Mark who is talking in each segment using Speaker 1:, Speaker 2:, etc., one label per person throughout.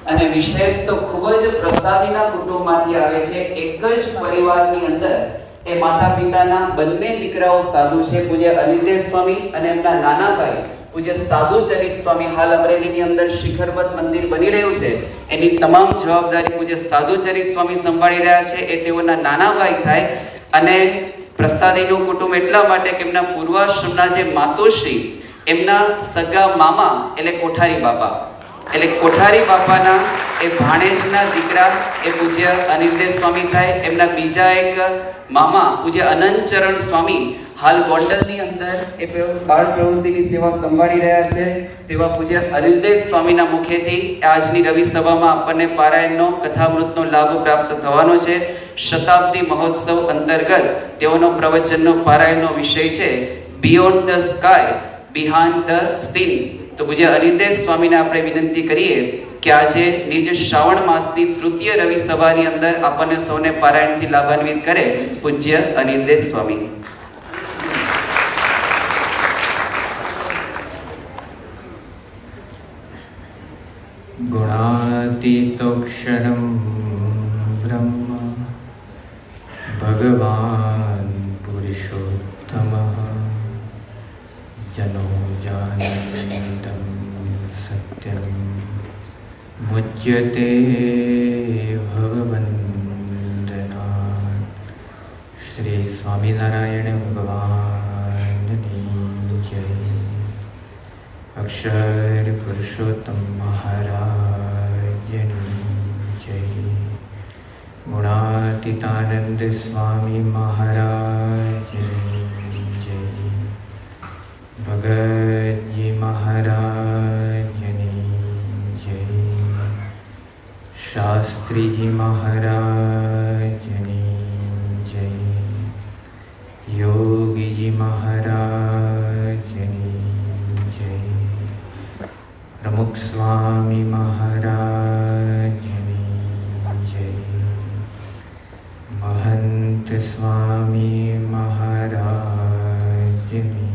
Speaker 1: અને વિશેષ તો ખૂબ જ પ્રસાદીના કુટુંબમાંથી આવે છે। એક જ પરિવારની અંદર એ માતા પિતાના બંને દીકરાઓ સાધુ છે, પૂજ્ય અનિલદેવ સ્વામી અને એમના નાના ભાઈ પૂજ્ય સાધુ ચરિત સ્વામી। હાલ અમરેલીની અંદર શિખરબદ્ધ મંદિર બની રહ્યું છે, એની તમામ જવાબદારી પૂજ્ય સાધુ ચરિત સ્વામી સંભાળી રહ્યા છે। એ તેઓના નાના ભાઈ થાય અને પ્રસાદીનું કુટુંબ એટલા માટે કે એમના પૂર્વાશ્રમના જે માતુશ્રી એમના સગા મામા એટલે કોઠારી બાપા, એટલે કોઠારી બાપાના એ ભાણેજના દીકરા એ પૂજ્ય અનિલદેવ સ્વામી થાય। એમના બીજા એક મામા પૂજ્ય અનંતચરણ સ્વામી હાલ ગોંડલની અંદર એ બાળ પ્રવૃત્તિની સેવા સંભાળી રહ્યા છે। તેવા પૂજ્ય અનિલદેવ સ્વામીના મુખેથી આજની રવિ સભામાં આપણને પારાયણનો કથામૃતનો લાભ પ્રાપ્ત થવાનો છે। શતાબ્દી મહોત્સવ અંતર્ગત તેઓનો પ્રવચનનો પારાયણનો વિષય છે beyond the sky behind the scenes. તો પૂજ્ય અનિલદેવ સ્વામીને આપણે વિનંતી કરીએ કે આજે નિજ શ્રાવણ માસની તૃતીય રવિ સભાની અંદર આપણને સૌને પારાયણથી લાભાન્વિત કરે પૂજ્ય અનિલદેવ સ્વામી।
Speaker 2: गुणातीतोऽक्षरं ब्रह्म भगवान् पुरुषोत्तमः जनो जानन्तं सत्यं मुच्यते भगवन्दनात्। श्री स्वामिनारायण भगवाननी जय। अक्षर पुरुषोत्तम महाराजनी जय। गुणातीतानंद स्वामी महाराजनी जय। भगत जी महाराजनी जय। शास्त्री जी महाराजनी जय। योगी जी महाराजनी जय। प्रमुख स्वामी महाराजनी जय। महंत स्वामी महाराजनी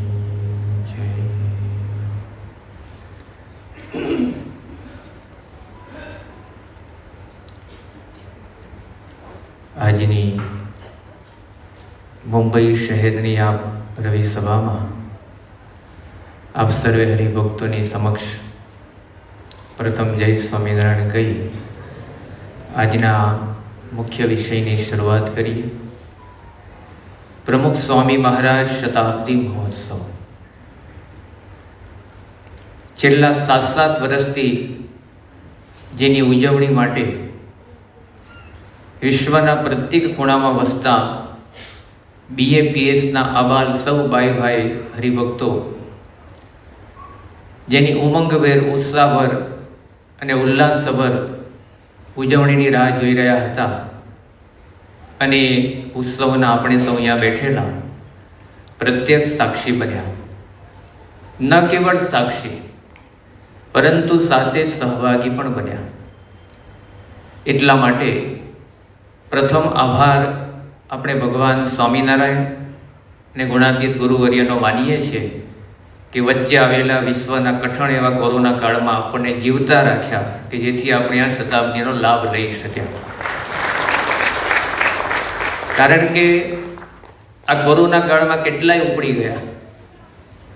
Speaker 2: जय। આજની મુંબઈ શહેરની આ રવિ સભામાં આપ સર્વે હરિભક્તોની સમક્ષ પ્રથમ જય સ્વામિનારાયણ કહી આજના મુખ્ય વિષયની શરૂઆત કરીએ। પ્રમુખ સ્વામી મહારાજ શતાબ્દી મહોત્સવ છેલ્લા 7 વર્ષથી જેની ઉજવણી માટે વિશ્વના પ્રત્યેક ખૂણામાં વસતા BAPSના આબાલ સૌ ભાઈ હરિભક્તો જેની ઉમંગભેર ઉત્સાહભર અને ઉલ્લાસભર ઉજવણીની રાહ જોઈ રહ્યા હતા અને ઉત્સવના આપણે સૌ અહીંયા બેઠેલા પ્રત્યક્ષ સાક્ષી બન્યા। ન કેવળ સાક્ષી પરંતુ સાથે સહભાગી પણ બન્યા। એટલા માટે પ્રથમ આભાર આપણે ભગવાન સ્વામિનારાયણ અને ગુણાતીત ગુરુવર્યનો માનીએ છીએ કે વચ્ચે આવેલા વિશ્વના કઠણ એવા કોરોના કાળમાં આપણને જીવતા રાખ્યા કે જેથી આપણે આ શતાબ્દીનો લાભ લઈ શક્યા। કારણ કે આ કોરોના કાળમાં કેટલાય ઉપડી ગયા,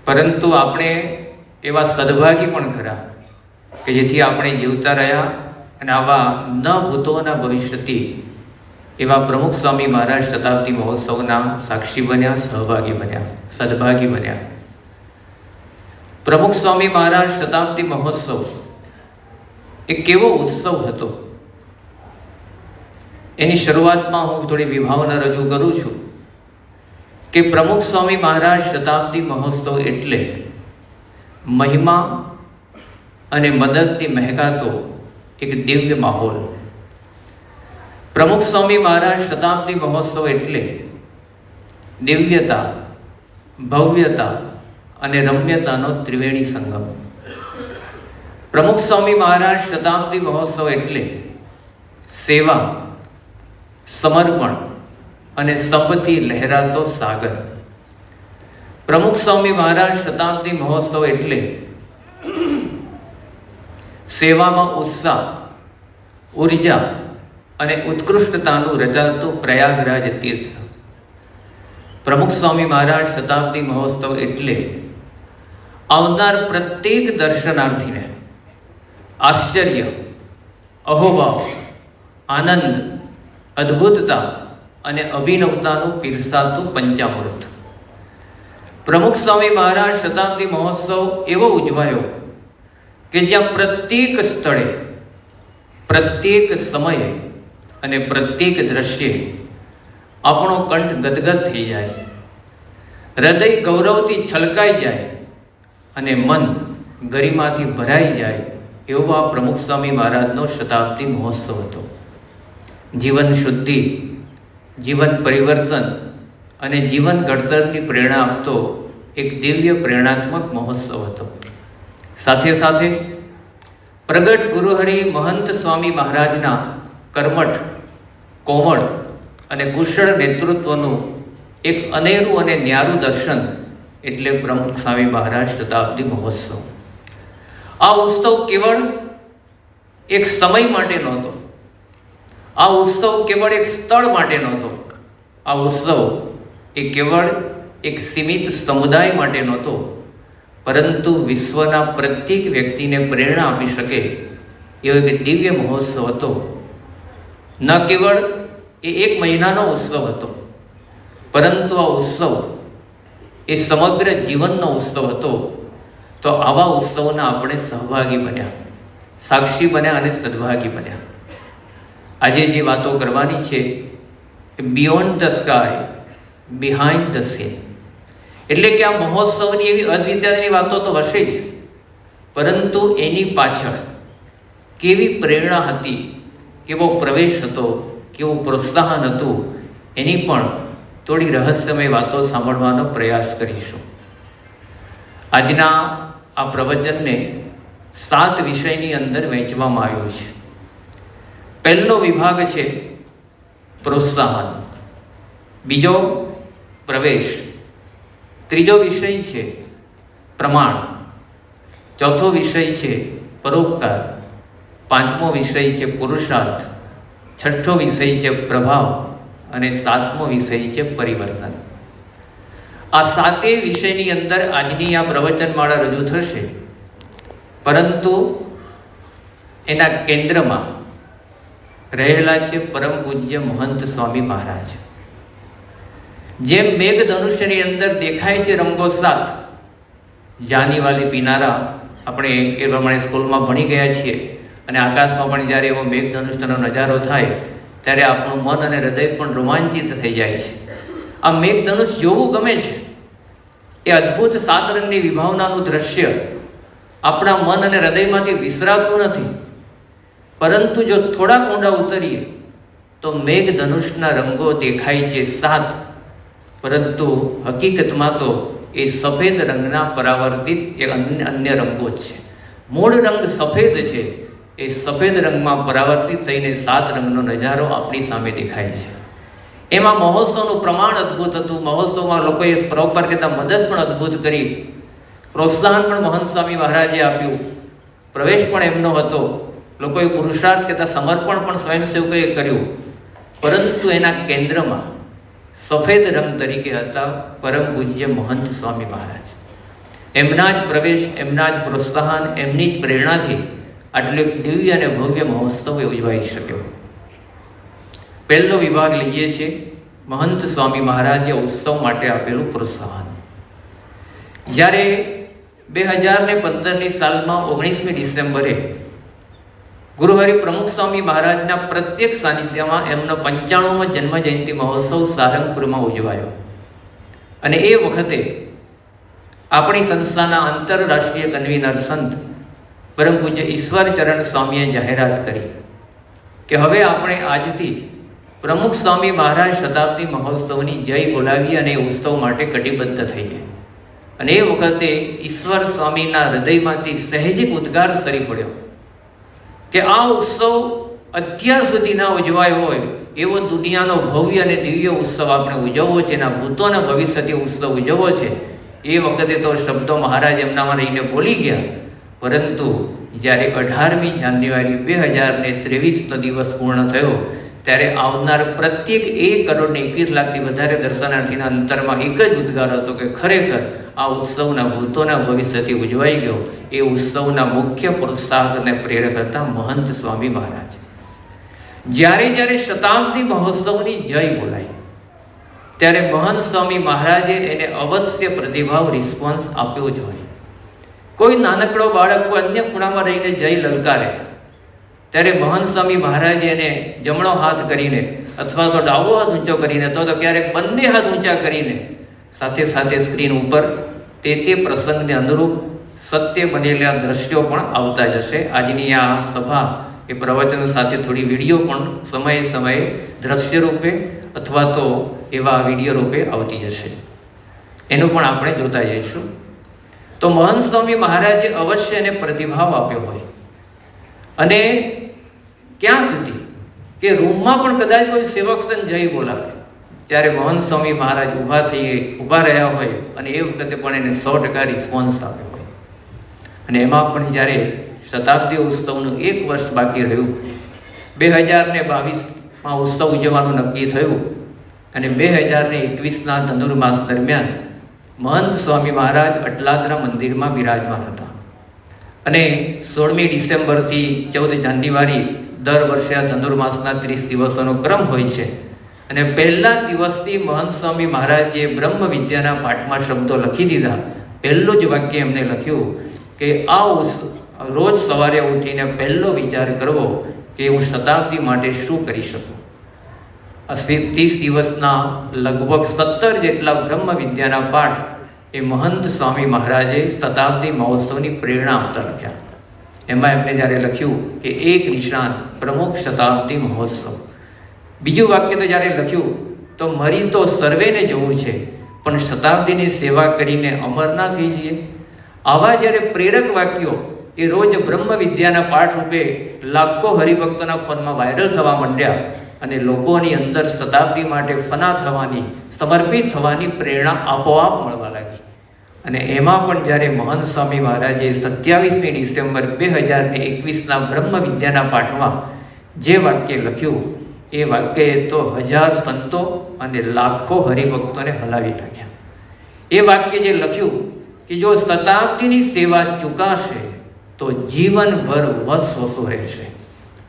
Speaker 2: પરંતુ આપણે એવા સદભાગી પણ ખરા કે જેથી આપણે જીવતા રહ્યા અને આવા ન ભૂતોના ભવિષ્યથી એવા પ્રમુખ સ્વામી મહારાજ શતાબ્દી મહોત્સવના સાક્ષી બન્યા, સહભાગી બન્યા, સદભાગી બન્યા। પ્રમુખ સ્વામી મહારાજ શતાબ્દી મહોત્સવ એ કેવો ઉત્સવ હતો એની શરૂઆતમાં હું થોડી વિભાવના રજૂ કરું છું કે પ્રમુખ સ્વામી મહારાજ શતાબ્દી મહોત્સવ એટલે મહિમા અને મદદથી મહેકાતો એક દિવ્ય માહોલ। પ્રમુખ સ્વામી મહારાજ શતાબ્દી મહોત્સવ એટલે દિવ્યતા, ભવ્યતા અને રમ્યતાનો ત્રિવેણી સંગમ। પ્રમુખ સ્વામી મહારાજ શતાબ્દી મહોત્સવ એટલે સેવા, સમર્પણ અને સંપત્તિ લહેરાતો સાગર। પ્રમુખ સ્વામી મહારાજ શતાબ્દી મહોત્સવ એટલે સેવામાં ઉત્સાહ ઉર્જા અને ઉત્કૃષ્ટતાનું રચાતું પ્રયાગરાજ તીર્થ. પ્રમુખ સ્વામી મહારાજ શતાબ્દી મહોત્સવ એટલે આવનાર પ્રત્યેક દર્શનાર્થીને આશ્ચર્ય, અહોભાવ, આનંદ, અદ્ભુતતા અને અભિનવતાનું પીરસાતું પંચામૃત. પ્રમુખ સ્વામી મહારાજ શતાબ્દી મહોત્સવ એવો ઉજવાયો કે જ્યાં પ્રત્યેક સ્થળે, પ્રત્યેક સમયે અને પ્રત્યેક દ્રશ્યે આપણો કંઠ ગદગદ થઈ જાય, હૃદય ગૌરવથી છલકાઈ જાય અને મન ગરિમાથી ભરાઈ જાય એવો આ પ્રમુખ સ્વામી મહારાજનો શતાબ્દી મહોત્સવ હતો. જીવન શુદ્ધિ, જીવન પરિવર્તન અને જીવન ઘડતરની પ્રેરણા આપતો એક દિવ્ય પ્રેરણાત્મક મહોત્સવ હતો. સાથે સાથે પ્રગટ ગુરુહરિ મહંત સ્વામી મહારાજના કર્મઠ, કોમળ અને કુશળ નેતૃત્વનું એક અનેરું અને ન્યારું દર્શન એટલે પ્રમુખ સ્વામી મહારાજ શતાબ્દી મહોત્સવ. આ ઉત્સવ કેવળ એક સમય માટે નહોતો, આ ઉત્સવ કેવળ એક સ્થળ માટે નહોતો, આ ઉત્સવ એ કેવળ એક સીમિત સમુદાય માટે નહોતો, પરંતુ વિશ્વના પ્રત્યેક વ્યક્તિને પ્રેરણા આપી શકે એવો એક દિવ્ય મહોત્સવ હતો. ન કેવળ એ એક મહિનાનો ઉત્સવ હતો, પરંતુ આ ઉત્સવ એ સમગ્ર જીવનનો ઉત્સવ હતો. તો આવા ઉત્સવના આપણે સહભાગી બન્યા, સાક્ષી બન્યા અને સદભાગી બન્યા. આજે જે વાતો કરવાની છે એ beyond the sky, behind the scene. એટલે કે આ મહોત્સવની એવી અદ્વિતીયની વાતો તો હશે જ, પરંતુ એની પાછળ કેવી પ્રેરણા હતી, કેવો પ્રવેશ હતો, કેવું પ્રોત્સાહન હતું, એની પણ થોડી રહસ્યમય વાતો સાંભળવાનો પ્રયાસ કરીશું. આજના આ પ્રવચનને 7 વિષયની અંદર વહેંચવામાં આવ્યું છે. પહેલો વિભાગ છે પ્રોત્સાહન, બીજો પ્રવેશ, ત્રીજો વિષય છે પ્રમાણ, ચોથો વિષય છે પરોપકાર, પાંચમો વિષય છે પુરુષાર્થ, છઠ્ઠો વિષય છે પ્રભાવ અને સાતમો વિષય છે પરિવર્તન. આ 7 વિષયની અંદર આજની આ પ્રવચનમાળા રજૂ થશે, પરંતુ એના કેન્દ્રમાં રહેલા છે પરમ પૂજ્ય મહંત સ્વામી મહારાજ. જેમ મેઘધનુષ્યની અંદર દેખાય છે રંગો 7, જાની વાલી પીનારા, આપણે એ પ્રમાણે સ્કૂલમાં ભણી ગયા છીએ, અને આકાશમાં પણ જ્યારે એવો મેઘધનુષ્યનો નજારો થાય ત્યારે આપણું મન અને હૃદય પણ રોમાંચિત થઈ જાય છે. આ મેઘધનુષ જોવું ગમે છે. એ અદ્ભુત 7 રંગની વિભાવનાનું દ્રશ્ય આપણા મન અને હૃદયમાંથી વિસરાતું નથી, પરંતુ જો થોડા ઊંડા ઉતરીએ તો મેઘધનુષના રંગો દેખાય છે 7, પરંતુ હકીકતમાં તો એ સફેદ રંગના પરાવર્તિત એ અન્ય રંગો જ છે. મૂળ રંગ સફેદ છે, એ સફેદ રંગમાં પરાવર્તિત થઈને 7 રંગનો નજારો આપણી સામે દેખાય છે. એમાં મહોત્સવનું પ્રમાણ અદ્ભુત હતું. મહોત્સવમાં લોકોએ પરોપકાર કરતાં મદદ પણ અદ્ભુત કરી, પ્રોત્સાહન પણ મહંત સ્વામી મહારાજે આપ્યું, પ્રવેશ પણ એમનો હતો, લોકોએ પુરુષાર્થ કરતાં સમર્પણ પણ સ્વયંસેવકોએ કર્યું. પરંતુ એના કેન્દ્રમાં સફેદ રંગ તરીકે હતા પરમ પૂજ્ય મહંત સ્વામી મહારાજ. એમના જ પ્રવેશ, એમના જ પ્રોત્સાહન, એમની જ પ્રેરણાથી આટલો એક દિવ્ય અને ભવ્ય મહોત્સવ ઉજવાઈ શક્યો. પહેલો વિભાગ લઈએ છીએ મહંત સ્વામી મહારાજે ઉત્સવ માટે આપેલું પ્રોત્સાહન. જ્યારે 2015ની સાલમાં 19મી ડિસેમ્બરે ગુરુહરિ પ્રમુખ સ્વામી મહારાજના પ્રત્યેક સાનિધ્યમાં એમનો 95મો જન્મજયંતિ મહોત્સવ સારંગપુરમાં ઉજવાયો. અને એ વખતે આપણી સંસ્થાના આંતરરાષ્ટ્રીય કન્વીનર સંત પરમ પૂજ્ય ઈશ્વરચરણ સ્વામીએ જાહેરાત કરી કે હવે આપણે આજથી પ્રમુખ સ્વામી મહારાજ શતાબ્દી મહોત્સવની જય બોલાવી અને ઉત્સવ માટે કટિબદ્ધ થઈએ. અને એ વખતે ઈશ્વર સ્વામીના હૃદયમાંથી સહેજે ઉદ્ગાર સરી પડ્યો કે આ ઉત્સવ અત્યાર સુધી ના ઉજવાયો હોય એવો દુનિયાનો ભવ્ય અને દિવ્ય ઉત્સવ આપણે ઉજવવો છે, એના ભૂતોના ભવિષ્યથી ઉત્સવ ઉજવવો છે. એ વખતે તો શબ્દો મહારાજ એમનામાં રહીને બોલી ગયા, પરંતુ જ્યારે 18મી જાન્યુઆરી 2023નો દિવસ પૂર્ણ થયો ત્યારે આવનાર પ્રત્યેક 1,21,00,000થી વધારે દર્શનાર્થીના અંતરમાં એક જ ઉદ્ગાર હતો કે ખરેખર આ ઉત્સવના ભૂતોના ભવિષ્યથી ઉજવાઈ ગયો. એ ઉત્સવના મુખ્ય પ્રોત્સાહક અને પ્રેરક હતા મહંત સ્વામી મહારાજ. જ્યારે જ્યારે શતાબ્દી મહોત્સવની જય બોલાય ત્યારે મહંત સ્વામી મહારાજે એને અવશ્ય પ્રતિભાવ રિસ્પોન્સ આપ્યો જ હોય. કોઈ નાનકડો બાળક અન્ય ખૂણામાં રહીને જય લલકારે ત્યારે મહંત સ્વામી મહારાજે એને જમણો હાથ કરીને અથવા તો ડાબો હાથ ઊંચો કરીને તો ક્યારેક બંને હાથ ઊંચા કરીને સાથે સાથે સ્ક્રીન ઉપર તે પ્રસંગને અનુરૂપ સત્ય બનેલા દ્રશ્યો પણ આવતા જશે. આજની આ સભા એ પ્રવચન સાથે થોડી વિડીયો પણ સમયે સમયે દ્રશ્ય રૂપે અથવા તો એવા વિડીયો રૂપે આવતી જશે. એનું પણ આપણે જોતા જઈશું. તો મહંત સ્વામી મહારાજે અવશ્ય એને પ્રતિભાવ આપ્યો હોય અને ક્યાં સુધી કે રૂમમાં પણ કદાચ કોઈ સેવક સ્તન જય બોલાવે ત્યારે મહંત સ્વામી મહારાજ ઊભા રહ્યા હોય અને એ વખતે પણ એને 100% રિસ્પોન્સ આપ્યો હોય. અને એમાં પણ જ્યારે શતાબ્દી ઉત્સવનું 1 વર્ષ બાકી રહ્યું, 2022માં ઉત્સવ ઉજવવાનું નક્કી થયું અને 2021ના ધનુર્માસ દરમિયાન મહંત સ્વામી મહારાજ અટલાદરા મંદિરમાં બિરાજમાન હતા અને 16મી ડિસેમ્બરથી 14 જાન્યુઆરી દર વર્ષે આ ધનુર્માસના 30 દિવસોનો ક્રમ હોય છે. અને પહેલા દિવસથી મહંત સ્વામી મહારાજે બ્રહ્મ વિદ્યાના પાઠમાં શબ્દો લખી દીધા. પહેલું જ વાક્ય એમને લખ્યું કે રોજ સવારે ઉઠીને પહેલો વિચાર કરવો કે હું શતાબ્દી માટે શું કરી શકું. 30 દિવસના લગભગ 17 જેટલા બ્રહ્મ વિદ્યાના પાઠ એ મહંત સ્વામી મહારાજે શતાબ્દી મહોત્સવની પ્રેરણા આપતા લખ્યા. એમાં એમને જ્યારે લખ્યું કે એક નિશાન પ્રમુખ શતાબ્દી મહોત્સવ. બીજું વાક્ય તો જ્યારે લખ્યું તો મરી તો સર્વેને જવું છે પણ શતાબ્દીની સેવા કરીને અમર ના થઈ જઈએ. આવા જ્યારે પ્રેરક વાક્યો એ રોજ બ્રહ્મ વિદ્યાના પાઠ રૂપે લાખો હરિભક્તોના ફોનમાં વાયરલ થવા માંડ્યા અને લોકોની અંદર શતાબ્દી માટે ફના થવાની, સમર્પિત થવાની પ્રેરણા આપોઆપ મળવા લાગી. અને એમાં પણ જ્યારે મહંત સ્વામી મહારાજે 27મી ડિસેમ્બર 2021ના બ્રહ્મ વિદ્યાના પાઠમાં જે વાક્ય લખ્યું એ વાક્યએ તો 1000 સંતો અને લાખો હરિભક્તોને હલાવી નાખ્યા. એ વાક્ય જે લખ્યું કે જો શતાબ્દીની સેવા ચૂકાશે તો જીવનભર વસવસો રહેશે.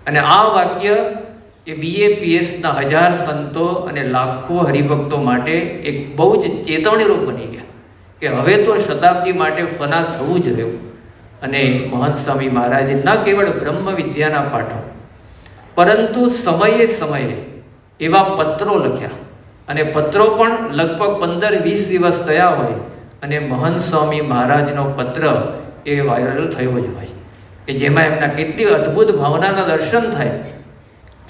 Speaker 2: અને આ વાક્ય એ BAPSના 1000 સંતો અને લાખો હરિભક્તો માટે એક બહુ જ ચેતવણીરૂપ બની ગયા કે હવે તો શતાબ્દી માટે ફના થવું જ રહ્યું. અને મહંત સ્વામી મહારાજે ન કેવળ બ્રહ્મ વિદ્યાના પાઠો પરંતુ સમયે સમયે એવા પત્રો લખ્યા અને પત્રો પણ લગભગ 15-20 દિવસ થયા હોય અને મહંત સ્વામી મહારાજનો પત્ર એ વાયરલ થયો જ હોય કે જેમાં એમના કેટલી અદ્ભુત ભાવનાના દર્શન થાય.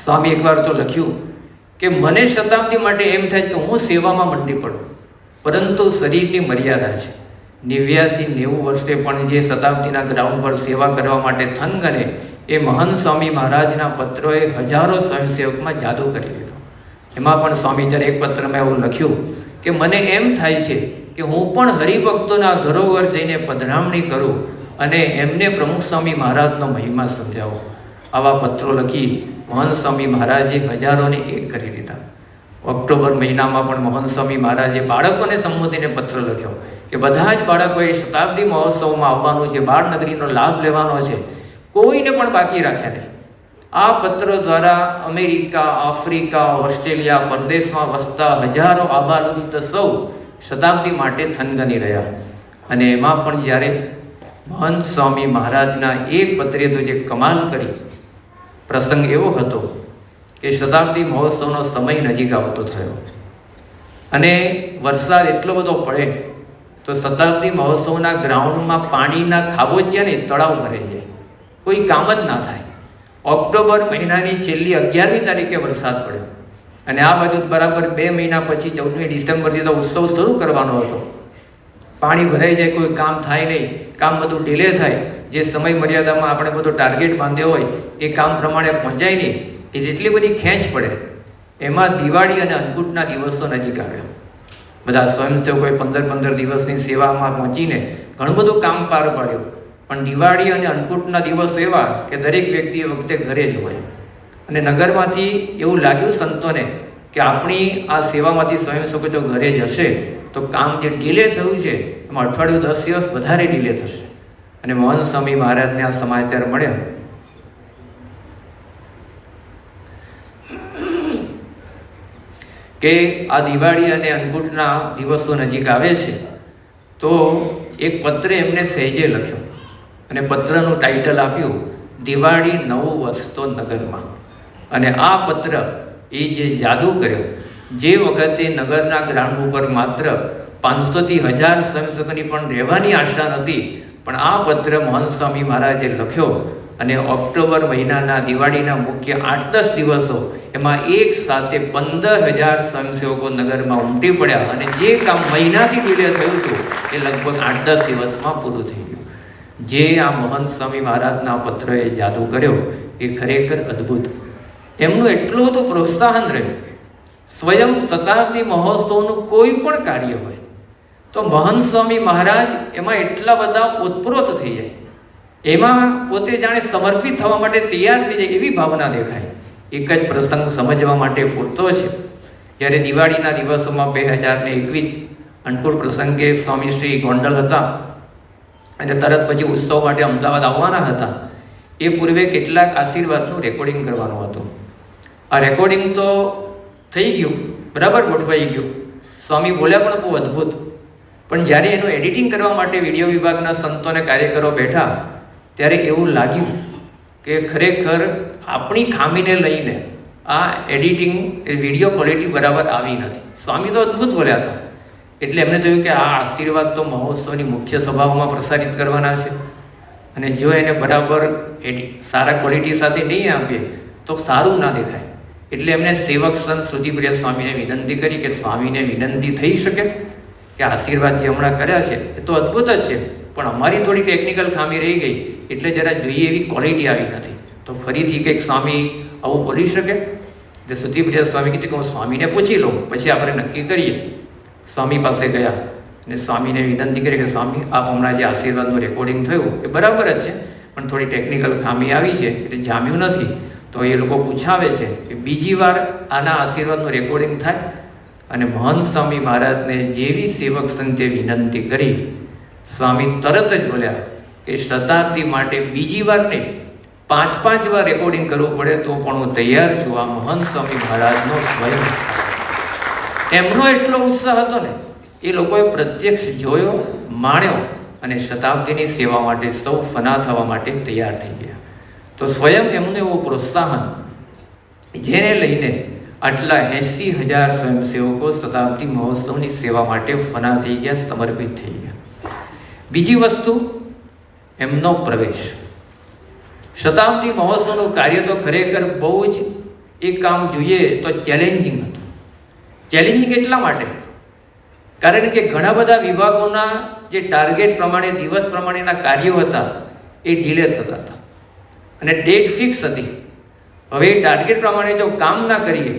Speaker 2: સ્વામી એકવાર તો લખ્યું કે મને શતાબ્દી માટે એમ થાય કે હું સેવામાં મંડી પડું પરંતુ શરીરની મર્યાદા છે. 89-90 વર્ષે પણ જે શતાબ્દીના ગ્રાઉન્ડ પર સેવા કરવા માટે થંગ અને એ મહંત સ્વામી મહારાજના પત્રોએ હજારો સ્વયંસેવકમાં જાદુ કરી દીધો. એમાં પણ સ્વામી જ્યારે એક પત્રમાં એવું લખ્યું કે મને એમ થાય છે કે હું પણ હરિભક્તોના ઘરોઘર જઈને પધરામણી કરું અને એમને પ્રમુખ સ્વામી મહારાજનો મહિમા સમજાવો. આવા પત્રો લખી મહંત સ્વામી મહારાજે હજારોને એક કરી દીધા. ઓક્ટોબર મહિનામાં પણ મહંત સ્વામી મહારાજે બાળકોને સંબોધીને પત્ર લખ્યો કે બધા જ બાળકોએ શતાબ્દી મહોત્સવમાં આવવાનું છે, બાળનગરીનો લાભ લેવાનો છે, કોઈને પણ બાકી રાખ્યા નહીં. આ પત્ર દ્વારા અમેરિકા, આફ્રિકા, ઓસ્ટ્રેલિયા, પરદેશમાં વસતા હજારો આબાલવૃદ્ધ સૌ શતાબ્દી માટે થનગની રહ્યા. અને એમાં પણ જ્યારે મહંત સ્વામી મહારાજના એક પત્રે તો જે કમાલ કરી, પ્રસંગ એવો હતો કે શતાબ્દી મહોત્સવનો સમય નજીક આવતો થયો અને વરસાદ એટલો બધો પડે તો શતાબ્દી મહોત્સવના ગ્રાઉન્ડમાં પાણીના ખાબોચિયા ને તળાવ ભરાઈ જાય, કોઈ કામ જ ના થાય. ઓક્ટોબર મહિનાની છેલ્લી 11મી તારીખે વરસાદ પડ્યો અને આ બાજુ બરાબર 2 મહિના પછી 14મી ડિસેમ્બરથી તો ઉત્સવ શરૂ કરવાનો હતો. પાણી ભરાઈ જાય, કોઈ કામ થાય નહીં, કામ બધું ડિલે થાય, જે સમય મર્યાદામાં આપણે બધો ટાર્ગેટ બાંધ્યો હોય એ કામ પ્રમાણે પહોંચાય નહીં, એ જેટલી બધી ખેંચ પડે. એમાં દિવાળી અને અન્નકૂટના દિવસો નજીક આવ્યા. બધા સ્વયંસેવકોએ 15-15 દિવસની સેવામાં પહોંચીને ઘણું બધું કામ પાર પાડ્યું પણ દિવાળી અને અન્નકૂટના દિવસો એવા કે દરેક વ્યક્તિ એ વખતે ઘરે જ હોય. અને નગરમાંથી એવું લાગ્યું સંતોને કે આપણી આ સેવામાંથી સ્વયંસેવકો જો ઘરે જશે તો કામ જે ડીલે થયું છે એમાં અઠવાડિયું 10 દિવસ વધારે ડીલે થશે. અને મોહન સ્વામી મહારાજને આ સમાચાર મળ્યા કે આ દિવાળી અને અન્નકૂટના દિવસો નજીક આવે છે, તો એક પત્ર એમને સહેજે લખ્યો અને પત્રનું ટાઇટલ આપ્યું દિવાળી નવું વર્ષ તો નગરમાં. અને આ પત્ર એ જે જાદુ કર્યો, જે વખતે નગરના ગ્રાઉન્ડ ઉપર માત્ર 500 થી 1000 સ્વયંસેવકોની પણ રહેવાની આશા નથી, પણ આ પત્ર મોહન સ્વામી મહારાજે લખ્યો અને ઓક્ટોબર મહિનાના દિવાળીના મુખ્ય 8-10 દિવસો એમાં એક સાથે 15,000 સ્વયંસેવકો નગરમાં ઉમટી પડ્યા અને જે કામ મહિનાથી ડીલે થયું હતું એ લગભગ 8-10 દિવસમાં પૂરું થઈ ગયું. જે આ મોહન સ્વામી મહારાજના પત્રએ જાદુ કર્યો એ ખરેખર અદ્ભુત. એમનું એટલું બધું પ્રોત્સાહન રહ્યું. સ્વયં શતાબ્દી મહોત્સવનું કોઈ પણ કાર્ય હોય તો મોહન સ્વામી મહારાજ એમાં એટલા બધા ઓતપ્રોત થઈ જાય, એમાં પોતે જાણે સમર્પિત થવા માટે તૈયાર થઈ જાય એવી ભાવના દેખાય. એક જ પ્રસંગ સમજવા માટે પૂરતો છે. જ્યારે દિવાળીના દિવસોમાં 2021 અન્નકૂટ પ્રસંગે સ્વામી શ્રી ગોંડલ હતા અને તરત પછી ઉત્સવ માટે અમદાવાદ આવવાના હતા. એ પૂર્વે કેટલાક આશીર્વાદનું રેકોર્ડિંગ કરવાનું હતું. આ રેકોર્ડિંગ તો થઈ ગયું, બરાબર ગોઠવાઈ ગયું, સ્વામી બોલ્યા પણ બહુ અદ્ભુત. પણ જ્યારે એનું એડિટિંગ કરવા માટે વિડીયો વિભાગના સંતો અને કાર્યકરો બેઠા ત્યારે એવું લાગ્યું કે ખરેખર આપણી ખામીને લઈને આ એડિટિંગ વિડીયો ક્વોલિટી બરાબર આવી નથી. સ્વામી તો અદ્ભુત બોલ્યા હતા. એટલે એમને થયું કે આ આશીર્વાદ તો મહોત્સવની મુખ્ય સભાઓમાં પ્રસારિત કરવાના છે અને જો એને બરાબર સારા ક્વોલિટી સાથે નહીં આપીએ તો સારું ના દેખાય. એટલે એમને સેવક સંત શ્રુતિપ્રિય સ્વામીને વિનંતી કરી કે સ્વામીને વિનંતી થઈ શકે કે આશીર્વાદ જે હમણાં કર્યા છે એ તો અદ્ભુત જ છે, પણ અમારી થોડી ટેકનિકલ ખામી રહી ગઈ એટલે જરા જોઈએ એવી ક્વોલિટી આવી નથી, તો ફરીથી કંઈક સ્વામી આવું બોલી શકે? એટલે શ્રુતિપ્રિય સ્વામી કીધું કે હું સ્વામીને પૂછી લઉં પછી આપણે નક્કી કરીએ. સ્વામી પાસે ગયા અને સ્વામીને વિનંતી કરી કે સ્વામી આપ હમણાં જે આશીર્વાદનું રેકોર્ડિંગ થયું એ બરાબર જ છે, પણ થોડી ટેકનિકલ ખામી આવી છે એટલે જામ્યું નથી. તો એ લોકો પૂછાવે છે કે બીજી વાર આના આશીર્વાદનું રેકોર્ડિંગ થાય. અને મહંત સ્વામી મહારાજને જેવી સેવક સંતે વિનંતી કરી, સ્વામી તરત જ બોલ્યા કે શતાબ્દી માટે બીજી વાર નહીં 5-5 વાર રેકોર્ડિંગ કરવું પડે તો પણ હું તૈયાર છું. આ મહંત સ્વામી મહારાજનો સ્વયં એમનો એટલો ઉત્સાહ હતો ને, એ લોકોએ પ્રત્યક્ષ જોયો, માણ્યો અને શતાબ્દીની સેવા માટે સૌ ફના થવા માટે તૈયાર થઈ ગયા. તો સ્વયં એમનું એવું પ્રોત્સાહન જેને લઈને આટલા 80,000 સ્વયંસેવકો શતાબ્દી મહોત્સવની સેવા માટે ફના થઈ ગયા, સમર્પિત થઈ ગયા. બીજી વસ્તુ એમનો પ્રવેશ. શતાબ્દી મહોત્સવનું કાર્ય તો ખરેખર બહુ જ એ કામ જોઈએ તો ચેલેન્જિંગ હતું. ચેલેન્જિંગ એટલા માટે કારણ કે ઘણા બધા વિભાગોના જે ટાર્ગેટ પ્રમાણે દિવસ પ્રમાણેના કાર્યો હતા એ ડીલે થતા હતા અને ડેટ ફિક્સ હતી. હવે એ ટાર્ગેટ પ્રમાણે જો કામ ના કરીએ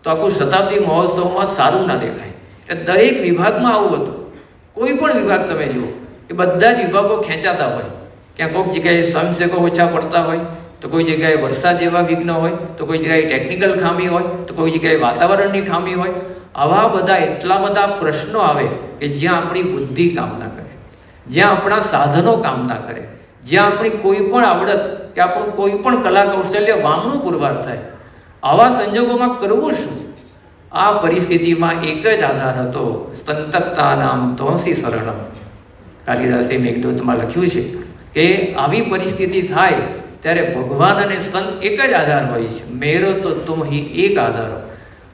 Speaker 2: તો આખું શતાબ્દી મહોત્સવમાં સારું ના દેખાય. એટલે દરેક વિભાગમાં આવું હતું. કોઈ પણ વિભાગ તમે જુઓ એ બધા જ વિભાગો ખેંચાતા હોય. ક્યાં કોઈક જગ્યાએ સ્વયંસેવકો ઓછા પડતા હોય, તો કોઈ જગ્યાએ વરસાદ જેવા વિઘ્ન હોય, તો કોઈ જગ્યાએ ટેકનિકલ ખામી હોય, તો કોઈ જગ્યાએ વાતાવરણની ખામી હોય. આવા બધા એટલા બધા પ્રશ્નો આવે કે જ્યાં આપણી બુદ્ધિ કામ ના કરે, જ્યાં આપણા સાધનો કામ ના કરે, જ્યાં આપણી કોઈ પણ આવડત કે આપણું કોઈ પણ કલા કૌશલ્ય વામણું પુરવાર થાય. આવા સંજોગોમાં કરવું શું? આ પરિસ્થિતિમાં એક જ આધાર હતો, સંતપ્તા નામ તોસી શરણમ. કાલિદાસે મેઘદૂતમાં લખ્યું છે કે આવી પરિસ્થિતિ થાય ત્યારે ભગવાન અને સંત એક જ આધાર હોય છે. મેરો તો તુમ હી એક આધારો.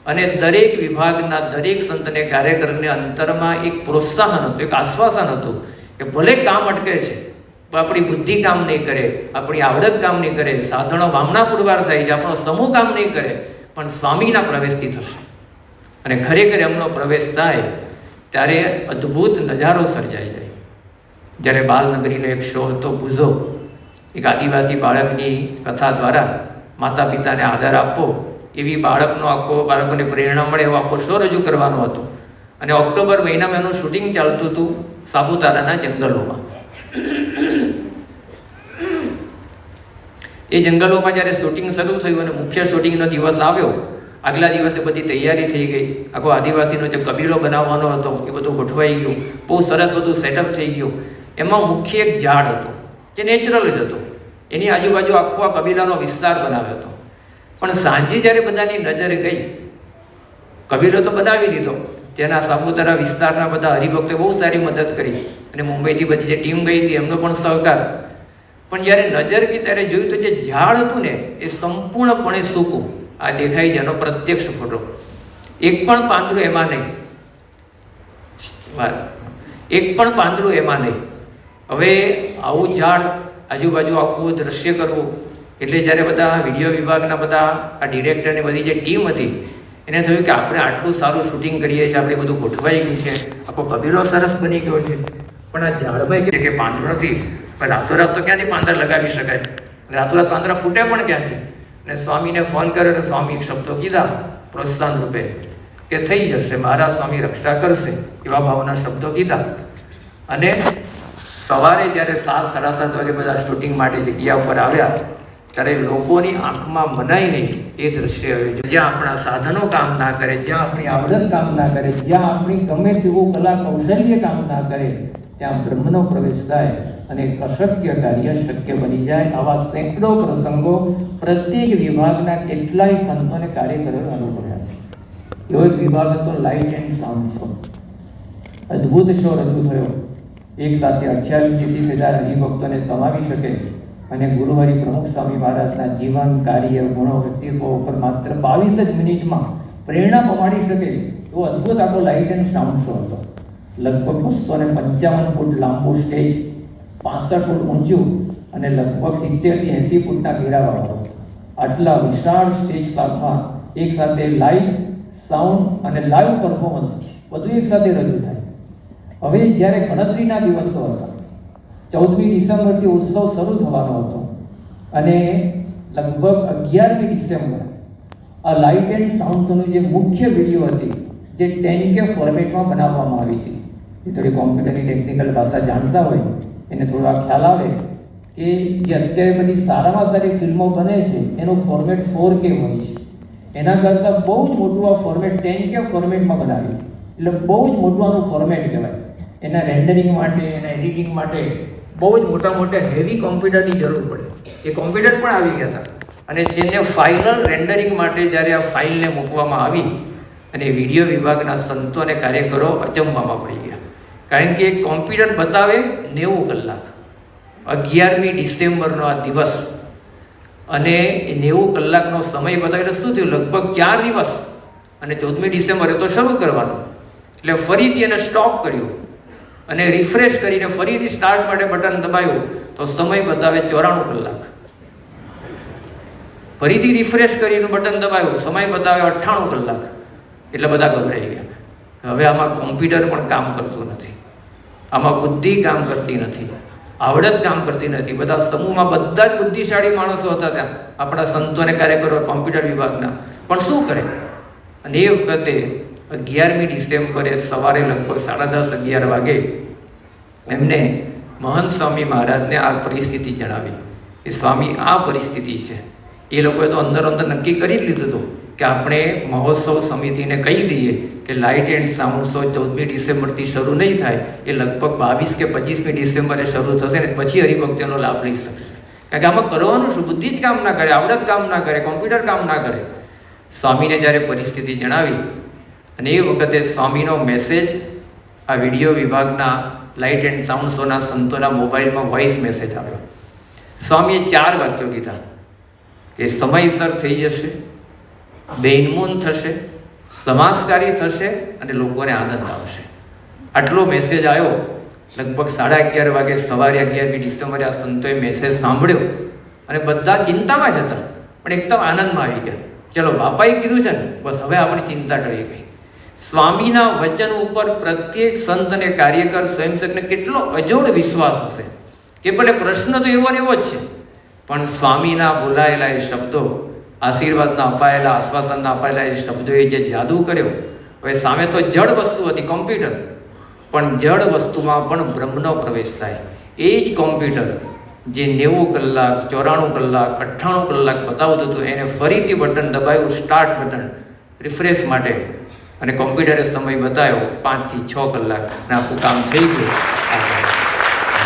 Speaker 2: અને દરેક વિભાગના દરેક સંતને કાર્યકરને અંતરમાં એક પ્રોત્સાહન હતું, એક આશ્વાસન હતું કે ભલે કામ અટકે છે પણ આપણી બુદ્ધિ કામ નહીં કરે, આપણી આવડત કામ નહીં કરે, સાધનો વામના પુરવાર થાય છે, આપણો સમૂહ કામ નહીં કરે, પણ સ્વામીના પ્રવેશથી થશે. અને ખરેખર એમનો પ્રવેશ થાય ત્યારે અદ્ભુત નજારો સર્જાઈ જાય. જ્યારે બાલનગરીનો એક શો હતો ભૂજો, એક આદિવાસી બાળકની કથા દ્વારા માતા પિતાને આદર આપવો એવી બાળકોને પ્રેરણા મળે એવો આખો શો રજૂ કરવાનો હતો. અને ઓક્ટોબર મહિનામાં એનું શૂટિંગ ચાલતું હતું સાપુતારાના જંગલોમાં. એ જંગલોમાં જ્યારે શૂટિંગ શરૂ થયું અને મુખ્ય શૂટિંગનો દિવસ આવ્યો, આગલા દિવસે બધી તૈયારી થઈ ગઈ. આખો આદિવાસીનો જે કબીલો બનાવવાનો હતો એ બધું ગોઠવાઈ ગયું, બહુ સરસ બધું સેટઅપ થઈ ગયું. એમાં મુખ્ય એક ઝાડ હતું જે નેચરલ જ હતો, એની આજુબાજુ આખો આ કબીલાનો વિસ્તાર બનાવ્યો હતો. પણ સાંજે જ્યારે બધાની નજર ગઈ, કબીલો તો બનાવી દીધો, તેના સાપુતારા વિસ્તારના બધા હરિભક્તોએ બહુ સારી મદદ કરી અને મુંબઈથી બધી જે ટીમ ગઈ હતી એમનો પણ સહકાર. પણ જ્યારે નજર ગઈ ત્યારે જોયું તો જે ઝાડ હતું ને એ સંપૂર્ણપણે સૂકું. આ દેખાય છે એનો પ્રત્યક્ષ ફોટો. એક પણ પાંદડું એમાં નહીં, એક પણ પાંદડું એમાં નહીં. હવે આવું ઝાડ આજુબાજુ આખું દ્રશ્ય કરવું એટલે જ્યારે બધા વિડીયો વિભાગના બધા આ ડિરેક્ટરની બધી જે ટીમ હતી એને થયું કે આપણે આટલું સારું શૂટિંગ કરીએ છીએ, આપણે બધું ગોઠવાઈ ગયું છે, આખો કબીલો સરસ બની ગયો છે, પણ આ ઝાડભાઈ કે પાંદડું નથી. પણ રાતોરાત તો ક્યાંથી પાંદડા લગાવી શકાય, રાતોરાત પાંદડા ફૂટે પણ ક્યાંથી. અને સ્વામીને ફોન કર્યો અને સ્વામી શબ્દો કીધા પ્રોત્સાહન રૂપે કે થઈ જશે, મારા સ્વામી રક્ષા કરશે, એવા ભાવના શબ્દો કીધા. અને સવારે જ્યારે 7:30 વાગે બધા શૂટિંગ માટે જગ્યા ઉપર આવ્યા ત્યારે લોકોની આંખમાં મનાઈ નહીં એ દ્રશ્ય આવ્યું. જ્યાં આપણા સાધનો કામ ના કરે, જ્યાં આપણી આવડત કામ ના કરે, જ્યાં આપણી ગમે તેવું કલા કૌશલ્ય કામ ના કરે, ત્યાં બ્રહ્મનો પ્રવેશ થાય અને એક અશક્ય કાર્ય શક્ય બની જાય. આવા સેંકડો પ્રસંગો પ્રત્યેક વિભાગના કેટલાય સંતોને કાર્યકરોએ અનુભવ્યા છે. એવો એક વિભાગ હતો લાઇટ એન્ડ સાઉન્ડ શો. અદ્ભુત શો રજૂ થયો. એક સાથે 28-30 હજાર હરિભક્તોને સમાવી શકે અને ગુરુહરિ પ્રમુખ સ્વામી મહારાજના જીવન, કાર્ય, ગુણો, વ્યક્તિત્વ ઉપર માત્ર 22 જ મિનિટમાં પ્રેરણા પમાડી શકે એવો અદ્ભુત આખો લાઇટ એન્ડ સાઉન્ડ શો હતો. લગભગ 255 ફૂટ લાંબુ સ્ટેજ, 65 ફૂટ ઊંચું અને લગભગ 70-80 ફૂટના ઘેરાવાળો. આટલા વિશાળ સ્ટેજ સાથમાં એક સાથે લાઇવ સાઉન્ડ અને લાઈવ પરફોર્મન્સ બધું એક સાથે રજૂ થાય. હવે જ્યારે ગણતરીના દિવસો હતા, 14મી ડિસેમ્બરથી ઉત્સવ શરૂ થવાનો હતો અને લગભગ 11મી ડિસેમ્બર આ લાઇટ એન્ડ સાઉન્ડની જે મુખ્ય વિડીયો હતી જે 10K ફોર્મેટમાં બનાવવામાં આવી હતી. એ થોડી કોમ્પ્યુટરની ટેકનિકલ ભાષા જાણતા હોય એને થોડો આ ખ્યાલ આવે કે જે અત્યારે બધી સારામાં સારી ફિલ્મો બને છે એનું ફોર્મેટ 4K હોય છે. એના કરતાં બહુ જ મોટું આ ફોર્મેટ 10K ફોર્મેટમાં બનાવ્યું, એટલે બહુ જ મોટું આનું ફોર્મેટ કહેવાય. એના રેન્ડરિંગ માટે, એના એડિટિંગ માટે બહુ જ મોટા હેવી કોમ્પ્યુટરની જરૂર પડે. એ કોમ્પ્યુટર પણ આવી ગયા હતા અને જેને ફાઇનલ રેન્ડરિંગ માટે જ્યારે આ ફાઇલને મૂકવામાં આવી અને વિડીયો વિભાગના સંતો અને કાર્યકરો અચંબામાં પડી ગયા. કારણ કે કોમ્પ્યુટર બતાવે 90 કલાક, 11મી ડિસેમ્બરનો આ દિવસ અને 90 કલાકનો સમય બતાવે એટલે શું થયું, લગભગ 4 દિવસ. અને 14મી ડિસેમ્બરે તો શરૂ કરવાનું એટલે ફરીથી એને સ્ટોપ કર્યું અને રિફ્રેશ કરીને ફરીથી સ્ટાર્ટ માટે બટન દબાવ્યું તો સમય બતાવે 94 કલાક. ફરીથી રિફ્રેશ કરીને બટન દબાવ્યું, સમય બતાવે 98 કલાક. એટલે બધા ગભરાઈ ગયા. હવે આમાં કોમ્પ્યુટર પણ કામ કરતું નથી, આમાં બુદ્ધિ કામ કરતી નથી, આવડત કામ કરતી નથી. બધા સમૂહમાં બધા જ બુદ્ધિશાળી માણસો હતા ત્યાં, આપણા સંતો અને કાર્યકરો કોમ્પ્યુટર વિભાગના. પણ શું કરે? અને એ વખતે 11મી ડિસેમ્બરે સવારે લગભગ 10:30-11 વાગે એમને મહંત સ્વામી મહારાજને આ પરિસ્થિતિ જણાવી કે સ્વામી આ પરિસ્થિતિ છે. એ લોકોએ તો અંદર નક્કી કરી લીધું હતું કે આપણે મહોત્સવ સમિતિને કહી દઈએ કે લાઇટ એન્ડ સાઉન્ડ શો 14મી ડિસેમ્બરથી શરૂ નહીં થાય, એ લગભગ 22 કે 25મી ડિસેમ્બરે શરૂ થશે ને પછી હરિભક્તિનો લાભ લઈ શકશે. કારણ કે આમાં કરવાનું શું? બુદ્ધિ જ કામ ના કરે, આવડત કામ ના કરે, કોમ્પ્યુટર કામ ના કરે. સ્વામીને જ્યારે પરિસ્થિતિ જણાવી અને એ વખતે સ્વામીનો મેસેજ આ વિડીયો વિભાગના લાઇટ એન્ડ સાઉન્ડ શોના સંતોના મોબાઈલમાં વોઇસ મેસેજ આવ્યો. સ્વામીએ 4 વાક્યો કીધા કે સમયસર થઈ જશે, બેઇનમૂન થશે, સમાસકારી થશે અને લોકોને આનંદ આવશે. આટલો મેસેજ આવ્યો. લગભગ 11:30 વાગે સવારે 11મી ડિસેમ્બરે આ સંતોએ મેસેજ સાંભળ્યો અને બધા ચિંતામાં જ હતા પણ એકદમ આનંદમાં આવી ગયા. ચલો બાપાએ કીધું છે ને, બસ હવે આપણી ચિંતા ટળી ગઈ. સ્વામીના વચન ઉપર પ્રત્યેક સંત અને કાર્યકર સ્વયંસેવકને કેટલો અજોડ વિશ્વાસ હશે કે ભલે પ્રશ્ન તો એવો ને એવો જ છે પણ સ્વામીના બોલાયેલા એ શબ્દો, આશીર્વાદના અપાયેલા, આશ્વાસનના અપાયેલા એ શબ્દોએ જે જાદુ કર્યો. હવે સામે તો જડ વસ્તુ હતી કોમ્પ્યુટર, પણ જડ વસ્તુમાં પણ બ્રહ્મનો પ્રવેશ થાય. એ જ કોમ્પ્યુટર જે 90 કલાક, 94 કલાક, 98 કલાક બતાવતું હતું એને ફરીથી બટન દબાવ્યું, સ્ટાર્ટ બટન રિફ્રેશ માટે, અને કોમ્પ્યુટરે સમય બતાવ્યો 5 થી 6 કલાક, અને આખું કામ થઈ ગયું.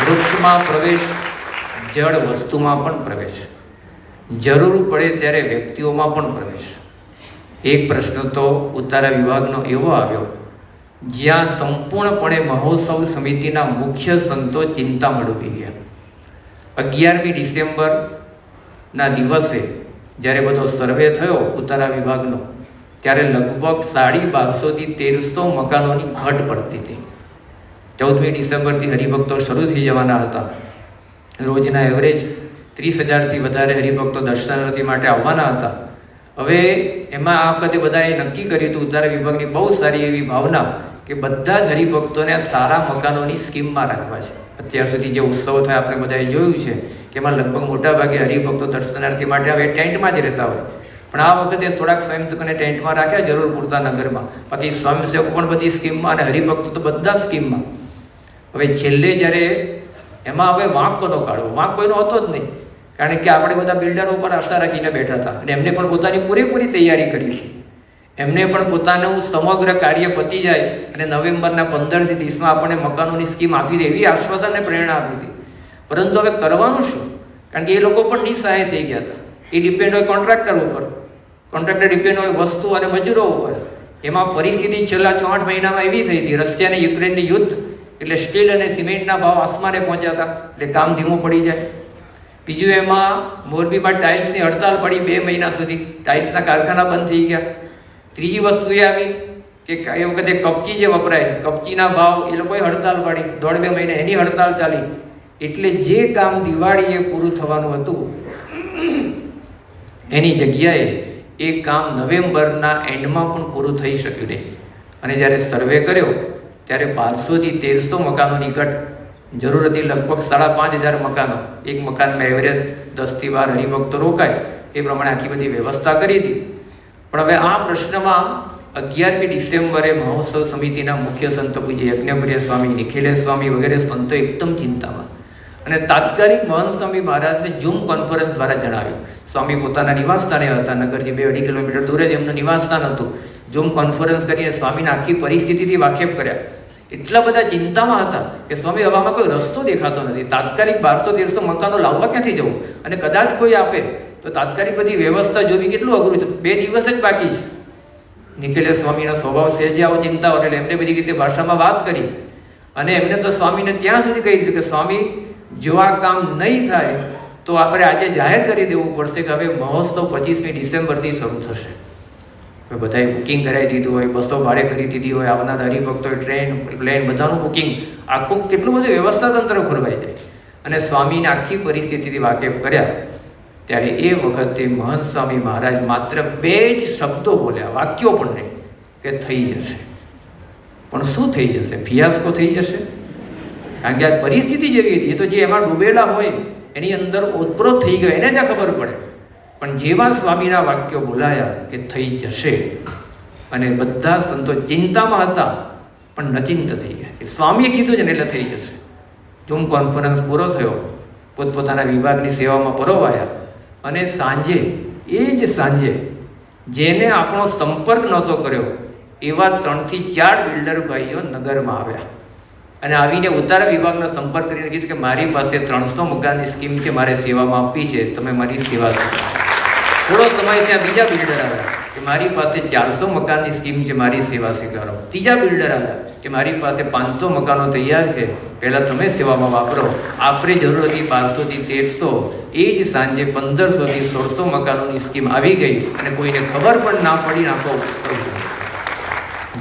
Speaker 2: વૃક્ષમાં પ્રવેશ, જળ વસ્તુમાં પણ પ્રવેશ, જરૂર પડે ત્યારે વ્યક્તિઓમાં પણ પ્રવેશ. એક પ્રશ્ન તો ઉતારા વિભાગનો એવો આવ્યો જ્યાં સંપૂર્ણપણે મહોત્સવ સમિતિના મુખ્ય સંતો ચિંતામાં ડૂબી ગયા. 11મી ડિસેમ્બરના દિવસે જ્યારે બધો સર્વે થયો ઉતારા વિભાગનો, ત્યારે લગભગ 1250 થી 1300 મકાનોની ઘટ પડતી હતી. 14મી ડિસેમ્બરથી હરિભક્તો શરૂ થઈ જવાના હતા. રોજના એવરેજ 30,000થી વધારે હરિભક્તો દર્શનાર્થી માટે આવવાના હતા. હવે એમાં આ વખતે બધાએ નક્કી કર્યું હતું, ઉતારા વિભાગની બહુ સારી એવી ભાવના કે બધા જ હરિભક્તોને સારા મકાનોની સ્કીમમાં રાખવા છે. અત્યાર સુધી જે ઉત્સવ થયા આપણે બધાએ જોયું છે કે એમાં લગભગ મોટાભાગે હરિભક્તો દર્શનાર્થી માટે હવે ટેન્ટમાં જ રહેતા હોય, પણ આ વખતે થોડાક સ્વયંસેવકોને ટેન્ટમાં રાખ્યા જરૂર પૂરતા નગરમાં. બાકી સ્વયંસેવકો પણ બધી સ્કીમમાં અને હરિભક્તો તો બધા સ્કીમમાં. હવે છેલ્લે જ્યારે એમાં હવે વાંક કોનો કાઢવો? વાંક કોઈનો હતો જ નહીં, કારણ કે આપણે બધા બિલ્ડરો ઉપર આશા રાખીને બેઠા હતા અને એમને પણ પોતાની પૂરેપૂરી તૈયારી કરી છે. એમને પણ પોતાનું સમગ્ર કાર્ય પતી જાય અને નવેમ્બરના 15 દિવસમાં આપણને મકાનોની સ્કીમ આપી દે એવી આશ્વાસન અને પ્રેરણા આપી હતી. પરંતુ હવે કરવાનું શું? કારણ કે એ લોકો પણ નિસહાય થઈ ગયા હતા. એ ડિપેન્ડ હોય કોન્ટ્રાક્ટર ઉપર, કોન્ટ્રાક્ટર ડિપેન્ડ હોય વસ્તુ અને મજૂરો ઉપર. એમાં પરિસ્થિતિ છેલ્લા 6-8 મહિનામાં એવી થઈ હતી, રશિયા અને યુક્રેનની યુદ્ધ એટલે સ્ટીલ અને સિમેન્ટના ભાવ આસમાને પહોંચ્યા હતા, એટલે કામ ધીમું પડી જાય. બીજું એમાં મોરબીમાં ટાઇલ્સની હડતાલ પડી 2 મહિના સુધી, ટાઇલ્સના કારખાના બંધ થઈ ગયા. ત્રીજી વસ્તુ એ આવી કે એ વખતે કપચી જે વપરાય, કપચીના ભાવ એ લોકોએ હડતાલ પાડી, 1.5-2 મહિને એની હડતાલ ચાલી. એટલે જે કામ દિવાળીએ પૂરું થવાનું હતું એની જગ્યાએ એ કામ નવેમ્બરના એન્ડમાં પણ પૂરું થઈ શક્યું નહીં. અને જ્યારે સર્વે કર્યો ત્યારે 1200 થી 1300 મકાનોની ઘટ. જરૂર હતી લગભગ 5,500 મકાનો. એક મકાનમાં એવરેજ 10 થી 12 હરિભક્તો રોકાય તે પ્રમાણે આખી બધી વ્યવસ્થા કરી હતી. પણ હવે આ પ્રશ્નમાં 11મી ડિસેમ્બરે મહોત્સવ સમિતિના મુખ્ય સંતો પૂજ્ય યજ્ઞપ્રિય સ્વામી, નિખિલેશ સ્વામી વગેરે સંતો એકદમ ચિંતામાં, અને તાત્કાલિક મહંત સ્વામી મહારાજને ઝૂમ કોન્ફરન્સ દ્વારા જણાવ્યું. સ્વામી પોતાના નિવાસસ્થાને હતા, નગરથી 2-2.5 કિલોમીટર દૂર જ એમનું નિવાસસ્થાન હતું. ઝૂમ કોન્ફરન્સ કરીને સ્વામીને આખી પરિસ્થિતિથી વાકેફ કર્યા. એટલા બધા ચિંતામાં હતા કે સ્વામી હવે આમાં કોઈ રસ્તો દેખાતો નથી. તાત્કાલિક 1200-1300 મકાનો લાવવા ક્યાંથી જવું? અને કદાચ કોઈ આપે તો તાત્કાલિક બધી વ્યવસ્થા જોવી કેટલું અઘરું છે. 2 દિવસ જ બાકી છે. નિખિલેશ સ્વામીનો સ્વભાવ સહેજે આવો ચિંતા એટલે એમને બધી રીતે ભાષામાં વાત કરી અને એમને તો સ્વામીને ત્યાં સુધી કહી દીધું કે સ્વામી, જો આ કામ નહીં થાય તો આપણે આજે જાહેર કરી દેવું પડશે કે હવે મહોત્સવ 25મી ડિસેમ્બરથી શરૂ થશે. હવે બધાએ બુકિંગ કરાવી દીધું હોય, બસો ભાડે કરી દીધી હોય, આવનાર હરિભક્તોએ ટ્રેન, પ્લેન બધાનું બુકિંગ, આખું કેટલું બધું વ્યવસ્થા તંત્ર ખોરવાઈ જાય. અને સ્વામીને આખી પરિસ્થિતિથી વાકેફ કર્યા ત્યારે એ વખતે મહંત સ્વામી મહારાજ માત્ર 2 જ શબ્દો બોલ્યા, વાક્યો પણ નહીં, કે થઈ જશે. પણ શું થઈ જશે? ફિયાસ્કો થઈ જશે? કારણ કે આ પરિસ્થિતિ જેવી હતી, એ તો જે એમાં ડૂબેલા હોય એની અંદર ઓતપ્રોત થઈ ગયો એને જ ખબર પડે. પણ જેવા સ્વામીના વાક્યો બોલાયા કે થઈ જશે, અને બધા સંતો ચિંતામાં હતા પણ નચિંત થઈ ગયા. સ્વામીએ કીધું છે ને એટલે થઈ જશે. ઝૂમ કોન્ફરન્સ પૂરો થયો, પોતપોતાના વિભાગની સેવામાં પરોવાયા, અને સાંજે, એ જ સાંજે જેને આપણો સંપર્ક નહોતો કર્યો એવા 3 થી 4 બિલ્ડર ભાઈઓ નગરમાં આવ્યા અને આવીને ઉતારા વિભાગનો સંપર્ક કરીને કીધું કે મારી પાસે 300 મકાનની સ્કીમ છે, મારે સેવામાં આપવી છે, તમે મારી સેવા કરો. થોડો સમય ત્યાં બીજા બિલ્ડર આવ્યા કે મારી પાસે 400 મકાનની સ્કીમ છે, મારી સેવા સ્વીકારો. ત્રીજા બિલ્ડર આવ્યા કે મારી પાસે 500 મકાનો તૈયાર છે, પહેલાં તમે સેવામાં વાપરો. આપણે જરૂર હતી 1200 થી 1300. એ જ સાંજે 1500 થી 1600 મકાનોની સ્કીમ આવી ગઈ અને કોઈને ખબર પણ ના પડી. નાખો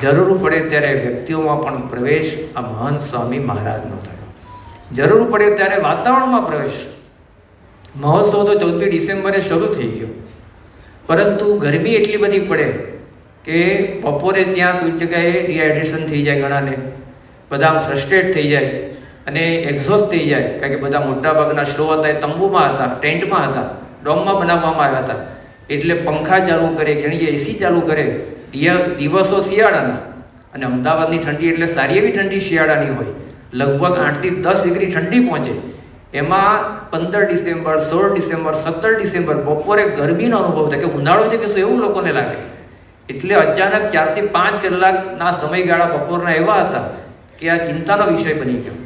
Speaker 2: જરૂર પડે ત્યારે વ્યક્તિઓમાં પણ પ્રવેશ આ મહંત સ્વામી મહારાજનો થયો. જરૂર પડે ત્યારે વાતાવરણમાં પ્રવેશ. મહોત્સવ તો 14મી ડિસેમ્બરે શરૂ થઈ ગયો, પરંતુ ગરમી એટલી બધી પડે કે બપોરે ત્યાં કોઈ જગ્યાએ ડિહાઇડ્રેશન થઈ જાય, ઘણાને બધા ફ્રસ્ટ્રેટ થઈ જાય અને એક્ઝોસ્ટ થઈ જાય. કારણ કે બધા મોટાભાગના શો હતા એ તંબુમાં હતા, ટેન્ટમાં હતા, ડોમમાં બનાવવામાં આવ્યા હતા. એટલે પંખા ચાલુ કરે, ઘણી એસી ચાલુ કરે. દિવસો શિયાળાના, અને અમદાવાદની ઠંડી એટલે સારી એવી ઠંડી શિયાળાની હોય, લગભગ 8 થી 10 ડિગ્રી ઠંડી પહોંચે. એમાં 15 ડિસેમ્બર, 16 ડિસેમ્બર, 17 ડિસેમ્બર બપોરે ગરમીનો અનુભવ થાય કે ઉનાળો છે કે શું એવું લોકોને લાગે. એટલે અચાનક 4 થી 5 કલાકના સમયગાળા બપોરના એવા હતા કે આ ચિંતાનો વિષય બની ગયો.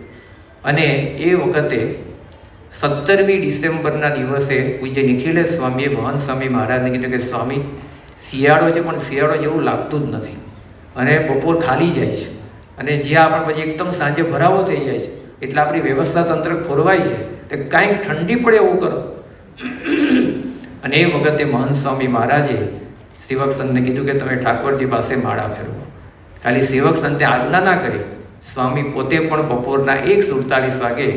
Speaker 2: અને એ વખતે 17મી ડિસેમ્બરના દિવસે પૂજ્ય નિખિલેશ સ્વામીએ મહંત સ્વામી મહારાજને કીધું કે સ્વામી, શિયાળો છે પણ શિયાળો જેવું લાગતું જ નથી અને બપોર ખાલી જાય છે અને જ્યાં આપણે પછી એકદમ સાંજે ભરાવો થઈ જાય છે એટલે આપણી વ્યવસ્થા તંત્ર ખોરવાય છે, તો કાંઈક ઠંડી પડે એવું કરો. અને એ વખતે મહંત સ્વામી મહારાજે સેવક સંતને કીધું કે તમે ઠાકોરજી પાસે માળા ફેરવો. ખાલી સેવક સંતે આજ્ઞા ના કરી, સ્વામી પોતે પણ બપોરના 1:47 વાગે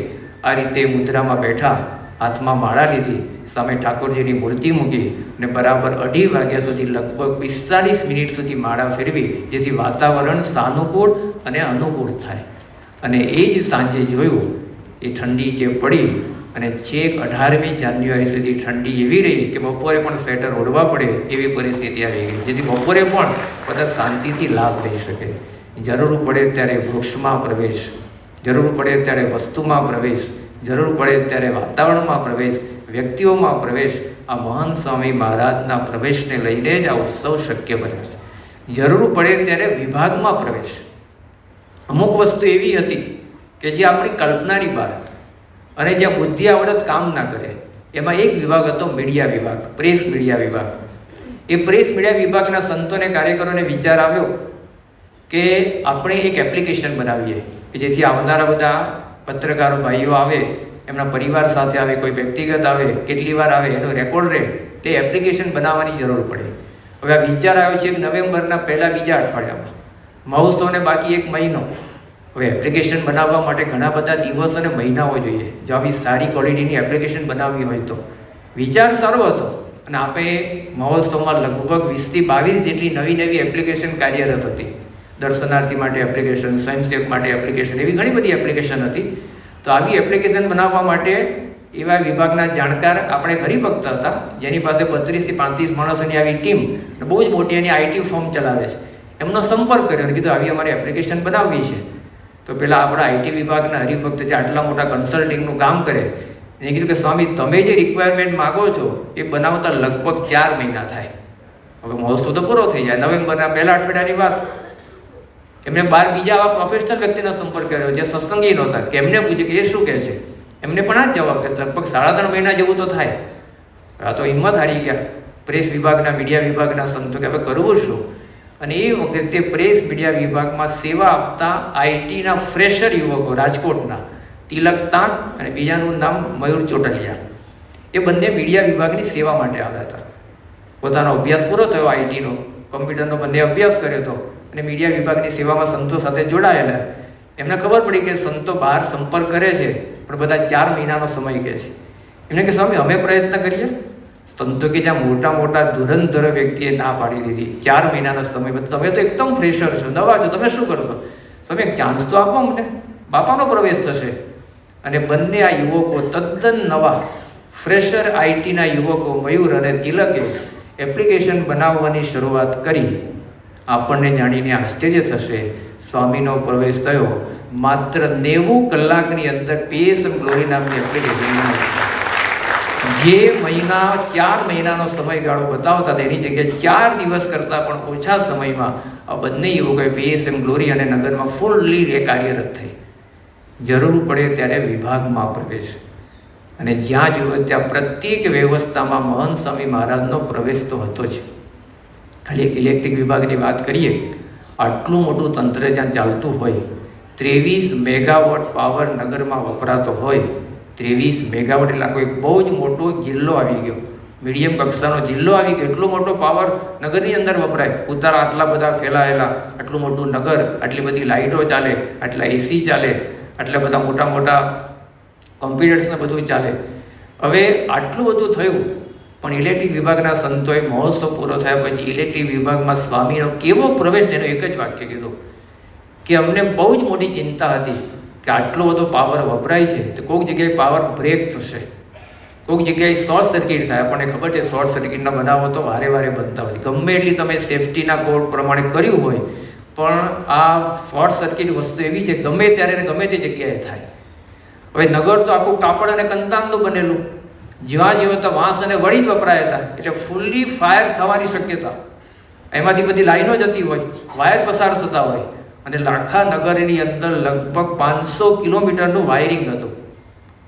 Speaker 2: આ રીતે મુદ્રામાં બેઠા, હાથમાં માળા લીધી, સામે ઠાકોરજીની મૂર્તિ મૂકી અને બરાબર 2:30 વાગ્યા સુધી લગભગ 45 મિનિટ સુધી માળા ફેરવી, જેથી વાતાવરણ સાનુકૂળ અને અનુકૂળ થાય. અને એ જ સાંજે જોયું એ ઠંડી જે પડી અને છેક 18મી જાન્યુઆરી સુધી ઠંડી એવી રહી કે બપોરે પણ સ્વેટર ઓઢવા પડે એવી પરિસ્થિતિ આવી ગઈ, જેથી બપોરે પણ બધા શાંતિથી લાભ લઈ શકે. જરૂર પડે ત્યારે વૃક્ષમાં પ્રવેશ, જરૂર પડે ત્યારે વસ્તુમાં પ્રવેશ, જરૂર પડે ત્યારે વાતાવરણમાં પ્રવેશ, વ્યક્તિઓમાં પ્રવેશ, આ મહંત સ્વામી મહારાજના પ્રવેશને લઈને જ આ ઉત્સવ શક્ય બને છે. જરૂર પડે ત્યારે વિભાગમાં પ્રવેશ. અમુક વસ્તુ એવી હતી કે જે આપણી કલ્પનાની બહાર અને જ્યાં બુદ્ધિ આવડત કામ ના કરે, એમાં એક વિભાગ હતો મીડિયા વિભાગ, પ્રેસ મીડિયા વિભાગ. એ પ્રેસ મીડિયા વિભાગના સંતોને, કાર્યકરોને વિચાર આવ્યો કે આપણે એક એપ્લિકેશન બનાવીએ કે જેથી આવનારા બધા પત્રકારો ભાઈઓ આવે, એમના પરિવાર સાથે આવે, કોઈ વ્યક્તિગત આવે, કેટલી વાર આવે એનો રેકોર્ડ રહે, એ એપ્લિકેશન બનાવવાની જરૂર પડે. હવે આ વિચાર આવ્યો છે નવેમ્બરના પહેલા બીજા અઠવાડિયામાં, મહોત્સવને બાકી 1 મહિનો. હવે એપ્લિકેશન બનાવવા માટે ઘણા બધા દિવસ અને મહિનાઓ જોઈએ. જો આવી સારી ક્વોલિટીની એપ્લિકેશન બનાવવી હોય તો વિચાર સારો હતો. અને આપણે મહોત્સવમાં લગભગ 20 થી 22 જેટલી નવી એપ્લિકેશન કાર્યરત હતી. દર્શનાર્થી માટે એપ્લિકેશન, સ્વયંસેવક માટે એપ્લિકેશન, એવી ઘણી બધી એપ્લિકેશન હતી. તો આવી એપ્લિકેશન બનાવવા માટે એવા વિભાગના જાણકાર આપણે હરિભક્ત હતા, જેની પાસે 32 થી 35 માણસોની આવી ટીમ, બહુ જ મોટી એની આઈટી ફોર્મ ચલાવે છે, એમનો સંપર્ક કર્યો અને કીધું આવી અમારે એપ્લિકેશન બનાવવી છે. તો પેલા આપણા આઈટી વિભાગના હરિભક્ત જે આટલા મોટા કન્સલ્ટિંગનું કામ કરે, એને કીધું કે સ્વામી, તમે જે રિક્વાયરમેન્ટ માગો છો એ બનાવતા લગભગ 4 મહિના થાય. હવે મહોત્સવ તો પૂરો થઈ જાય, નવેમ્બરના પહેલા અઠવાડિયાની વાત. એમને 12 બીજા આવા પ્રોફેશનલ વ્યક્તિનો સંપર્ક કર્યો જે સત્સંગી નહોતા, કે એમને પૂછ્યું કે એ શું કહે છે. એમને પણ આ જ જવાબ કે લગભગ 3.5 મહિના જેવું તો થાય. આ તો હિંમત હારી ગયા પ્રેસ વિભાગના, મીડિયા વિભાગના સંતો કે હવે કરવું શું. અને એ વખતે પ્રેસ મીડિયા વિભાગમાં સેવા આપતા આઈટીના ફ્રેશર યુવકો રાજકોટના, તિલક તાંગ અને બીજાનું નામ મયુર ચોટલિયા, એ બંને મીડિયા વિભાગની સેવા માટે આવ્યા હતા. પોતાનો અભ્યાસ પૂરો થયો આઈટીનો, કોમ્પ્યુટરનો બંને અભ્યાસ કર્યો હતો અને મીડિયા વિભાગની સેવામાં સંતો સાથે જોડાયેલા. એમને ખબર પડી કે સંતો બહાર સંપર્ક કરે છે પણ બધા 4 મહિનાનો સમય કહે છે. એમને કે સ્વામી, અમે પ્રયત્ન કરીએ. સંતો કે જ્યાં મોટા મોટા ધુરંધર વ્યક્તિએ ના પાડી દીધી, 4 મહિનાનો સમય, તમે તો એકદમ ફ્રેશર છો, નવા છો, તમે શું કરશો. તમે એક ચાન્સ તો આપો અમને, બાપાનો પ્રવેશ થશે. અને બંને આ યુવકો તદ્દન નવા ફ્રેશર આઈટીના યુવકો મયુર અને તિલકે એપ્લિકેશન બનાવવાની શરૂઆત કરી. આપણને જાણીને આશ્ચર્ય થશે, સ્વામીનો પ્રવેશ થયો માત્ર 90 કલાકની અંદર. PSM ગ્લોરી નામની એપ્લિકેશન જે 4 મહિનાનો સમયગાળો બતાવતા હતા એની જગ્યાએ 4 દિવસ કરતાં પણ ઓછા સમયમાં આ બંને યુવકોએ PSM ગ્લોરી અને નગરમાં ફૂલ્લી કાર્યરત થઈ. જરૂર પડે ત્યારે વિભાગમાં પ્રવેશ, અને જ્યાં જુઓ ત્યાં પ્રત્યેક વ્યવસ્થામાં મહંત સ્વામી મહારાજનો પ્રવેશ તો હતો જ. ખાલી એક ઇલેક્ટ્રિક વિભાગની વાત કરીએ, આટલું મોટું તંત્ર જ્યાં ચાલતું હોય, 23 મેગાવોટ પાવર નગરમાં વપરાતો હોય, 23 મેગાવોટ એટલે કોઈ બહુ જ મોટો જિલ્લો આવી ગયો, મીડિયમ કક્ષાનો જિલ્લો આવી ગયો. એટલો મોટો પાવર નગરની અંદર વપરાય, ઉતારા આટલા બધા ફેલાયેલા, આટલું મોટું નગર, આટલી બધી લાઇટો ચાલે, આટલા એસી ચાલે, આટલા બધા મોટા મોટા કોમ્પ્યુટર્સને બધું ચાલે. હવે આટલું બધું થયું પણ ઇલેક્ટ્રિક વિભાગના સંતોએ મહોત્સવ પૂરો થયા પછી ઇલેક્ટ્રિક વિભાગમાં સ્વામીનો કેવો પ્રવેશ, એનો એક જ વાક્ય કીધું કે અમને બહુ જ મોટી ચિંતા હતી કે આટલો બધો પાવર વપરાય છે તો કોઈક જગ્યાએ પાવર બ્રેક થશે, કોઈક જગ્યાએ શોર્ટ સર્કિટ થાય. આપણને ખબર છે શોર્ટ સર્કિટના બનાવો તો વારે વારે બનતા હોય, ગમે એટલી તમે સેફટીના કોડ પ્રમાણે કર્યું હોય પણ આ શોર્ટ સર્કિટ વસ્તુ એવી છે ગમે ત્યારે ગમે તે જગ્યાએ થાય. હવે નગર તો આખું કાપડ અને કંતાનનું બનેલું, જ્યાં જ્યાં તો વાંસ અને વળી જ વપરાયા હતા, એટલે ફૂલ્લી ફાયર થવાની શક્યતા. એમાંથી બધી લાઈનો જતી હોય, વાયર પસાર થતા હોય, અને આખા નગરની અંદર લગભગ 500 કિલોમીટરનું વાયરિંગ હતું.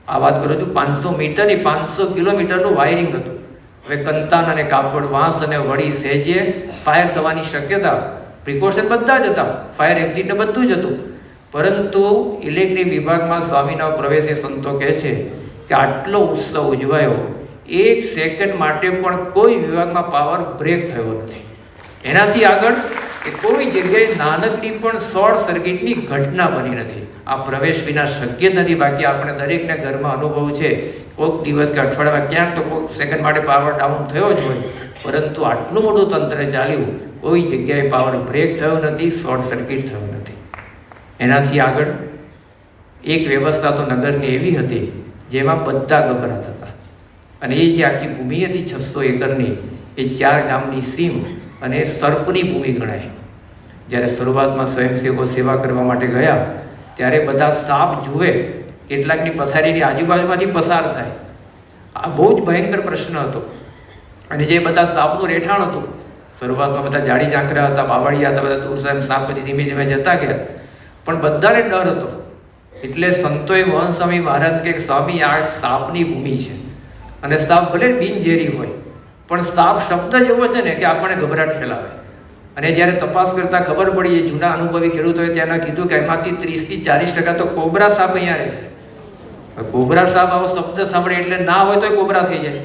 Speaker 2: આ વાત કરું છું, 500 મીટર નહીં, 500 કિલોમીટરનું વાયરિંગ હતું. હવે કંતાન અને કાપડ, વાંસ અને વળી સહેજે ફાયર થવાની શક્યતા, પ્રિકોશન બધા જ હતા, ફાયર એક્ઝિટ બધું જ હતું. પરંતુ ઇલેક્ટ્રિક વિભાગમાં સ્વામીના પ્રવેશે સંતો કહે છે કે આટલો ઉત્સવ ઉજવાયો, 1 સેકન્ડ માટે પણ કોઈ વિભાગમાં પાવર બ્રેક થયો નથી. એનાથી આગળ કે કોઈ જગ્યાએ નાનકડી પણ શોર્ટ સર્કિટની ઘટના બની નથી. આ પ્રવેશ વિના શક્ય જ નથી. બાકી આપણે દરેકને ઘરમાં અનુભવ છે, કોઈક દિવસ કે અઠવાડિયામાં ક્યાંક તો કોઈક સેકન્ડ માટે પાવર ડાઉન થયો જ હોય, પરંતુ આટલું મોટું તંત્ર ચાલ્યું, કોઈ જગ્યાએ પાવર બ્રેક થયો નથી, શોર્ટ સર્કિટ થયો નથી. એનાથી આગળ એક વ્યવસ્થા તો નગરની એવી હતી જેમાં બધા ગભરાતા હતા. અને એ જે આખી ભૂમિ હતી 600 એકરની, એ 4 ગામની સીમ અને સર્પની ભૂમિ ગણાય. જ્યારે શરૂઆતમાં સ્વયંસેવકો સેવા કરવા માટે ગયા ત્યારે બધા સાપ જુએ, કેટલાકની પથારીની આજુબાજુમાંથી પસાર થાય. આ બહુ જ ભયંકર પ્રશ્ન હતો. અને જે બધા સાપનું રહેઠાણ હતું, શરૂઆતમાં બધા જાડી ઝાંખરા હતા, બાવળિયા હતા, બધા દૂર સાહેબ સાપ પછી ધીમે ધીમે જતા ગયા, પણ બધાને ડર હતો. એટલે સંતોએ મોહન સ્વામી મહારાજ કે સ્વામી, આ સાપની ભૂમિ છે, અને સાપ ભલે બિનઝેરી હોય, પણ સાપ શબ્દ જ એવો છે ને કે આપણને ગભરાટ ફેલાવે. અને જ્યારે તપાસ કરતાં ખબર પડી, એ જૂના અનુભવી ખેડૂતોએ ત્યાંના કીધું કે એમાંથી 30 થી 40% તો કોબરા સાપ અહીંયા રહે છે. કોબરા સાપ આવો શબ્દ સાંભળે એટલે ના હોય તો કોબરા થઈ જાય.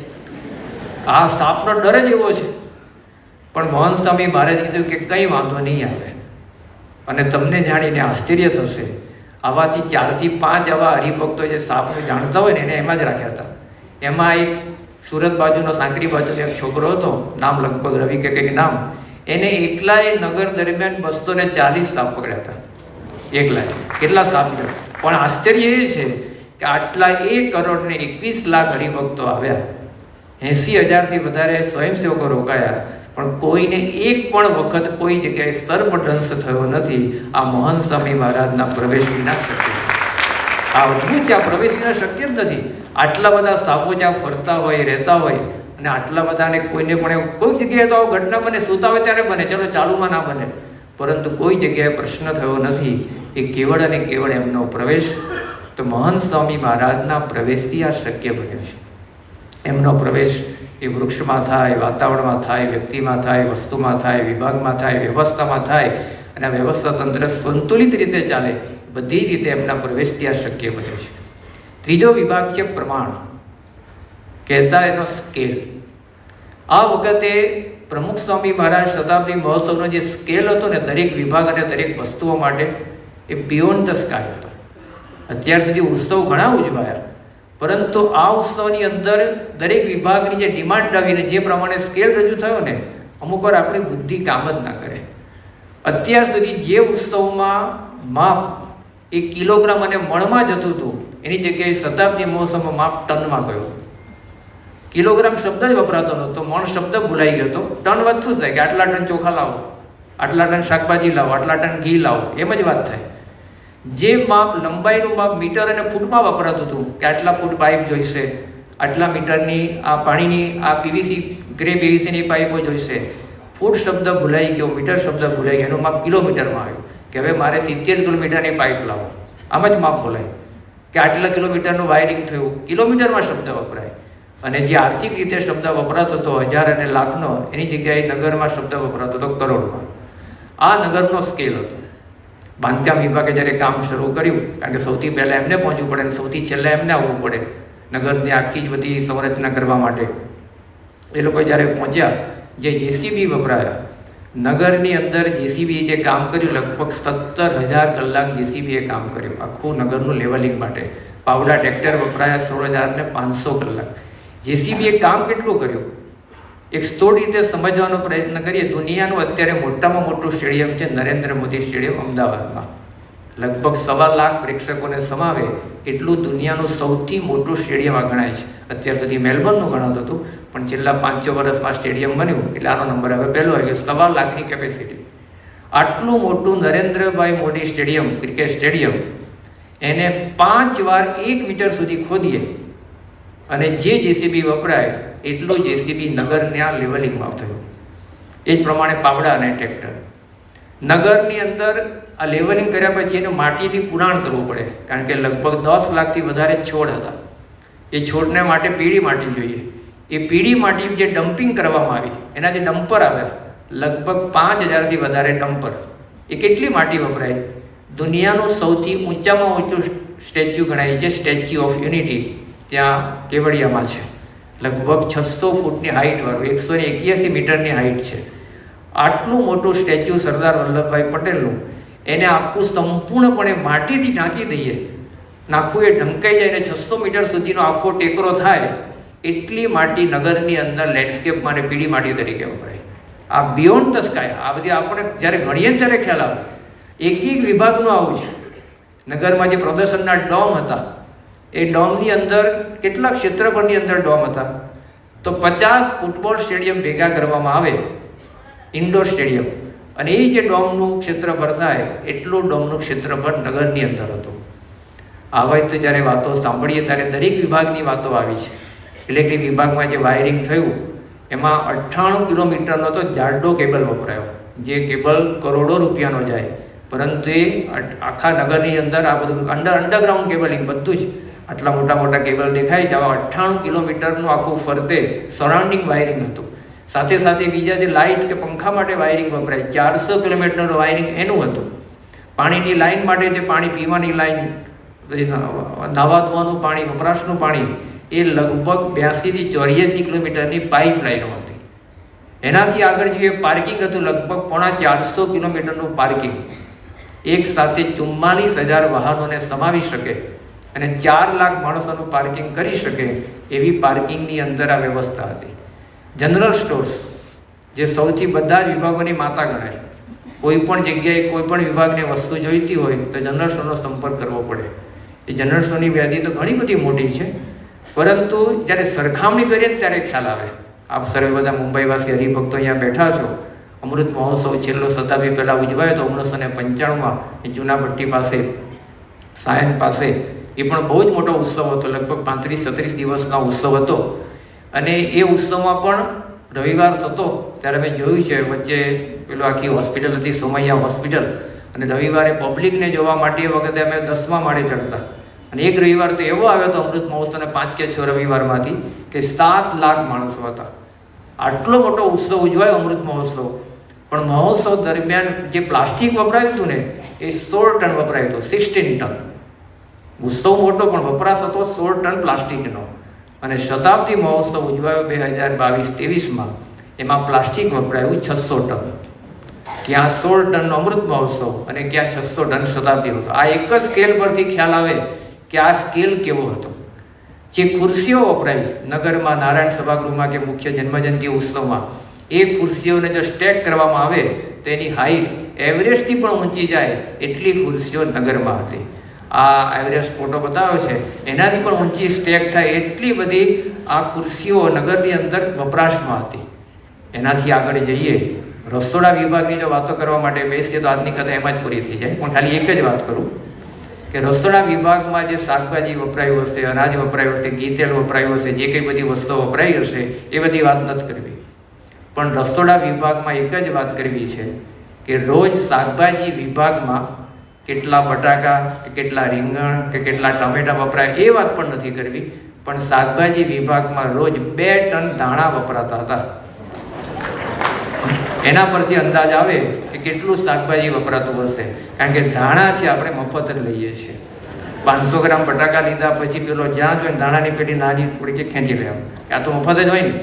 Speaker 2: આ સાપનો ડર જ એવો છે. પણ મોહન સ્વામી મહારાજ કીધું કે કંઈ વાંધો નહીં આવે. અને તમને જાણીને આશ્ચર્ય થશે, આવાથી 4 થી 5 આવા હરિભક્તો જે સાપને જાણતા હોય ને એને એમાં જ રાખ્યા હતા. એમાં એક સુરત બાજુનો, સાંકડી બાજુનો એક છોકરો હતો, નામ લગભગ રવિ કે કંઈક નામ, એને એકલાએ નગર દરમિયાન 240 સાપ પકડ્યા હતા. એકલાએ કેટલા સાપ હતા. પણ આશ્ચર્ય એ છે કે આટલા 1,21,00,000 હરિભક્તો આવ્યા, 80,000થી વધારે સ્વયંસેવકો રોકાયા, પણ કોઈને એક પણ વખત કોઈ જગ્યાએ સર્પદંશ થયો નથી. આ મોહન સ્વામી મહારાજના પ્રવેશ વિના શક્ય. આ અદ્ભુત છે. આ પ્રવેશ વિના શક્ય જ નથી. આટલા બધા સાપો જ્યાં ફરતા હોય, રહેતા હોય, અને આટલા બધાને કોઈને પણ કોઈ જગ્યાએ તો આવું ઘટના બને, સૂતા હોય ત્યારે બને, ચલો ચાલુમાં ના બને, પરંતુ કોઈ જગ્યાએ પ્રશ્ન થયો નથી. એ કેવળ અને કેવળ એમનો પ્રવેશ, તો મોહન સ્વામી મહારાજના પ્રવેશથી આ શક્ય બન્યું છે. એમનો પ્રવેશ એ વૃક્ષમાં થાય, વાતાવરણમાં થાય, વ્યક્તિમાં થાય, વસ્તુમાં થાય, વિભાગમાં થાય, વ્યવસ્થામાં થાય, અને આ વ્યવસ્થા તંત્ર સંતુલિત રીતે ચાલે, બધી રીતે એમના પ્રવેશથી આ શક્ય બન્યું છે. ત્રીજો વિભાગ છે પ્રમાણ, કહેતા એનો સ્કેલ. આ વખતે પ્રમુખ સ્વામી મહારાજ શતાબ્દી મહોત્સવનો જે સ્કેલ હતો ને, દરેક વિભાગ અને દરેક વસ્તુઓ માટે, એ બિયોન્ડ ધ સ્કાય હતો. અત્યાર સુધી ઉત્સવ ઘણા ઉજવાયા, પરંતુ આ ઉત્સવની અંદર દરેક વિભાગની જે ડિમાન્ડ આવીને જે પ્રમાણે સ્કેલ રજૂ થયો ને, અમુક વાર આપણી બુદ્ધિ કામ જ ના કરે. અત્યાર સુધી જે ઉત્સવમાં માપ એ કિલોગ્રામ અને મણમાં જતું હતું, એની જગ્યાએ શતાબ્દી મહોત્સવમાં માપ ટનમાં ગયો. કિલોગ્રામ શબ્દ જ વપરાતો નહોતો, મણ શબ્દ ભૂલાઈ ગયો હતો. ટન વધતું થાય કે આટલા ટન ચોખા લાવો, આટલા ટન શાકભાજી લાવો, આટલા ટન ઘી લાવો, એમ જ વાત થાય. જે માપ, લંબાઈનું માપ મીટર અને ફૂટમાં વપરાતું હતું કે આટલા ફૂટ પાઇપ જોઈશે, આટલા મીટરની આ પાણીની આ પીવીસી, ગ્રે પીવીસીની પાઇપો જોઈશે, ફૂટ શબ્દ ભૂલાઈ ગયો, મીટર શબ્દ ભૂલાઈ ગયો, એનું માપ કિલોમીટરમાં આવ્યું કે હવે મારે 70 કિલોમીટરની પાઇપ લાવો. આમ જ માપ બોલાય કે આટલા કિલોમીટરનું વાયરિંગ થયું, કિલોમીટરમાં શબ્દ વપરાય. અને જે આર્થિક રીતે શબ્દ વપરાતો હતો 1000 અને લાખનો, એની જગ્યાએ નગરમાં શબ્દ વપરાતો હતો કરોડમાં. આ નગરનો સ્કેલ હતો. બાંધકામ વિભાગે જ્યારે કામ શરૂ કર્યું, કારણ કે સૌથી પહેલાં એમને પહોંચવું પડે અને સૌથી છેલ્લા એમને આવવું પડે નગરની આખી જ બધી સંરચના કરવા માટે. એ લોકો જ્યારે પહોંચ્યા, જે જેસીબી વપરાયા નગરની અંદર, જેસીબી જે કામ કર્યું, લગભગ 17,000 કલાક જેસીબીએ કામ કર્યું આખું નગરનું લેવલિંગ માટે. પાવડા ટ્રેક્ટર વપરાયા 16,500 કલાક. જેસીબીએ કામ કેટલું કર્યું, એક સ્થૂળ રીતે સમજવાનો પ્રયત્ન કરીએ. દુનિયાનું અત્યારે મોટામાં મોટું સ્ટેડિયમ છે નરેન્દ્ર મોદી સ્ટેડિયમ અમદાવાદમાં. લગભગ 1.25 લાખ પ્રેક્ષકોને સમાવે એટલું દુનિયાનું સૌથી મોટું સ્ટેડિયમ આ ગણાય છે. અત્યાર સુધી મેલબોર્નનું ગણાતું હતું, પણ છેલ્લા 5-6 વર્ષમાં સ્ટેડિયમ બન્યું એટલે આનો નંબર હવે પહેલો આવી ગયો. 1.25 લાખની કેપેસિટી. આટલું મોટું Narendrabhai Modi stadium, cricket stadium, એને 5 વાર 1 મીટર સુધી ખોદીએ અને જે જેસીબી વપરાય એટલું જેસીબી નગરના લેવલિંગમાં થયું. એ જ પ્રમાણે પાવડા અને ટ્રેક્ટર. નગરની અંદર આ લેવલિંગ કર્યા પછી એને માટીથી પુરાણ કરવું પડે, કારણ કે લગભગ 10 લાખથી વધારે છોડ હતા. એ છોડને માટે પીળી માટી જોઈએ. એ પીળી માટી જે ડમ્પિંગ કરવામાં આવી, એના જે ડમ્પર આવ્યા, લગભગ 5000થી વધારે ડમ્પર. એ કેટલી માટી વપરાય? દુનિયાનું સૌથી ઊંચામાં ઊંચું સ્ટેચ્યુ ગણાય છે સ્ટેચ્યુ ઓફ યુનિટી, ત્યાં કેવડિયામાં છે. લગભગ 600 ફૂટની હાઇટવાળું, 181 મીટરની હાઇટ છે. આટલું મોટું સ્ટેચ્યુ સરદાર વલ્લભભાઈ પટેલનું, એને આખું સંપૂર્ણપણે માટીથી ઢાંકી દઈએ, નાખું એ ઢંકાઈ જાય અને 600 મીટર સુધીનો આખો ટેકરો થાય, એટલી માટી નગરની અંદર લેન્ડસ્કેપમાં અને પીળી માટી તરીકે વપરાય. આ બિયોન્ડ ધ સ્કાય. આ બધી આપણે જ્યારે ગણીએ ત્યારે ખ્યાલ આવે. એક વિભાગનું આવું છે. નગરમાં જે પ્રદર્શનના ડોમ હતા, એ ડોમની અંદર કેટલા ક્ષેત્રફળની અંદર ડોમ હતા? તો 50 ફૂટબોલ સ્ટેડિયમ ભેગા કરવામાં આવે, ઇન્ડોર સ્ટેડિયમ, અને એ જે ડોમનું ક્ષેત્રફળ થાય એટલું ડોમનું ક્ષેત્રફળ નગરની અંદર હતું. આવા તો જ્યારે વાતો સાંભળીએ ત્યારે દરેક વિભાગની વાતો આવી છે. ઇલેક્ટ્રિક વિભાગમાં જે વાયરિંગ થયું એમાં 98 કિલોમીટરનો તો જાડો કેબલ વપરાયો, જે કેબલ કરોડો રૂપિયાનો જાય, પરંતુ એ આખા નગરની અંદર આ બધું અંડરગ્રાઉન્ડ કેબલિંગ બધું જ આટલા મોટા મોટા કેબલ દેખાય છે. આવા 98 કિલોમીટરનું આખું ફરતે સરાઉન્ડિંગ વાયરિંગ હતું. સાથે સાથે બીજા જે લાઇટ કે પંખા માટે વાયરિંગ વપરાય, 400 કિલોમીટરનું વાયરિંગ એનું હતું. પાણીની લાઇન માટે જે પાણી પીવાની લાઇન, નાવા ધોવાનું પાણી, વપરાશનું પાણી, એ લગભગ 82થી 84 કિલોમીટરની પાઇપ લાઇનો હતી. એનાથી આગળ જોઈએ પાર્કિંગ હતું, લગભગ 450 કિલોમીટરનું પાર્કિંગ. એક સાથે 44,000 વાહનોને સમાવી શકે અને 4 લાખ માણસોનું પાર્કિંગ કરી શકે એવી પાર્કિંગની અંદર આ વ્યવસ્થા હતી. જનરલ સ્ટોર્સ, જે સૌથી બધા જ વિભાગોની માતા ગણાય. કોઈ પણ જગ્યાએ કોઈ પણ વિભાગને વસ્તુ જોઈતી હોય તો જનરલ સ્ટોરનો સંપર્ક કરવો પડે. એ જનરલ સ્ટોરની વ્યાધિ તો ઘણી બધી મોટી છે, પરંતુ જ્યારે સરખામણી કરીએ ને ત્યારે ખ્યાલ આવે. આપ સર્વે બધા મુંબઈવાસી હરિભક્તો અહીંયા બેઠા છો. અમૃત મહોત્સવ છેલ્લો શતાબ્દી પહેલાં ઉજવાયો તો 1995માં એ જૂના ભટ્ટી પાસે, સાયન પાસે. એ પણ બહુ જ મોટો ઉત્સવ હતો, લગભગ 35-36 દિવસનો ઉત્સવ હતો. અને એ ઉત્સવમાં પણ રવિવાર થતો ત્યારે મેં જોયું છે, વચ્ચે પેલું આખી હોસ્પિટલ હતી, સોમૈયા હોસ્પિટલ, અને રવિવારે પબ્લિકને જોવા માટે એ વખતે અમે 10મા માળે ચડતા. અને એક રવિવાર તો એવો આવ્યો હતો અમૃત મહોત્સવને 5 કે 6 રવિવારમાંથી કે 7 લાખ માણસો હતા. આટલો મોટો ઉત્સવ ઉજવાયો અમૃત મહોત્સવ. પણ મહોત્સવ દરમિયાન જે પ્લાસ્ટિક વપરાયું હતું ને એ 16 ટન વપરાયું હતું, 16 ટન. ઉત્સવ મોટો પણ વપરાશ હતો 16 ટન પ્લાસ્ટિકનો. અને શતાબ્દી મહોત્સવ ઉજવાયો 2022-23માં, એમાં પ્લાસ્ટિક વપરાયું 600 ટન. ક્યાં 16 ટનનો અમૃત મહોત્સવ અને ક્યાં 600 ટન શતાબ્દી મહોત્સવ. આ એક જ સ્કેલ પરથી ખ્યાલ આવે કે આ સ્કેલ કેવો હતો. જે ખુરશીઓ વપરાઈ નગરમાં, નારાયણ સભાગૃહમાં કે મુખ્ય જન્મજયંતિ ઉત્સવમાં, એ ખુરશીઓને જો સ્ટેક કરવામાં આવે તો એની હાઈટ એવરેસ્ટથી પણ ઊંચી જાય એટલી ખુરશીઓ નગરમાં હતી. આ એવરેસ્ટ ફોટો બતાવ્યો છે, એનાથી પણ ઊંચી સ્ટેક થાય એટલી બધી આ ખુરશીઓ નગરની અંદર વપરાશમાં હતી. એનાથી આગળ જઈએ, રસોડા વિભાગની જો વાતો કરવા માટે બેસીએ તો આજની કથા એમાં જ પૂરી થઈ જાય. પણ ખાલી એક જ વાત કરું કે રસોડા વિભાગમાં જે શાકભાજી વપરાયું હશે, અનાજ વપરાયું હશે, ઘી તેલ વપરાયું હશે, જે કંઈ બધી વસ્તુઓ વપરાઈ હશે એ બધી વાત નથી કરવી. પણ રસોડા વિભાગમાં એક જ વાત કરવી છે કે રોજ શાકભાજી વિભાગમાં કેટલા બટાકા કે કેટલા રીંગણ કે કેટલા ટમેટા વપરાય એ વાત પણ નથી કરવી. પણ શાકભાજી વિભાગમાં રોજ 2 ટન ધાણા વપરાતા હતા. એના પરથી અંદાજ આવે કે કેટલું શાકભાજી વપરાતું હશે. કારણ કે ધાણા છે આપણે મફત જ લઈએ છીએ. 500 ગ્રામ બટાકા લીધા પછી પેલો જ્યાં જોઈને ધાણાની પેટી નાની થોડીક ખેંચી લે, આ તો મફત જ હોય ને.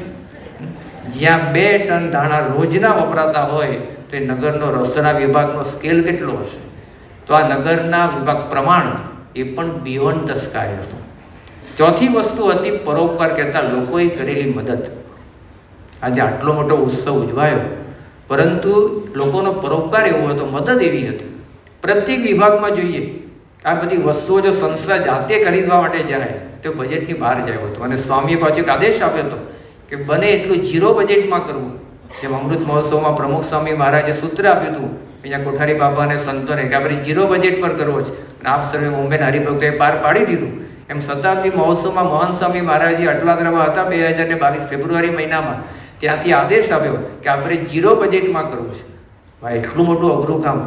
Speaker 2: જ્યાં 2 ટન ધાણા રોજના વપરાતા હોય તો એ નગરનો રસોડા વિભાગનો સ્કેલ કેટલો હશે? તો આ નગરના વિભાગ પ્રમાણ એ પણ બિયોન્ડ ધ સ્કાય હતો. ચોથી વસ્તુ હતી પરોપકાર કરતા લોકોએ કરેલી મદદ. આજે આટલો મોટો ઉત્સવ ઉજવાયો, પરંતુ લોકોનો પરોપકાર એવો હતો, મદદ એવી હતી. પ્રત્યેક વિભાગમાં જોઈએ આ બધી વસ્તુઓ જો સંસ્થા જાતે ખરીદવા માટે જાય તો બજેટની બહાર જાય હતો. અને સ્વામીએ પાછો એક આદેશ આપ્યો હતો કે બને એટલું 0 બજેટમાં કરવું. જેમ અમૃત મહોત્સવમાં પ્રમુખ સ્વામી મહારાજે સૂત્ર આપ્યું હતું અહીંયા કોઠારી બાપા અને સંતોને કે આપણે 0 બજેટ પર કરવો છે અને આપ સર્વે મુંબઈના હરિભક્તોએ પાર પાડી દીધું. એમ શતાબ્દી મહોત્સવમાં મોહન સ્વામી મહારાજજી અટલાદરામાં હતા 2022 ફેબ્રુઆરી મહિનામાં, ત્યાંથી આદેશ આવ્યો કે આપણે 0 બજેટમાં કરવું છે. ભાઈ એટલું મોટું અઘરું કામ,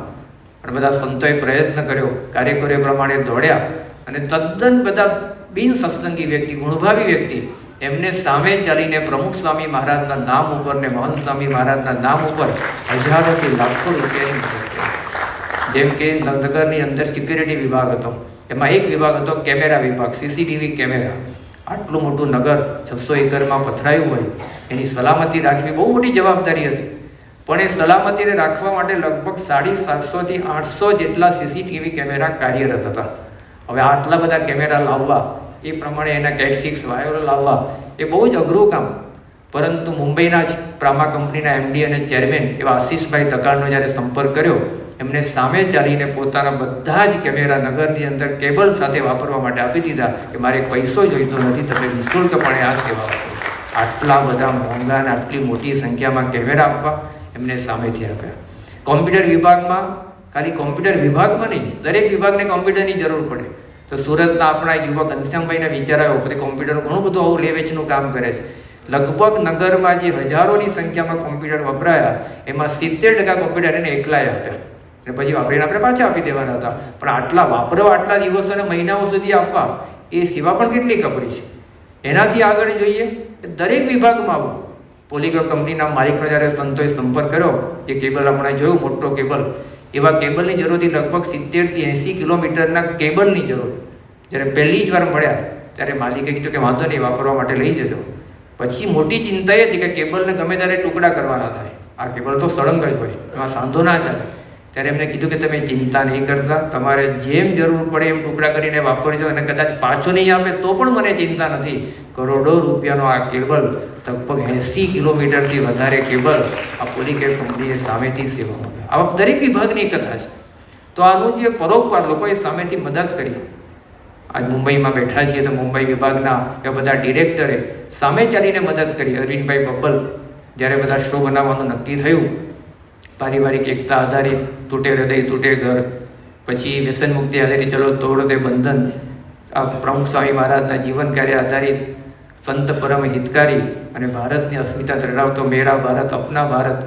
Speaker 2: અને બધા સંતોએ પ્રયત્ન કર્યો, કાર્યકરો પ્રમાણે દોડ્યા અને તદ્દન બધા બિન સત્સંગી વ્યક્તિ, ગુણભાવી વ્યક્તિ, એમને સામે ચાલીને પ્રમુખ સ્વામી મહારાજના નામ ઉપર ને મહંત સ્વામી મહારાજના નામ ઉપર હજારોથી લાખો રૂપિયાની મદદ કરી. જેમ કે નગરની અંદર સિક્યુરિટી વિભાગ હતો, એમાં એક વિભાગ હતો કેમેરા વિભાગ, CCTV કેમેરા. આટલું મોટું નગર 600 એકરમાં પથરાયું હોય, એની સલામતી રાખવી બહુ મોટી જવાબદારી હતી. પણ એ સલામતીને રાખવા માટે લગભગ 750 થી 800 જેટલા CCTV કેમેરા કાર્યરત હતા. હવે આટલા બધા કેમેરા લાવવા, એ પ્રમાણે એના CAT 6 વાયરો લાવવા, એ બહુ જ અઘરું કામ. પરંતુ મુંબઈના જ પ્રામા કંપનીના MD અને ચેરમેન એવા આશીષભાઈ તકાળનો જ્યારે સંપર્ક કર્યો, એમને સામે ચાલીને પોતાના બધા જ કેમેરા નગરની અંદર કેબલ સાથે વાપરવા માટે આપી દીધા કે મારે પૈસો જોઈતો નથી, તમે નિઃશુલ્કપણે આ સેવા આપો. આટલા બધા મોંઘા અને આટલી મોટી સંખ્યામાં કેમેરા આપવા એમને સામેથી આપ્યા. કોમ્પ્યુટર વિભાગમાં, ખાલી કોમ્પ્યુટર વિભાગમાં નહીં, દરેક વિભાગને કોમ્પ્યુટરની જરૂર પડે. તો સુરતના આપણા યુવક ઘનશ્યામભાઈને વિચાર આવ્યો, પછી કોમ્પ્યુટર ઘણું બધું આવું લે વેચનું કામ કરે છે. લગભગ નગરમાં જે હજારોની સંખ્યામાં કોમ્પ્યુટર વપરાયા, એમાં 70% કોમ્પ્યુટર એને એકલાએ આપ્યા. અને પછી વાપરીને આપણે પાછા આપી દેવાના હતા. પણ આટલા વાપરવા, આટલા દિવસો અને મહિનાઓ સુધી આપવા, એ સેવા પણ કેટલી કપરી છે. એનાથી આગળ જોઈએ કે દરેક વિભાગમાં આવું. પોલીગો કંપનીના માલિકનો જ્યારે સંતોએ સંપર્ક કર્યો, એ કેબલ આપણે જોયું, મોટો કેબલ, એવા કેબલની જરૂરથી લગભગ 70 થી 80 કિલોમીટરના કેબલની જરૂર. જ્યારે પહેલી જ વાર મળ્યા ત્યારે માલિકે કીધું કે વાંધો નહીં, વાપરવા માટે લઈ જજો. પછી મોટી ચિંતા એ હતી કે કેબલને ગમે ત્યારે ટુકડા કરવાના થાય, આ કેબલ તો સળંગ જ હોય, એમાં સાંધો ના ચાલે. ત્યારે એમને કીધું કે તમે ચિંતા નહીં કરતા, તમારે જેમ જરૂર પડે એમ ટુકડા કરીને વાપરજો, અને કદાચ પાછો નહીં આવે તો પણ મને ચિંતા નથી. કરોડો રૂપિયાનો આ કેબલ, લગભગ 80 કિલોમીટરથી વધારે કેબલ આ પોલીકેબ કંપનીએ સામેથી સેવા આપી. આવા દરેક વિભાગની કથા છે. તો આનું જે પરોપકાર લોકોએ સામેથી મદદ કરી. આજ મુંબઈમાં બેઠા છીએ તો મુંબઈ વિભાગના એવા બધા ડિરેક્ટરે સામે ચાલીને મદદ કરી. અરવિંદભાઈ બબ્બલ, જ્યારે બધા શો બનાવવાનું નક્કી થયું, પારિવારિક એકતા આધારિત તૂટે હૃદય તૂટે ઘર, પછી વ્યસન મુક્તિ આધારિત ચલો તોડ દે બંધન, આ પ્રમુખ સ્વામી મહારાજના જીવન કાર્ય આધારિત સંત પરમ હિતકારી અને ભારતની અસ્મિતા ધરાવતો મેરા ભારત અપના ભારત,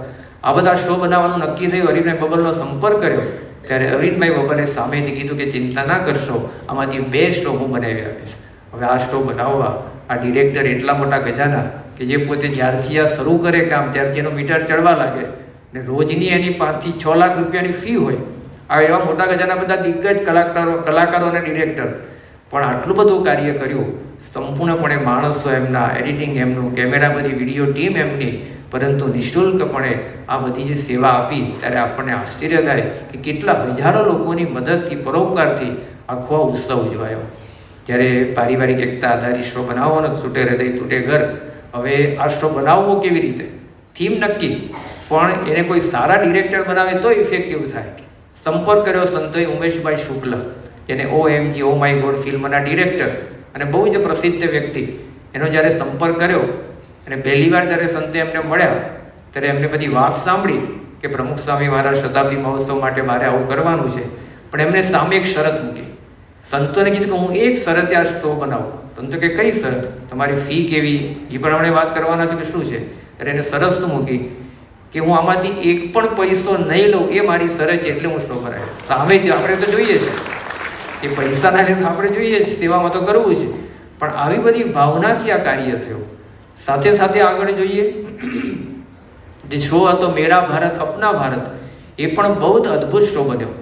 Speaker 2: આ બધા શો બનાવવાનું નક્કી થયું. અરવિંદભાઈ બબ્બલનો સંપર્ક કર્યો ત્યારે અરવિંદભાઈ બબ્બલે સામેથી કીધું કે ચિંતા ના કરશો, આમાંથી 2 શો હું બનાવી આપીશ. હવે આ શો બનાવવા આ ડિરેક્ટર એટલા મોટા ગજાના કે જે પોતે જ્યારથી આ શરૂ કરે કામ ત્યારથી એનું મીટર ચડવા લાગે, ને રોજની એની 5 થી 6 લાખ રૂપિયાની ફી હોય. આ એવા મોટા ગજાના બધા દિગ્ગજ કલાકારો અને ડિરેક્ટર, પણ આટલું બધું કાર્ય કર્યું સંપૂર્ણપણે માણસો એમના, એડિટિંગ એમનું, કેમેરા બધી વિડીયો ટીમ એમની, પરંતુ નિઃશુલ્કપણે આ બધી જે સેવા આપી ત્યારે આપણને આશ્ચર્ય થાય કે કેટલા હજારો લોકોની મદદથી, પરોપકારથી આખો આ ઉત્સવ ઉજવાયો. જ્યારે પારિવારિક એકતા આધારિત શો બનાવવાનો, તૂટે હૃદય તૂટે ઘર, હવે આ શો બનાવવો કેવી રીતે, થીમ નક્કી, પણ એને કોઈ સારા ડિરેક્ટર બનાવે તો ઇફેક્ટિવ થાય. સંપર્ક કર્યો સંતોએ ઉમેશભાઈ શુક્લ, એને OMG ઓ માય ગોડ ફિલ્મના ડિરેક્ટર અને બહુ જ પ્રસિદ્ધ વ્યક્તિ, એનો જ્યારે સંપર્ક કર્યો અને પહેલી વાર જ્યારે સંતે એમને મળ્યા ત્યારે એમને બધી વાત સાંભળી કે પ્રમુખ સ્વામી મહારાજ શતાબ્દી મહોત્સવ માટે મારે આવું કરવાનું છે. પણ એમને સામે એક શરત મૂકી. સંતોને કીધું કે હું એક શરતે આ શો બનાવું. સંતો કે કઈ શરત, તમારી ફી કેવી, એ પણ આપણે વાત કરવાના છે કે શું છે. ત્યારે એને શરત શું મૂકી કે હું આમાંથી એક પણ પૈસો નહીં લઉં, એ મારી શરત છે, એટલે હું શો કરાય. સામે જ આપણે તો જોઈએ છે એ પૈસા ના લે તો આપણે જોઈએ જ, સેવામાં તો કરવું છે. પણ આવી બધી ભાવનાથી આ કાર્ય થયું. સાથે સાથે આગળ જોઈએ જે શો હતો મેરા ભારત અપના ભારત, એ પણ બહુ જ અદ્ભુત શો બન્યો.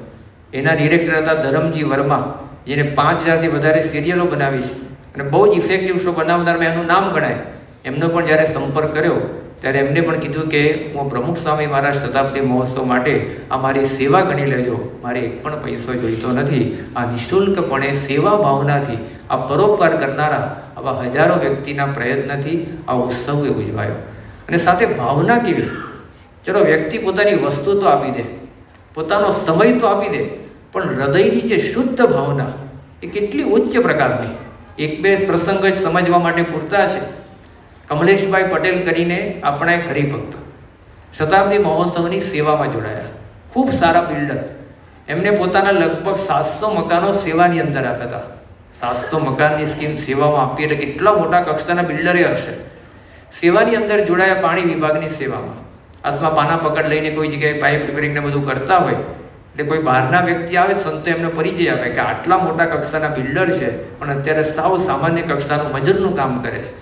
Speaker 2: એના ડિરેક્ટર હતા ધરમજી વર્મા, જેને 5000થી વધારે સિરિયલો બનાવી છે અને બહુ જ ઇફેક્ટિવ શો બનાવનારમાં એનું નામ ગણાય. એમનો પણ જ્યારે સંપર્ક કર્યો ત્યારે એમને પણ કીધું કે હું પ્રમુખ સ્વામી મહારાજ શતાબ્દી મહોત્સવ માટે આ મારી સેવા ગણી લેજો, મારે એક પણ પૈસો જોઈતો નથી. આ નિઃશુલ્કપણે સેવા ભાવનાથી આ પરોપકાર કરનારા આવા હજારો વ્યક્તિના પ્રયત્નથી આ ઉત્સવ ઉજવાયો. અને સાથે ભાવના કેવી, ચલો વ્યક્તિ પોતાની વસ્તુ તો આપી દે, પોતાનો સમય તો આપી દે, પણ હૃદયની જે શુદ્ધ ભાવના એ કેટલી ઉચ્ચ પ્રકારની. 1-2 પ્રસંગ જ સમજવા માટે પૂરતા છે. કમલેશભાઈ પટેલ કરીને આપણા એક હરિભક્ત શતાબ્દી મહોત્સવની સેવામાં જોડાયા. ખૂબ સારા બિલ્ડર. એમને પોતાના લગભગ 700 મકાનો સેવાની અંદર આપ્યા હતા. 700 મકાનની સ્કીમ સેવામાં આપી એટલે કેટલા મોટા કક્ષાના બિલ્ડરે હશે. સેવાની અંદર જોડાયા પાણી વિભાગની સેવામાં. હાથમાં પાના પકડ લઈને કોઈ જગ્યાએ પાઇપ રિપેરિંગને બધું કરતા હોય એટલે કોઈ બહારના વ્યક્તિ આવે સંતો એમને પરિચય આપે કે આટલા મોટા કક્ષાના બિલ્ડર છે પણ અત્યારે સાવ સામાન્ય કક્ષાનું મજૂરનું કામ કરે છે.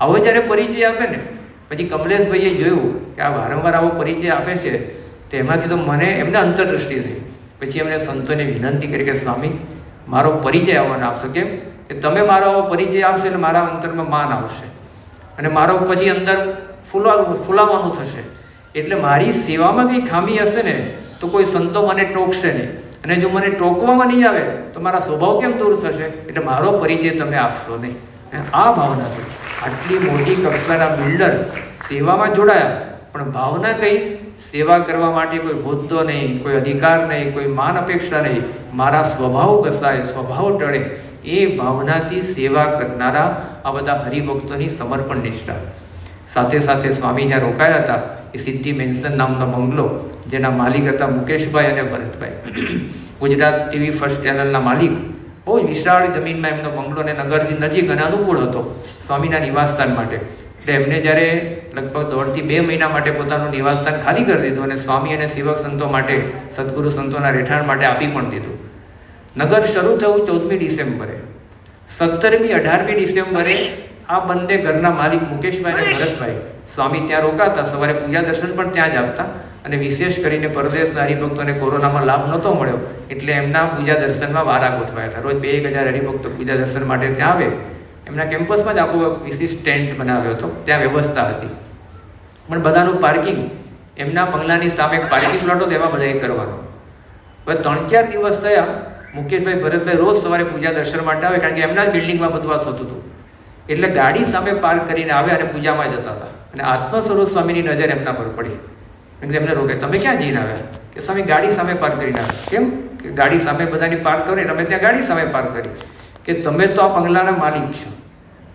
Speaker 2: આવો જ્યારે પરિચય આપે ને પછી કમલેશભાઈએ જોયું કે આ વારંવાર આવો પરિચય આપે છે તો એમાંથી તો મને એમને અંતરદૃષ્ટિ થઈ. પછી એમણે સંતોને વિનંતી કરી કે સ્વામી મારો પરિચય આવવાનો આપશો. કેમ કે તમે મારો આવો પરિચય આપશો એટલે મારા અંતરમાં માન આવશે અને મારો પછી અંદર ફૂલાવાનું થશે. એટલે મારી સેવામાં કંઈ ખામી હશે ને તો કોઈ સંતો મને ટોકશે નહીં અને જો મને ટોકવામાં નહીં આવે તો મારા સ્વભાવ કેમ દૂર થશે. એટલે મારો પરિચય તમે આપશો નહીં. આ ભાવના છે. આટલી મોટી કક્ષાના બિલ્ડર સેવામાં જોડાયા પણ ભાવના કઈ સેવા કરવા માટે કોઈ હોદ્દો નહીં, કોઈ અધિકાર નહીં, કોઈ માન અપેક્ષા નહીં, મારા સ્વભાવ ઘસાય, સ્વભાવ ટળે એ ભાવનાથી સેવા કરનારા આ બધા હરિભક્તોની સમર્પણ નિષ્ઠા. સાથે સાથે સ્વામી જ્યાં રોકાયા હતા એ સિદ્ધિ મેન્શન નામનો બંગલો જેના માલિક હતા મુકેશભાઈ અને ભરતભાઈ, ગુજરાત ટીવી ફર્સ્ટ ચેનલના માલિક. બહુ વિશાળ જમીનમાં એમનો બંગલો અને નગરથી નજીક અને અનુકૂળ હતો સ્વામીના નિવાસસ્થાન માટે. એટલે એમને જ્યારે લગભગ 1.5 થી 2 મહિના માટે પોતાનું નિવાસસ્થાન ખાલી કરી દીધું અને સ્વામી અને સેવક સંતો માટે, સદગુરુ સંતોના રહેઠાણ માટે આપી પણ દીધું. નગર શરૂ થયું 14મી ડિસેમ્બરે. 17મી 18મી ડિસેમ્બરે આ બંને ઘરના માલિક મુકેશભાઈ અને ભરતભાઈ સ્વામી ત્યાં રોકાતા. સવારે પૂજા દર્શન પણ ત્યાં જ આપતા અને વિશેષ કરીને પરદેશના હરિભક્તોને કોરોનામાં લાભ નહોતો મળ્યો એટલે એમના પૂજા દર્શનમાં વારા ગોઠવાયા હતા. રોજ 2,000 હરિભક્તો પૂજા દર્શન માટે ત્યાં આવે. એમના કેમ્પસમાં જ આખો વિશિષ્ટ ટેન્ટ બનાવ્યો હતો, ત્યાં વ્યવસ્થા હતી. પણ બધાનું પાર્કિંગ એમના બંગલાની સામે પાર્કિંગ પ્લોટ હતો એમાં બધાએ કરવાનો. હવે 3-4 દિવસ થયા મુકેશભાઈ ભરતભાઈ રોજ સવારે પૂજા દર્શન માટે આવે કારણ કે એમના જ બિલ્ડિંગમાં બધું આ થતું હતું. એટલે ગાડી સામે પાર્ક કરીને આવે અને પૂજામાં જતા હતા અને આત્મ સ્વરૂપ સ્વામીની નજર એમના પર પડી. એમને રોકે, તમે ક્યાં જઈને આવ્યા? કે સ્વામી ગાડી સામે પાર્ક કરીને આવ્યા. કેમ? કે ગાડી સામે બધાની પાર્ક કરી, તમે ત્યાં ગાડી સામે પાર્ક કરી. કે તમે તો આ બંગલાના માલિક છો,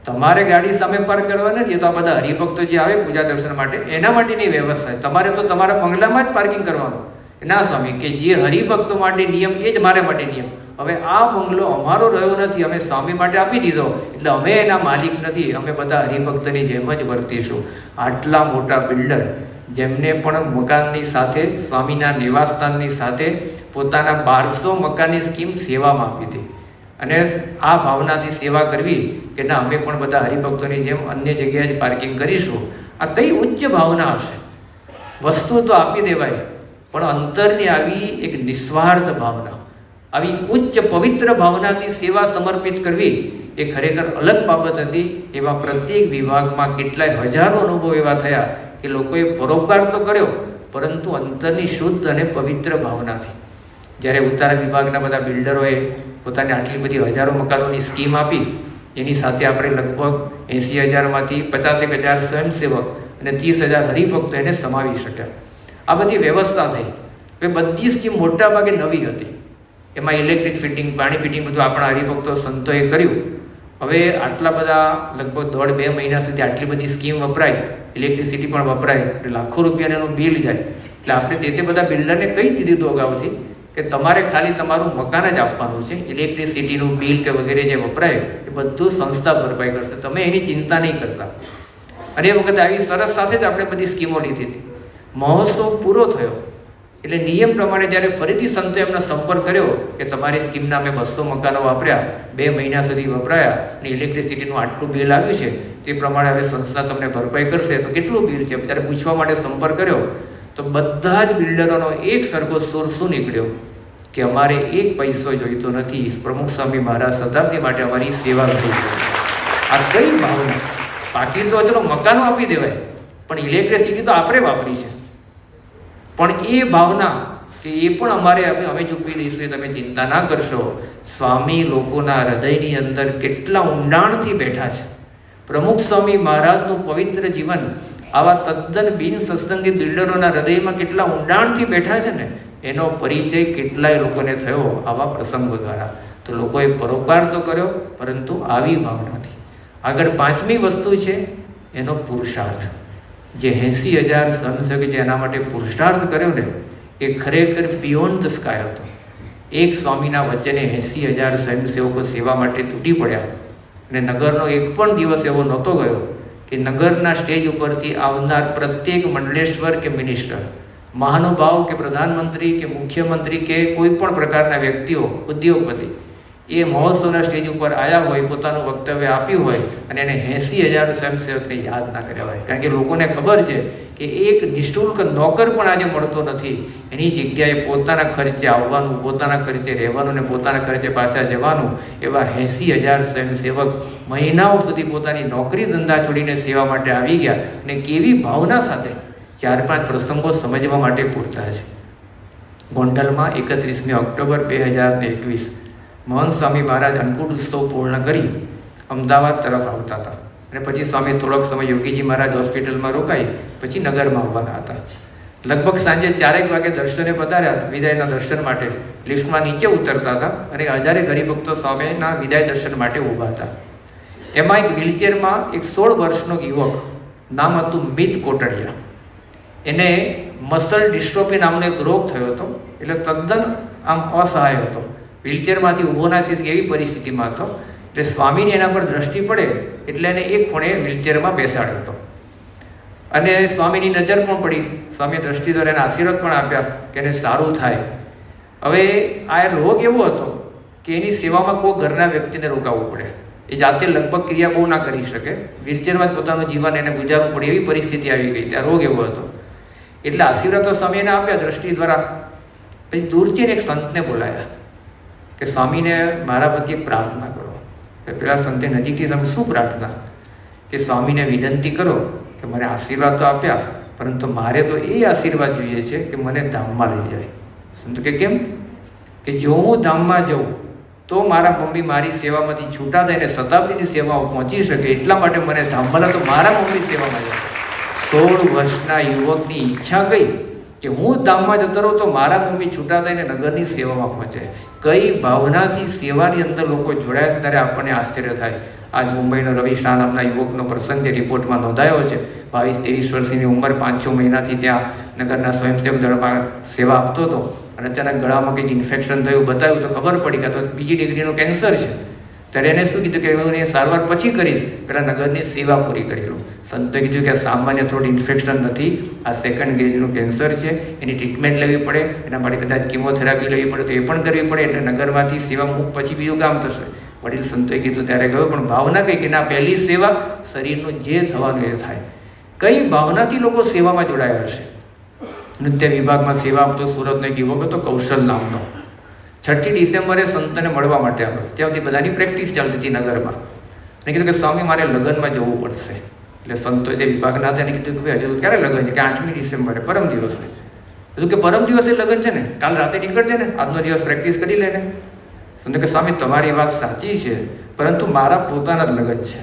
Speaker 2: તમારે ગાડી સામે પાર્ક કરવા નથી. એ તો આ બધા હરિભક્તો જે આવે પૂજા દર્શન માટે એના માટેની વ્યવસ્થા છે. તમારે તો તમારા બંગલામાં જ પાર્કિંગ કરવાનું. ના સ્વામી, કે જે હરિભક્તો માટે નિયમ એ જ મારે માટે નિયમ. હવે આ બંગલો અમારો રહ્યો નથી, અમે સ્વામી માટે આપી દીધો એટલે અમે એના માલિક નથી, અમે બધા હરિભક્તની જેમ જ વર્તીશું. આટલા મોટા બિલ્ડર જેમને પણ મકાનની સાથે, સ્વામીના નિવાસસ્થાનની સાથે પોતાના 1200 મકાનની સ્કીમ સેવામાં આપી હતી. અને આ ભાવનાથી સેવા કરવી કે ના અમે પણ બધા હરિભક્તોની જેમ અન્ય જગ્યાએ જ પાર્કિંગ કરીશું. આ કઈ ઉચ્ચ ભાવના હશે. વસ્તુ તો આપી દેવાય પણ અંતરની આવી એક નિસ્વાર્થ ભાવના, આવી ઉચ્ચ પવિત્ર ભાવનાથી સેવા સમર્પિત કરવી એ ખરેખર અલગ બાબત હતી. એવા પ્રત્યેક વિભાગમાં કેટલાય હજારો અનુભવ એવા થયા કે લોકોએ પરોપકાર તો કર્યો પરંતુ અંતરની શુદ્ધ અને પવિત્ર ભાવનાથી. જ્યારે ઉત્તરા વિભાગના બધા બિલ્ડરોએ પોતાને આટલી બધી હજારો મકાનોની સ્કીમ આપી એની સાથે આપણે લગભગ 80,000માંથી 50,000 સ્વયંસેવક અને 30,000 હરિભક્તો એને સમાવી શક્યા. આ બધી વ્યવસ્થા થઈ. એ બધી સ્કીમ મોટા ભાગે નવી હતી. એમાં ઇલેક્ટ્રિક ફિટિંગ, પાણી ફિટિંગ બધું આપણા હરિભક્તો સંતોએ કર્યું. હવે આટલા બધા લગભગ 1.5-2 મહિના સુધી આટલી બધી સ્કીમ વપરાય, ઇલેક્ટ્રિસિટી પણ વપરાય એટલે લાખો રૂપિયાનું બિલ જાય. એટલે આપણે તે બધા બિલ્ડરને કહી દીધું હતું અગાઉથી કે તમારે ખાલી તમારું મકાન જ આપવાનું છે, ઇલેક્ટ્રિસિટીનું બિલ કે વગેરે જે વપરાય એ બધું સંસ્થા ભરપાઈ કરશે, તમે એની ચિંતા નહીં કરતા. અને એ વખતે આવી સરસ સાથે જ આપણે બધી સ્કીમો લીધી હતી. મહોત્સવ પૂરો થયો એટલે નિયમ પ્રમાણે જ્યારે ફરીથી સંતો એમનો સંપર્ક કર્યો કે તમારી સ્કીમના અમે 200 મકાનો વાપર્યા, 2 મહિના સુધી વપરાયા અને ઇલેક્ટ્રિસિટીનું આટલું બિલ આવ્યું છે, તે પ્રમાણે હવે સંસ્થા તમને ભરપાઈ કરશે, તો કેટલું બિલ છે? ત્યારે પૂછવા માટે સંપર્ક કર્યો તો બધા જ બિલ્ડરોનો એક સરખો સુર શું નીકળ્યો કે અમારે 1 પૈસો જોઈતો નથી, પ્રમુખ સ્વામી મહારાજ શતાબ્દી માટે અમારી સેવા કરી છે. આ કઈ ભાવના! બાકી તો ચલો મકાનો આપી દેવાય પણ ઇલેક્ટ્રિસિટી તો આપણે વાપરી છે. પણ એ ભાવના કે એ પણ અમારે અમે ચૂકવી દઈશું, એ તમે ચિંતા ના કરશો. સ્વામી લોકોના હૃદયની અંદર કેટલા ઊંડાણથી બેઠા છે. પ્રમુખ સ્વામી મહારાજનું પવિત્ર જીવન આવા તદ્દન બિન સત્સંગી બિલ્ડરોના હૃદયમાં કેટલા ઊંડાણથી બેઠા છે ને એનો પરિચય કેટલાય લોકોને થયો આવા પ્રસંગો દ્વારા. તો લોકોએ પરોપકાર તો કર્યો પરંતુ આવી ભાવનાથી. આગળ 5મી વસ્તુ છે એનો પુરુષાર્થ. જે 80,000 સંત છે કે જે એના માટે પુરુષાર્થ કર્યો ને એ ખરેખર બિયોન્ડ ધ સ્કાય હતો. એક સ્વામીના વચને 80,000 સ્વયંસેવકો સેવા માટે તૂટી પડ્યા અને નગરનો એક પણ દિવસ એવો નહોતો ગયો કે નગરના સ્ટેજ ઉપરથી આવનાર પ્રત્યેક મંડલેશ્વર કે મિનિસ્ટર, મહાનુભાવ કે પ્રધાનમંત્રી કે મુખ્યમંત્રી કે કોઈ પણ પ્રકારના વ્યક્તિઓ, ઉદ્યોગપતિ એ મહોત્સવના સ્ટેજ ઉપર આવ્યા હોય, પોતાનું વક્તવ્ય આપ્યું હોય અને એને 80,000 સ્વયંસેવકને યાદ ના કર્યા હોય. કારણ કે લોકોને ખબર છે કે એક નિઃશુલ્ક નોકર પણ આજે મળતો નથી. એની જગ્યાએ પોતાના ખર્ચે આવવાનું, પોતાના ખર્ચે રહેવાનું અને પોતાના ખર્ચે પાછા જવાનું એવા 80,000 સ્વયંસેવક મહિનાઓ સુધી પોતાની નોકરી ધંધા છોડીને સેવા માટે આવી ગયા. અને કેવી ભાવના સાથે 4-5 પ્રસંગો સમજવા માટે પૂરતા છે. ગોંડલમાં 31મી ઓક્ટોબર 2021 મહંત સ્વામી મહારાજ અન્નકૂટ ઉત્સવ પૂર્ણ કરી અમદાવાદ તરફ આવતા હતા અને પછી સ્વામી થોડોક સમય યોગીજી મહારાજ હોસ્પિટલમાં રોકાઈ પછી નગરમાં આવવાના હતા. લગભગ સાંજે 4 વાગે દર્શને પધાર્યા. વિદાયના દર્શન માટે લિફ્ટમાં નીચે ઉતરતા હતા અને હજારે હરિભક્તો સ્વામીના વિદાય દર્શન માટે ઊભા હતા. એમાં એક વ્હીલચેરમાં એક 16 વર્ષનો યુવક, નામ હતું મિત કોટડિયા. એને મસલ ડિસ્ટ્રોફી નામનો એક રોગ થયો હતો, એટલે તદ્દન આમ અસહાય હતો. વ્હીલચેરમાંથી ઊભો ના શીખ એવી પરિસ્થિતિમાં હતો. એટલે સ્વામીની એના પર દ્રષ્ટિ પડે એટલે એને એક ખૂણે વ્હીલચેરમાં બેસાડ્યો હતો અને સ્વામીની નજર પણ પડી. સ્વામીએ દ્રષ્ટિ દ્વારા એને આશીર્વાદ પણ આપ્યા કે એને સારું થાય. હવે આ રોગ એવો હતો કે એની સેવામાં કોઈ ઘરના વ્યક્તિને રોકાવવું પડે. એ જાતે લગભગ ક્રિયા બહુ ના કરી શકે, વ્હીલચેરમાં જ પોતાનું જીવન એને ગુજારવું પડે એવી પરિસ્થિતિ આવી ગઈ. ત્યાં રોગ એવો હતો. એટલે આશીર્વાદ તો સ્વામી એને આપ્યા દ્રષ્ટિ દ્વારા. પછી દૂરથી એક સંતને બોલાયા કે સ્વામીને મારા પ્રત્યે પ્રાર્થના કરો. પેલા સંતે નજીકથી તમે શું પ્રાર્થના? કે સ્વામીને વિનંતી કરો કે મને આશીર્વાદ તો આપ્યા, પરંતુ મારે તો એ આશીર્વાદ જોઈએ છે કે મને ધામમાં લઈ જાય. સંતો કે કેમ? કે જો હું ધામમાં જાઉં તો મારા મમ્મી મારી સેવામાંથી છૂટા થઈને શતાબ્દીની સેવામાં પહોંચી શકે, એટલા માટે મને ધામમાં તો મારા મમ્મી સેવામાં જાય. 16 વર્ષના યુવકની ઈચ્છા ગઈ કે હું ધામમાં જતો રહું તો મારા મમ્મી છૂટા થઈને નગરની સેવામાં પહોંચે. કઈ ભાવનાથી સેવાની અંદર લોકો જોડાયા છે ત્યારે આપણને આશ્ચર્ય થાય. આજ મુંબઈનો રવિ શાહ નામના યુવકનો પ્રસંગ જે રિપોર્ટમાં નોંધાયો છે. 22-23 વર્ષની ઉંમર, 5-6 મહિનાથી ત્યાં નગરના સ્વયંસેવક દળમાં સેવા આપતો હતો અને અચાનક ગળામાં કંઈક ઇન્ફેક્શન થયું, બતાવ્યું તો ખબર પડી કે તો બીજી ડિગ્રીનું કેન્સર છે. ત્યારે એને શું કીધું કે હું એ સારવાર પછી કરીશ, પહેલાં નગરની સેવા પૂરી કરી લઉં. સંતે કીધું કે સામાન્ય થોડું ઇન્ફેક્શન નથી, આ સેકન્ડ ગેજનું કેન્સર છે, એની ટ્રીટમેન્ટ લેવી પડે, એના માટે કદાચ કિમોથેરાપી લેવી પડે તો એ પણ કરવી પડે, એટલે નગરમાંથી સેવા મૂક પછી બીજું કામ થશે. વડીલ સંતોએ કીધું ત્યારે ગયો, પણ ભાવના કઈ કે ના, પહેલી સેવા શરીરનું જે થવાનું એ થાય. કઈ ભાવનાથી લોકો સેવામાં જોડાયા હશે. નૃત્ય વિભાગમાં સેવા આપતો સુરતનો એક યુવક હતો, કૌશલ નામનો. 6ઠી ડિસેમ્બરે સંતને મળવા માટે આવ્યો. ત્યાંથી બધાની પ્રેક્ટિસ ચાલતી હતી નગરમાં. અને કીધું કે સ્વામી મારે લગ્નમાં જવું પડશે. એટલે સંતો જે વિભાગના હતા એને કીધું કે ભાઈ હજુ ક્યારે લગ્ન છે? કે 8મી ડિસેમ્બરે, પરમ દિવસે. કીધું કે પરમ દિવસે લગ્ન છે ને, કાલ રાતે નીકળજે ને, આજનો દિવસ પ્રેક્ટિસ કરી લે ને. સંતો કે સ્વામી તમારી વાત સાચી છે, પરંતુ મારા પોતાના જ લગ્ન છે.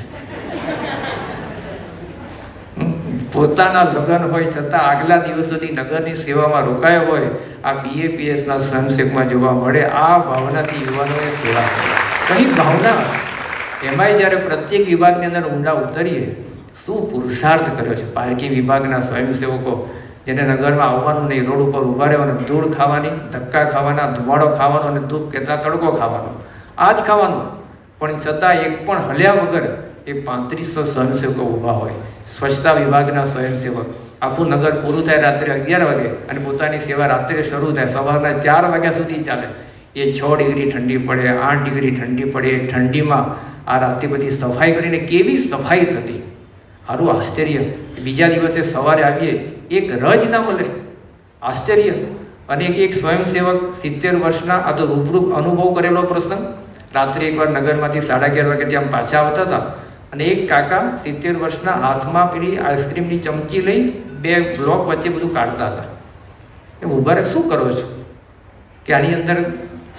Speaker 2: પોતાના લગ્ન હોય છતાં આગલા દિવસોથી નગરની સેવામાં રોકાયો હોય, આ BAPSના સ્વયંસેવકમાં જોવા મળે. આ ભાવનાથી યુવાનોએ સેવા કરી. કઈ ભાવના! એમાંય જ્યારે પ્રત્યેક વિભાગની અંદર ઊંડા ઉતરીએ, શું પુરુષાર્થ કર્યો છે. પારકી વિભાગના સ્વયંસેવકો જેને નગરમાં આવવાનું નહીં, રોડ ઉપર ઊભા રહેવાનું, ધૂળ ખાવાની, ધક્કા ખાવાના, ધુમાડો ખાવાનો અને ધૂપ કહેતા તડકો ખાવાનો, આ જ ખાવાનું. પણ છતાં એક પણ હલ્યા વગર એ 3500 સ્વયંસેવકો ઊભા હોય. સ્વચ્છતા વિભાગના સ્વયંસેવક, આખું નગર પૂરું થાય રાત્રે 11 વાગે અને પોતાની સેવા રાત્રે શરૂ થાય સવારના 4 વાગ્યા સુધી ચાલે. એ 6 ડિગ્રી ઠંડી પડે, 8 ડિગ્રી ઠંડી પડે, એ ઠંડીમાં આ રાતે બધી સફાઈ કરીને કેવી સફાઈ થતી. સારું આશ્ચર્ય. બીજા દિવસે સવારે આવીએ, એક રજ ના મળે. આશ્ચર્ય. અને એક સ્વયંસેવક 70 વર્ષના, આ તો રૂબરૂ અનુભવ કરેલો પ્રસંગ. રાત્રે એકવાર નગરમાંથી 11:30 વાગે ત્યાં પાછા આવતા હતા અને એક કાકા 70 વર્ષના હાથમાં પેલી આઈસ્ક્રીમની ચમચી લઈ 2 બ્લોક વચ્ચે બધું કાઢતા હતા. એ ઊભા રહે, શું કરો છો? કે આની અંદર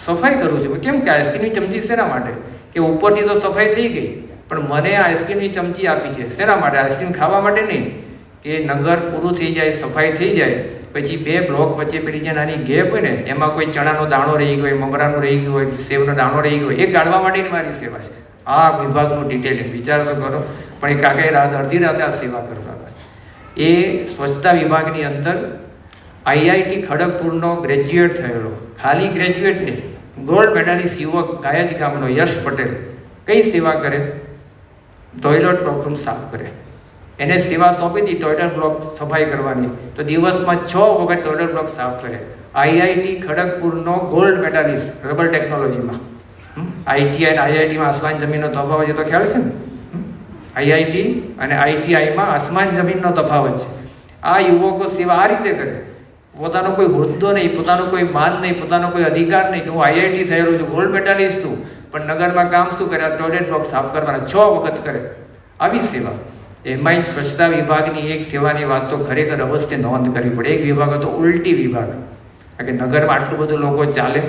Speaker 2: સફાઈ કરું છું. કેમ? કે આઈસ્ક્રીમની ચમચી શેના માટે? કે ઉપરથી તો સફાઈ થઈ ગઈ, પણ મને આઈસ્ક્રીમની ચમચી આપી છે શેના માટે? આઈસ્ક્રીમ ખાવા માટે નહીં. કે નગર પૂરું થઈ જાય, સફાઈ થઈ જાય પછી 2 બ્લોક વચ્ચે પેલી જે નાની ગેપ હોય ને, એમાં કોઈ ચણાનો દાણો રહી ગયો હોય, મમરાનો રહી ગયો હોય, સેવનો દાણો રહી ગયો હોય, એ કાઢવા માટેની મારી સેવા છે. આ વિભાગનું ડિટેલિંગ વિચાર તો કરો. પણ એ કાકાએ અડધી રાતે આ સેવા કરતા હતા. એ સ્વચ્છતા વિભાગની અંદર આઈઆઈટી ખડગપુરનો ગ્રેજ્યુએટ થયેલો, ખાલી ગ્રેજ્યુએટ નહીં, ગોલ્ડ મેડાલિસ્ટ યુવક ગાયજ ગામનો યશ પટેલ કઈ સેવા કરે? ટોયલેટ બ્લોક સાફ કરે. એને સેવા સોંપી હતી ટોયલેટ બ્લોક સફાઈ કરવાની, તો દિવસમાં 6 વખત ટોયલેટ બ્લોક સાફ કરે. આઈઆઈટી ખડગપુરનો ગોલ્ડ મેડાલિસ્ટ રબર ટેકનોલોજીમાં. આઈટીઆઈ અને આઈઆઈટીમાં આસમાન જમીનનો તફાવત છે તો ખ્યાલ છે ને? આઈઆઈટી અને આઈટીઆઈમાં આસમાન જમીનનો તફાવત છે. આ યુવકો સેવા આ રીતે કરે. પોતાનો કોઈ હોદ્દો નહીં, પોતાનો કોઈ માન નહીં, પોતાનો કોઈ અધિકાર નહીં કે હું આઈઆઈટી થયેલો છું, ગોલ્ડ મેડાલિસ્ટ છું, પણ નગરમાં કામ શું કરે? ટોયલેટ બ્લોક સાફ કરવાના 6 વખત કરે. આવી સેવા. એમાંય સ્વચ્છતા વિભાગની એક સેવાની વાત તો ખરેખર અવશ્ય નોંધ કરવી પડે. એક વિભાગ હતો ઉલટી વિભાગ. કારણ કે નગરમાં આટલું બધું લોકો ચાલે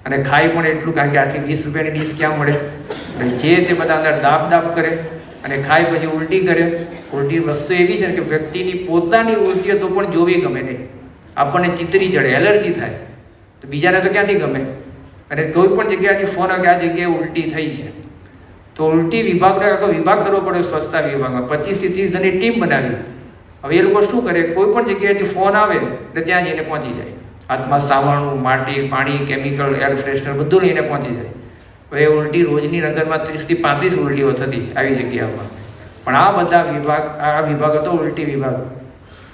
Speaker 2: અને ખાય પણ એટલું, કારણ કે આટલી 20 રૂપિયાની ડીશ ક્યાં મળે? જે તે બધા અંદર દાબ કરે અને ખાય પછી ઉલટી કરે. ઉલટી વસ્તુ એવી છે કે વ્યક્તિની પોતાની ઉલટીઓ તો પણ જોવી ગમે નહીં. આપણને ચિતરી ચડે, એલર્જી થાય, તો બીજાને તો ક્યાંથી ગમે? અને કોઈ પણ જગ્યાએથી ફોન આવે કે આ જગ્યાએ ઉલટી થઈ છે, તો ઉલટી વિભાગનો આખો વિભાગ કરવો પડે. સ્વચ્છતા વિભાગમાં 25 થી 30 જણની ટીમ બનાવી. હવે એ લોકો શું કરે? કોઈ પણ જગ્યાએથી ફોન આવે એટલે ત્યાં જઈને પહોંચી જાય. હાથમાં સાવરણું, માટી, પાણી, કેમિકલ, એર ફ્રેશનર બધું લઈને પહોંચી જાય. હવે ઉલટી રોજની નગરમાં 30 થી 35 ઉલટીઓ થતી આવી જગ્યામાં. પણ આ બધા વિભાગ, આ વિભાગ હતો ઉલટી વિભાગ,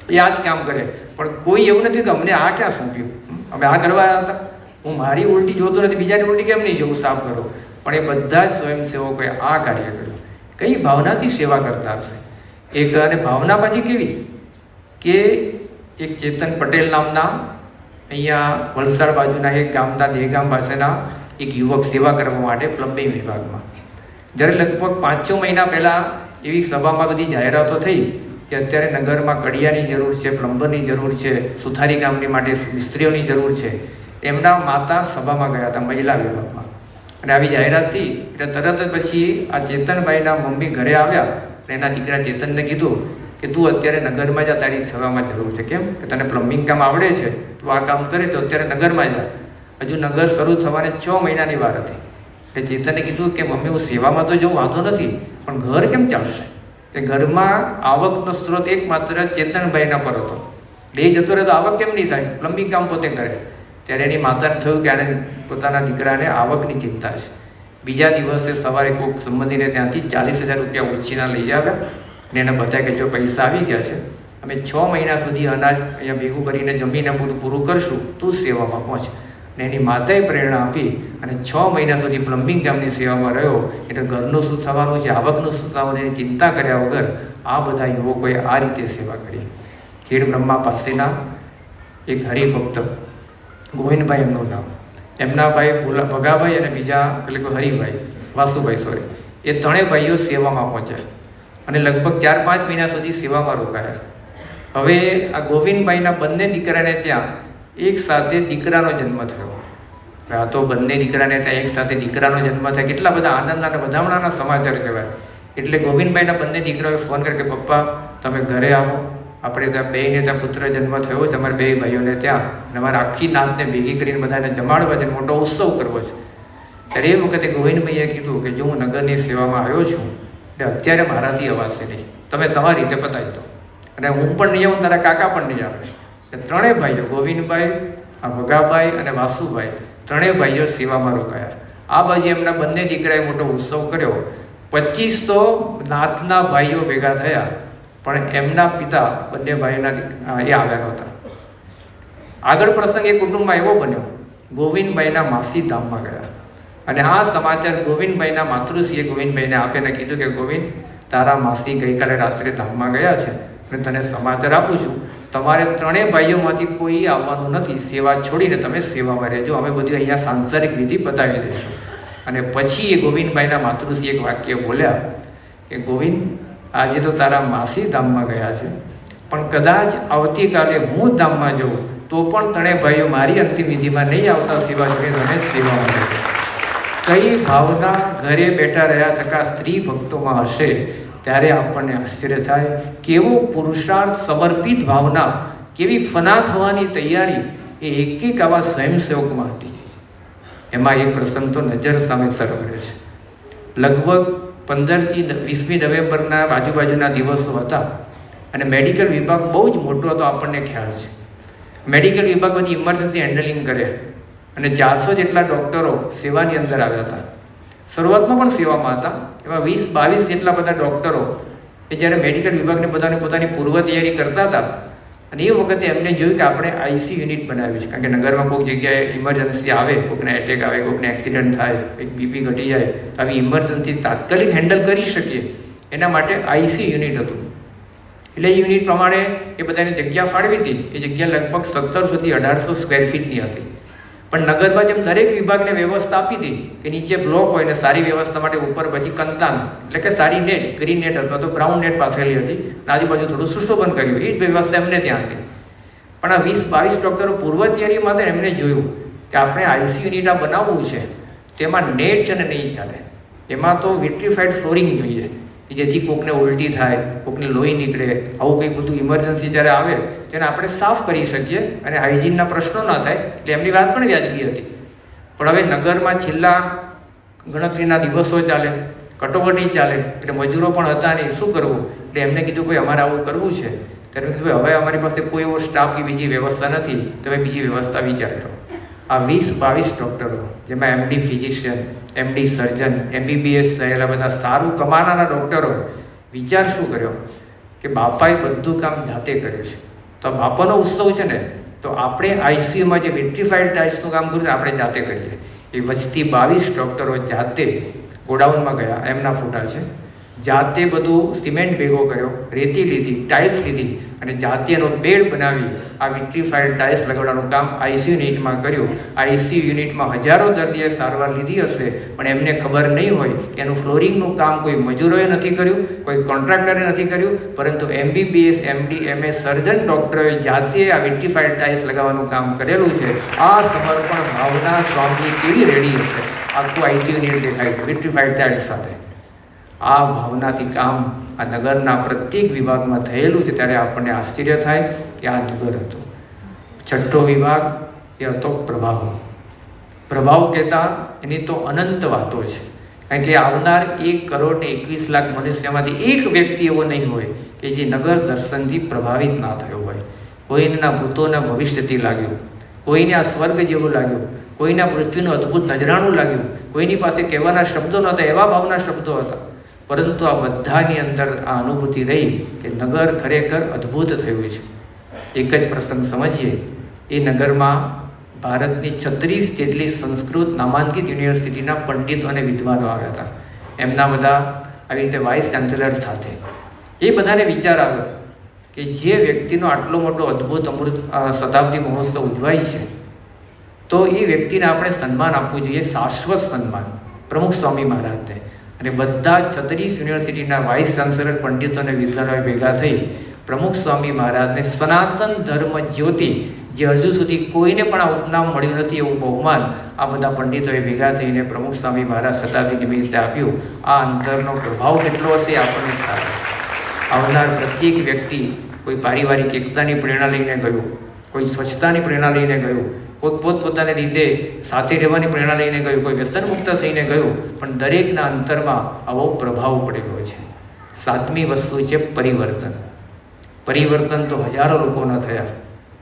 Speaker 2: એ આ જ કામ કરે. પણ કોઈ એવું નથી કે અમને આ ક્યાં સોંપ્યું, અમે આ કરવા હતા. હું મારી ઉલટી જોતો નથી, બીજાની ઉલટી કેમ નહીં જોઉં, સાફ કરો. પણ એ બધા જ સ્વયંસેવકોએ આ કાર્ય કર્યું. કઈ ભાવનાથી સેવા કરતા હશે? એક અને ભાવના પછી કેવી કે એક ચેતન પટેલ નામના અહીંયા વલસાડ બાજુના એક ગામના દેગામ પાસેના એક યુવક સેવા કરવા માટે પ્લમ્બિંગ વિભાગમાં. જ્યારે લગભગ 5-6 મહિના પહેલાં એવી સભામાં બધી જાહેરાતો થઈ કે અત્યારે નગરમાં કડિયાની જરૂર છે, પ્લમ્બરની જરૂર છે, સુથારી કામની માટે મિસ્ત્રીઓની જરૂર છે. એમના માતા સભામાં ગયા હતા મહિલા વિભાગમાં, અને આવી જાહેરાત થઈ એટલે તરત જ પછી આ ચેતનભાઈના મમ્મી ઘરે આવ્યા અને એના દીકરા ચેતનને કીધું કે તું અત્યારે નગરમાં જા, તારી સભામાં જરૂર છે. કેમ કે તને પ્લમ્બિંગ કામ આવડે છે, તું આ કામ કરે છે, અત્યારે નગરમાં જા. હજુ નગર શરૂ થવાને 6 મહિનાની વાર હતી. એટલે ચેતને કીધું કે મમ્મી હું સેવામાં તો જવું, વાંધો નથી, પણ ઘર કેમ ચાલશે? તે ઘરમાં આવકનો સ્ત્રોત એકમાત્ર ચેતનભાઈના પર હતો. એ જતો રહે તો આવક કેમ નહીં થાય? પ્લમ્બિંગ કામ પોતે કરે. ત્યારે એની માતાને થયું કે આને પોતાના દીકરાને આવકની ચિંતા છે. બીજા દિવસે સવારે કોઈક સંબંધીને ત્યાંથી 40,000 રૂપિયા ઉછીના લઈ આવ્યા અને એને બતાવ્યા કે જો પૈસા આવી ગયા છે, અમે 6 મહિના સુધી અનાજ અહીંયા ભેગું કરીને જમીને પૂરું કરશું, તું સેવામાં પહોંચ. અને એની માતાએ પ્રેરણા આપી અને 6 મહિના સુધી પ્લમ્બિંગ કામની સેવામાં રહ્યો. એટલે ઘરનું શું થવાનું છે, આવકનું શું થવાનું, એની ચિંતા કર્યા વગર આ બધા યુવકોએ આ રીતે સેવા કરી. ખેડ બ્રહ્મા પાસેના એક હરિભક્ત ગોવિંદભાઈ એમનું નામ, એમના ભાઈ ભગાભાઈ અને બીજા એટલે હરિભાઈ, વાસુભાઈ સોરી, એ 3 ભાઈઓ સેવામાં પહોંચ્યા અને લગભગ 4-5 મહિના સુધી સેવામાં રોકાયા. હવે આ ગોવિંદભાઈના બંને દીકરાને ત્યાં એક સાથે દીકરાનો જન્મ થયો. આ તો બંને દીકરાને ત્યાં એક સાથે દીકરાનો જન્મ થાય, કેટલા બધા આનંદના અને વધામણાના સમાચાર કહેવાય. એટલે ગોવિંદભાઈના બંને દીકરાઓએ ફોન કર્યો કે પપ્પા તમે ઘરે આવો, આપણે ત્યાં બેયને ત્યાં પુત્ર જન્મ થયો છે, અમારે 2 ભાઈઓને ત્યાં, અને અમારે આખી નાતને ભેગી કરીને બધાને જમાડવા છે, મોટો ઉત્સવ કરવો છે. ત્યારે એ વખતે ગોવિંદભાઈએ કીધું કે જો હું નગરની સેવામાં આવ્યો છું એટલે અત્યારે મારાથી અવાશે નહીં, તમે તમારી રીતે પતાવી દો, અને હું પણ નહીં આવું, તારા કાકા પણ નહીં આવે. 3 ભાઈઓ ગોવિંદભાઈ, આ ભગાભાઈ અને વાસુભાઈ 3 ભાઈઓ સેવામાં રોકાયા. આ બાજુ એમના બંને દીકરાએ મોટો ઉત્સવ કર્યો. 25 તો નાતના ભાઈઓ ભેગા થયા, પણ એમના પિતા બંને ભાઈના એ આવ્યા નહોતા. આગળ પ્રસંગ એ કુટુંબમાં એવો બન્યો, ગોવિંદભાઈના માસી ધામમાં ગયા અને આ સમાચાર ગોવિંદભાઈના માતૃશ્રીએ ગોવિંદભાઈને આપીને કીધું કે ગોવિંદ, તારા માસી ગઈકાલે રાત્રે ધામમાં ગયા છે અને તને સમાચાર આપું છું, તમારે 3 ભાઈઓમાંથી કોઈ આવવાનું નથી, સેવા છોડીને તમે સેવામાં રહેજો, અમે બધું અહીંયા સાંસારિક વિધિ બતાવી દઈશું. અને પછી એ ગોવિંદભાઈના માતૃશ્રી એક વાક્ય બોલ્યા કે ગોવિંદ, આજે તો તારા માસી ધામમાં ગયા છે, પણ કદાચ આવતીકાલે હું ધામમાં જાઉં તો પણ 3 ભાઈઓ મારી અંતિમ વિધિમાં નહીં આવતા, સેવા જોડે તમે સેવામાં રહેજો. કઈ ભાવના ઘરે બેઠા રહ્યા થકા સ્ત્રી ભક્તોમાં હશે ત્યારે આપણને આશ્ચર્ય થાય. કેવો પુરુષાર્થ, સમર્પિત ભાવના, કેવી ફના થવાની તૈયારી એ એક આવા સ્વયંસેવકમાં હતી. એમાં એક પ્રસંગ તો નજર સામે તરવરે છે. લગભગ 15 થી 20મી નવેમ્બરના આજુબાજુના દિવસો હતા અને મેડિકલ વિભાગ બહુ જ મોટો હતો, આપણને ખ્યાલ છે. મેડિકલ વિભાગ બધી ઇમરજન્સી હેન્ડલિંગ કરે અને 400 જેટલા ડૉક્ટરો સેવાની અંદર આવ્યા હતા. શરૂઆતમાં પણ સેવામાં હતા. એવા 20-22 જેટલા બધા ડૉક્ટરો કે જ્યારે મેડિકલ વિભાગને પોતાની પૂર્વ તૈયારી કરતા હતા અને એ વખતે એમને જોયું કે આપણે આઈસી યુનિટ બનાવ્યું છે. કારણ કે નગરમાં કોઈક જગ્યાએ ઇમરજન્સી આવે, કોઈકને એટેક આવે, કોઈકને એક્સિડન્ટ થાય, કંઈક બીપી ઘટી જાય, આવી ઇમરજન્સી તાત્કાલિક હેન્ડલ કરી શકીએ એના માટે આઈસી યુનિટ હતું. એટલે એ યુનિટ પ્રમાણે એ બધાને જગ્યા ફાળવી હતી. એ જગ્યા લગભગ 1700 થી 1800 સ્ક્વેર ફીટની હતી. પણ નગરમાં જેમ દરેક વિભાગને વ્યવસ્થા આપી હતી કે નીચે બ્લોક હોય ને સારી વ્યવસ્થા માટે ઉપર પછી કંતાન એટલે કે સારી નેટ, ગ્રીન નેટ અથવા તો બ્રાઉન નેટ પાથરેલી હતી, આજુબાજુ થોડું સુશોભન કર્યું, એ જ વ્યવસ્થા એમને ત્યાં હતી. પણ આ 20-22 ડૉક્ટરો પૂર્વ તૈયારીમાં હતા. એમને જોયું કે આપણે આઈસી યુનિટ આ બનાવવું છે, તેમાં નેટ છે ને નહીં ચાલે, એમાં તો વિટ્રીફાઈડ ફ્લોરિંગ જોઈએ કે જેથી કોકને ઉલટી થાય, કોકને લોહી નીકળે, આવું કંઈ બધું ઇમરજન્સી જ્યારે આવે તેને આપણે સાફ કરી શકીએ અને હાઇજીનના પ્રશ્નો ના થાય. એટલે એમની વાત પણ વ્યાજબી હતી. પણ હવે નગરમાં છેલ્લા ગણતરીના દિવસો ચાલે, કટોકટી ચાલે, એટલે મજૂરો પણ હતા નહીં, શું કરવું? એટલે એમને કીધું ભાઈ અમારે આવું કરવું છે. ત્યારે કીધું હવે અમારી પાસે કોઈ એવો સ્ટાફ કે બીજી વ્યવસ્થા નથી, તમે બીજી વ્યવસ્થા વિચાર કરો. આ 20-22 ડૉક્ટરો, જેમાં એમડી ફિઝિશિયન, એમડી સર્જન, MBBS થયેલા બધા સારું કમાનારા ડૉક્ટરો વિચાર શું કર્યો કે બાપાએ બધું કામ જાતે કર્યું છે, તો બાપાનો ઉત્સવ છે ને, તો આપણે આઈસીયુમાં જે વિટ્રીફાઈડ ટાઇલ્સનું કામ કર્યું આપણે જાતે કરીએ. એ વચથી 22 ડૉક્ટરો જાતે ગોડાઉનમાં ગયા, એમના ફોટા છે, જાતે બધું સિમેન્ટ ભેગો કર્યો, રેતી લીધી, ટાઇલ્સ લીધી અને જાતે એનો બેડ બનાવી આ વિટ્રીફાઈડ ટાઇલ્સ લગાડવાનું કામ આઈસીયુ યુનિટમાં કર્યું. આઈસીયુ યુનિટમાં હજારો દર્દીએ સારવાર લીધી હશે, પણ એમને ખબર નહીં હોય કે એનું ફ્લોરિંગનું કામ કોઈ મજૂરોએ નથી કર્યું, કોઈ કોન્ટ્રાક્ટરે નથી કર્યું, પરંતુ MBBS, MD, MS સર્જન ડૉક્ટરોએ જાતે આ વિટ્રીફાઈડ ટાઇલ્સ લગાવવાનું કામ કરેલું છે. આ સમર્પણ ભાવના સ્વામી કેવી રેડી હશે, આખું આઈસીયુ યુનિટ દેખાય વિટ્રીફાઈડ ટાઇલ્સ સાથે. આ ભાવનાથી કામ આ નગરના પ્રત્યેક વિભાગમાં થયેલું છે. ત્યારે આપણને આશ્ચર્ય થાય કે આ નગર હતું. છઠ્ઠો વિભાગ એ હતો પ્રભાવ. પ્રભાવ કહેતા એની તો અનંત વાતો છે. કારણ કે આવનાર 1,21,00,000 મનુષ્યમાંથી એક વ્યક્તિ એવો નહીં હોય કે જે નગર દર્શનથી પ્રભાવિત ના થયો હોય. કોઈના ભૂતોના ભવિષ્યથી લાગ્યું, કોઈને આ સ્વર્ગ જેવું લાગ્યું, કોઈના પૃથ્વીનું અદ્ભુત નજરાણું લાગ્યું, કોઈની પાસે કહેવાના શબ્દો નહોતા, એવા ભાવના શબ્દો હતા. પરંતુ આ બધાની અંદર આ અનુભૂતિ રહી કે નગર ખરેખર અદ્ભુત થયું છે. એક જ પ્રસંગ સમજીએ. એ નગરમાં ભારતની 36 જેટલી સંસ્કૃત નામાંકિત યુનિવર્સિટીના પંડિતો અને વિદ્વાનો આવ્યા હતા. એમના બધા આવી રીતે વાઇસ ચાન્સેલર સાથે એ બધાને વિચાર આવ્યો કે જે વ્યક્તિનો આટલો મોટો અદ્ભુત અમૃત શતાબ્દી મહોત્સવ ઉજવાય છે, તો એ વ્યક્તિને આપણે સન્માન આપવું જોઈએ, શાશ્વત સન્માન, પ્રમુખ સ્વામી મહારાજને. અને બધા 36 યુનિવર્સિટીના વાઇસ ચાન્સેલર પંડિતો અને વિદ્વાનોએ ભેગા થઈ પ્રમુખ સ્વામી મહારાજને સનાતન ધર્મ જ્યોતિ, જે હજુ સુધી કોઈને પણ આ ઉપનામ મળ્યું નથી એવું બહુમાન આ બધા પંડિતોએ ભેગા થઈને પ્રમુખ સ્વામી મહારાજ શતાબ્દી નિમિત્તે આપ્યું. આ અંતરનો પ્રભાવ કેટલો હશે આપણને ખ્યાલ. આવનાર પ્રત્યેક વ્યક્તિ કોઈ પારિવારિક એકતાની પ્રેરણા લઈને ગયું, કોઈ સ્વચ્છતાની પ્રેરણા લઈને ગયું, કોઈ પોતપોતાની રીતે સાથે રહેવાની પ્રેરણા લઈને ગયું, કોઈ વ્યસન મુક્ત થઈને ગયું, પણ દરેકના અંતરમાં આવો પ્રભાવ પડેલો છે. સાતમી વસ્તુ છે પરિવર્તન. પરિવર્તન તો હજારો લોકોના થયા.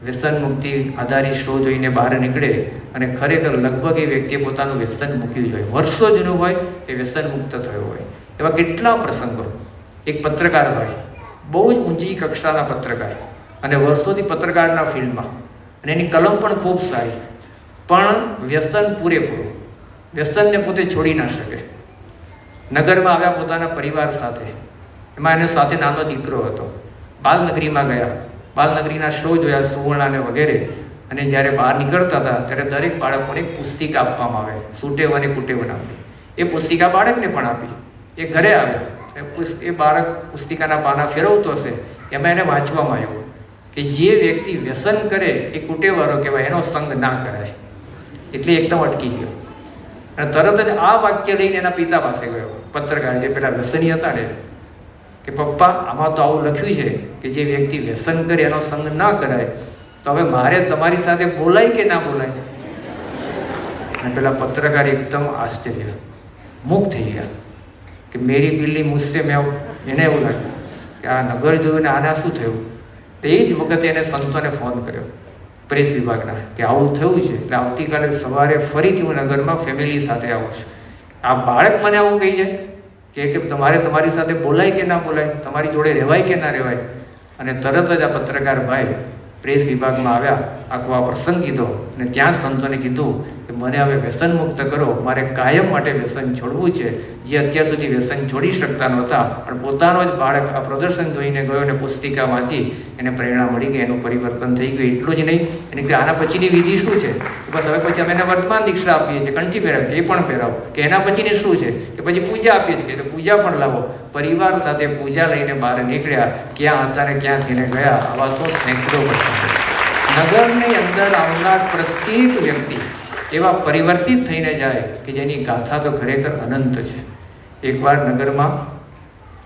Speaker 2: વ્યસન મુક્તિ આધારિત શો જોઈને બહાર નીકળે અને ખરેખર લગભગ એ વ્યક્તિએ પોતાનું વ્યસન મૂક્યું જ હોય, વર્ષો જૂનું હોય, એ વ્યસન મુક્ત થયો હોય. એવા કેટલા પ્રસંગો. એક પત્રકાર ભાઈ, બહુ જ ઊંચી કક્ષાના પત્રકાર અને વર્ષોથી પત્રકારના ફિલ્ડમાં, અને એની કલમ પણ ખૂબ સારી, પણ વ્યસન પૂરેપૂરું. વ્યસનને પોતે છોડી ના શકે. નગરમાં આવ્યા પોતાના પરિવાર સાથે, એમાં એનો સાથે નાનો દીકરો હતો. બાલનગરીમાં ગયા, બાલનગરીના શો જોયા, સુવર્ણા અને વગેરે. અને જ્યારે બહાર નીકળતા હતા ત્યારે દરેક બાળકોને એક પુસ્તિકા આપવામાં આવે, સુટેવ અને કુટેવ નામની. એ પુસ્તિકા બાળકને પણ આપી. એ ઘરે આવ્યો, એ બાળક પુસ્તિકાના પાના ફેરવતો હશે, એમાં એને વાંચવામાં આવ્યું કે જે વ્યક્તિ વ્યસન કરે એ કુટેવારો કહેવાય, એનો સંગ ના કરાય. એટલે એકદમ અટકી ગયો અને તરત જ આ વાક્ય લઈને એના પિતા પાસે ગયો, પત્રકાર જે પેલા વ્યસની હતા ને, કે પપ્પા આમાં તો આવું લખ્યું છે કે જે વ્યક્તિ વ્યસન કરે એનો સંગ ના કરાય, તો હવે મારે તમારી સાથે બોલાય કે ના બોલાય? અને પેલા પત્રકાર એકદમ આશ્ચર્ય મુક્ત થઈ ગયા કે મેરી બિલ્લી મુજસે મેં. એને એવું લાગ્યું કે આ નગર જોયું ને આને શું થયું. તો એ જ વખતે એને સંતોને ફોન કર્યો. પ્રેસ વિભાગના કે આવું થયું છે, એટલે આવતીકાલે સવારે ફરીથી હું નગરમાં ફેમિલી સાથે આવું છું. આ બાળક મને આવું કહી જાય કે તમારે તમારી સાથે બોલાય કે ના બોલાય, તમારી જોડે રહેવાય કે ના રહેવાય. અને તરત જ આ પત્રકાર ભાઈ પ્રેસ વિભાગમાં આવ્યા, આખો આ પ્રસંગ કીધો અને ત્યાં સંતોને કીધું કે મને હવે વ્યસન મુક્ત કરો, મારે કાયમ માટે વ્યસન છોડવું છે. જે અત્યાર સુધી વ્યસન છોડી શકતા નહોતા, પણ પોતાનો જ બાળક આ પ્રદર્શન જોઈને ગયો અને પુસ્તિકા વાંચી એને પ્રેરણા મળી ગઈ, એનું પરિવર્તન થઈ ગયું. એટલું જ નહીં, એને કે આના પછીની વિધિ શું છે, બસ હવે પછી અમે એને વર્તમાન દીક્ષા આપીએ છીએ, કંઠી પહેરાવ કે એ પણ પહેરાવો, કે એના પછીની શું છે કે પછી પૂજા આપીએ છીએ કે પૂજા પણ લાવો. પરિવાર સાથે પૂજા લઈને બહાર નીકળ્યા, ક્યાં હતા ને ક્યાં થઈને ગયા. આવા તો સેંકડો પ્રસંગો. નગરની અંદર આવનાર પ્રત્યેક વ્યક્તિ એવા પરિવર્તિત થઈને જાય કે જેની ગાથા તો ખરેખર અનંત છે. એકવાર નગરમાં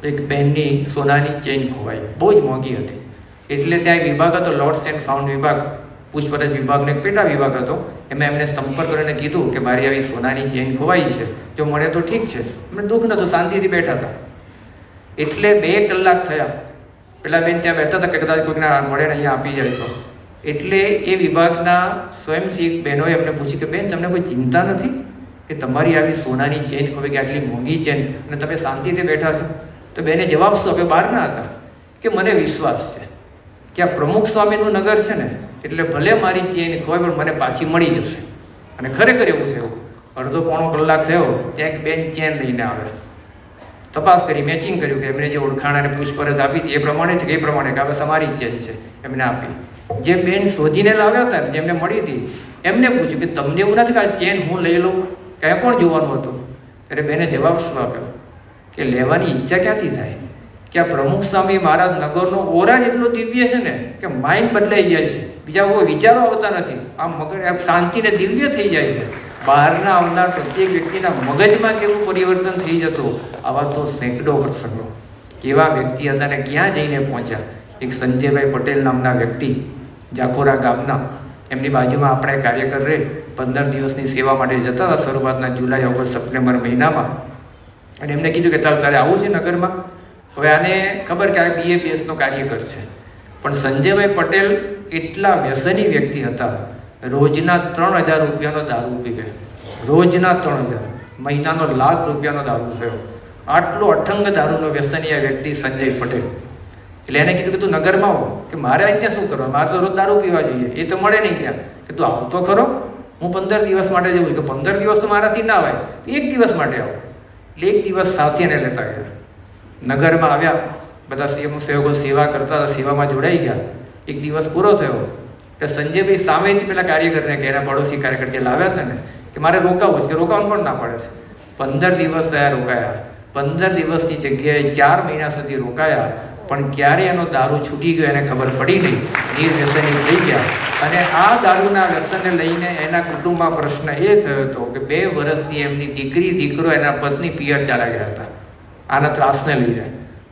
Speaker 2: એક બહેનની સોનાની ચેઇન ખોવાઈ, બહુ જ મોંઘી હતી. એટલે ત્યાં એક વિભાગ હતો, લોસ્ટ એન્ડ ફાઉન્ડ વિભાગ, પૂછપરછ વિભાગનો એક પેટા વિભાગ હતો. એમાં એમને સંપર્ક કરીને કીધું કે મારી આવી સોનાની ચેઇન ખોવાઈ છે, જો મળે તો ઠીક છે. એમને દુઃખ નહોતું, શાંતિથી બેઠા હતા. એટલે 2 કલાક થયા, પેલા બેન ત્યાં બેઠા હતા કે કદાચ કોઈકને મળે ને અહીંયા આપી જાય તો. એટલે એ વિભાગના સ્વયંસેવક બહેનોએ એમને પૂછ્યું કે બેન, તમને કોઈ ચિંતા નથી કે તમારી આવી સોનાની ચેન ખોવાઈ કે આટલી મોંઘી ચેન અને તમે શાંતિથી બેઠા છો? તો બેને જવાબ શું આપ્યો, બહારના હતા, કે મને વિશ્વાસ છે કે આ પ્રમુખ સ્વામીનું નગર છે ને, એટલે ભલે મારી ચેન ખોવાય પણ મને પાછી મળી જશે. અને ખરેખર એવું થયું. અડધો પોણો કલાક થયો, ત્યાં એક બેન ચેન લઈને આવે. તપાસ કરી, મેચિંગ કર્યું કે એમને જે ઓળખાણ અને પૂછપરછ આપી હતી એ પ્રમાણે છે કે એ પ્રમાણે કે હવે તમારી ચેન છે, એમને આપી. જે બેન શોધીને લાવ્યા હતા, જેમને મળી હતી, એમને પૂછ્યું કે તમને એવું નથી કે આ ચેન હું લઈ લઉં, કયા કોણ જોવાનું હતું? ત્યારે બેને જવાબ શું આપ્યો કે લેવાની ઈચ્છા ક્યાંથી થાય, કે આ પ્રમુખ સ્વામી મહારાજ નગરનો ઓરા એટલો દિવ્ય છે ને કે માઇન્ડ બદલાઈ જાય છે, બીજા કોઈ વિચારો આવતા નથી, આમ મગજ શાંતિને દિવ્ય થઈ જાય છે. બહારના આવનાર પ્રત્યેક વ્યક્તિના મગજમાં કેવું પરિવર્તન થઈ જતું. આવા તો સેંકડો પ્રસંગો. કેવા વ્યક્તિ હતા ને ક્યાં જઈને પહોંચ્યા. એક સંજયભાઈ પટેલ નામના વ્યક્તિ, જાખોરા ગામના, એમની બાજુમાં આપણે કાર્યકર રહે, 15 દિવસની સેવા માટે જતા હતા શરૂઆતના જુલાઈ, ઓગસ્ટ, સપ્ટેમ્બર મહિનામાં. અને એમને કીધું કે તારે આવું છે નગરમાં. હવે આને ખબર કે આ BAPSનો કાર્યકર છે, પણ સંજયભાઈ પટેલ એટલા વ્યસની વ્યક્તિ હતા. રોજના 3000 રૂપિયાનો દારૂ પીવે, રોજના 3000, મહિનાનો ₹1,00,000 દારૂ પીવ્યો. આટલો અઠંગ દારૂનો વ્યસની આ વ્યક્તિ સંજય પટેલ. એટલે એને કીધું કે તું નગરમાં આવો, કે મારે અહીં ત્યાં શું કરવા, મારે તો રોજ દારૂ પીવા જોઈએ, એ તો મળે નહીં ત્યાં. કે તું આવ તો ખરો, હું 15 દિવસ માટે જવું. કે 15 દિવસ તો મારાથી ના આવે, 1 દિવસ માટે આવો. એટલે 1 દિવસ સાથે એને લેતા ગયા. નગરમાં આવ્યા, બધા સેવકો સેવા કરતા હતા, સેવામાં જોડાઈ ગયા. 1 દિવસ પૂરો થયો એટલે સંજયભાઈ સામે જ પેલા કાર્યકરને કે એના પડોશી કાર્યકર જે લાવ્યા હતા ને કે મારે રોકાવું છે, કે રોકાવાનું પણ ના પાડે છે. 15 દિવસ થયા રોકાયા. 15 દિવસની જગ્યાએ 4 મહિના સુધી રોકાયા, પણ ક્યારે એનો દારૂ છૂટી ગયો એને ખબર પડી નહીં. નિર્વ્યસની થઈ ગયા. અને આ દારૂના વ્યસનને લઈને એના કુટુંબમાં પ્રશ્ન એ થયો હતો કે 2 વર્ષથી એમની દીકરો એના પત્ની પિયર ચાલ્યા ગયા હતા આના ત્રાસને લઈને.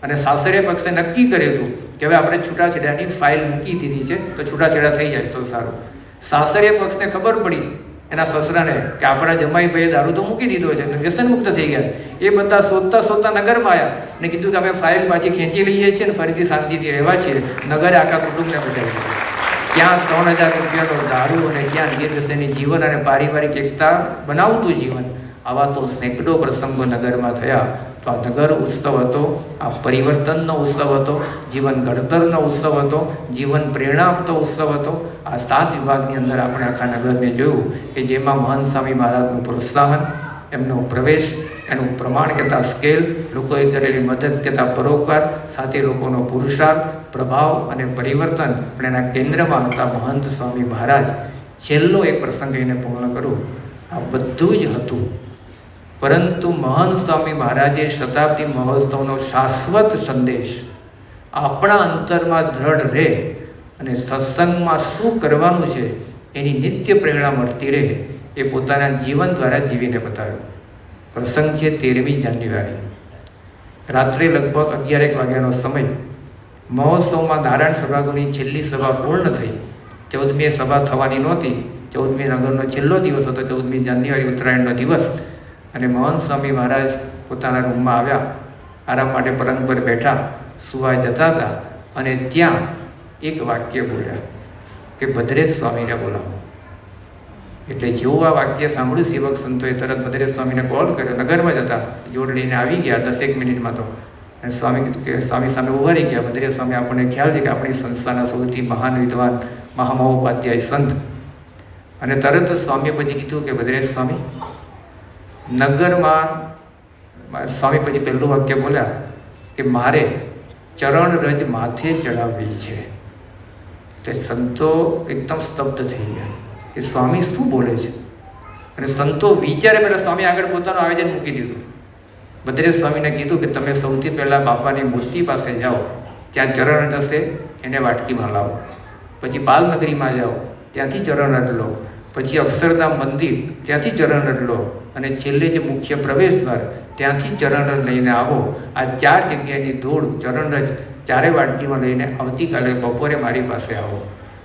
Speaker 2: અને સાસરે પક્ષે નક્કી કર્યું હતું કે હવે આપણે છૂટાછેડાની ફાઇલ મૂકી દીધી છે, તો છૂટાછેડા થઈ જાય તો સારું. સાસરે પક્ષને ખબર પડી એના સસરાને કે આપણા જમાઈભાઈએ દારૂ તો મૂકી દીધો છે, વ્યસન મુક્ત થઈ ગયા. એ બધા શોધતા નગરમાં આવ્યા અને કીધું કે અમે ફાઇલ પાછી ખેંચી લઈએ છીએ ને ફરીથી શાંતિથી રહેવા છીએ. નગરે આખા કુટુંબને બચાવી. ક્યાં 3000 રૂપિયાનો દારૂ અને ક્યાં નિર્વ્યસની જીવન અને પારિવારિક એકતા બનાવતું જીવન. આવા તો સેંકડો પ્રસંગો નગરમાં થયા. તો આ નગર ઉત્સવ હતો, આ પરિવર્તનનો ઉત્સવ હતો, જીવન ઘડતરનો ઉત્સવ હતો, જીવન પ્રેરણા આપતો ઉત્સવ હતો. આ 7 વિભાગની અંદર આપણે આખા નગરને જોયું કે જેમાં મહંત સ્વામી મહારાજનું પ્રોત્સાહન, એમનો પ્રવેશ, એનું પ્રમાણ કહેતા સ્કેલ, લોકોએ કરેલી મદદ કહેતા પરોપકાર, સાથે લોકોનો પુરુષાર્થ, પ્રભાવ અને પરિવર્તન. પણ એના કેન્દ્રમાં હતા મહંત સ્વામી મહારાજ. છેલ્લો એક પ્રસંગ એને પૂર્ણ કરું. આ બધું જ હતું, પરંતુ મહંત સ્વામી મહારાજે શતાબ્દી મહોત્સવનો શાશ્વત સંદેશ આપણા અંતરમાં દ્રઢ રહે અને સત્સંગમાં શું કરવાનું છે એની નિત્ય પ્રેરણા મળતી રહે, એ પોતાના જીવન દ્વારા જીવીને બતાવ્યો. પ્રસંગ છે 13મી જાન્યુઆરી, રાત્રે લગભગ 11 વાગ્યાનો સમય. મહોત્સવમાં નારાયણ સભાગૃહની છેલ્લી સભા પૂર્ણ થઈ. 14મી સભા થવાની નહોતી. 14મી નગરનો છેલ્લો દિવસ હતો, 14મી જાન્યુઆરી, ઉત્તરાયણનો દિવસ. અને મહંત સ્વામી મહારાજ પોતાના રૂમમાં આવ્યા, આરામ માટે પલંગ પર બેઠા, સુવા જતા હતા. અને ત્યાં એક વાક્ય બોલ્યા કે ભદ્રેશ સ્વામીને બોલાવો. એટલે જેવું આ વાક્ય સાંભળ્યું સેવક સંતોએ તરત ભદ્રેશ સ્વામીને કોલ કર્યો. નગરમાં જતા જોડ લઈને આવી ગયા 10 મિનિટમાં તો. અને સ્વામી કીધું કે સ્વામી સામે ઉભા રહી ગયા. ભદ્રેશ સ્વામી આપણને ખ્યાલ છે કે આપણી સંસ્થાના સૌથી મહાન વિદ્વાન મહામહોપાધ્યાય સંત. અને તરત જ સ્વામીએ પછી કીધું કે ભદ્રેશ સ્વામી, નગરમાં સ્વામી પછી પહેલું વાક્ય બોલ્યા કે મારે ચરણ રજ માથે ચડાવવી છે. તે સંતો એકદમ સ્તબ્ધ થઈ ગયા કે સ્વામી શું બોલે છે. અને સંતો વિચારે પહેલાં સ્વામી આગળ પોતાનું આયોજન મૂકી દીધું. ભદ્રેશ સ્વામીને કીધું કે તમે સૌથી પહેલાં બાપાની મૂર્તિ પાસે જાઓ, ત્યાં ચરણ હશે એને વાટકીમાં લાવો. પછી બાલનગરીમાં જાઓ, ત્યાંથી ચરણ રજ લો. પછી અક્ષરધામ મંદિર, ત્યાંથી ચરણ રજ લો. અને છેલ્લે જે મુખ્ય પ્રવેશ દ્વાર, ત્યાંથી ચરણ રજ લઈને આવો. આ 4 જગ્યાની ધૂળ ચરણ રજ 4 વાટકીમાં લઈને આવતીકાલે બપોરે મારી પાસે આવો.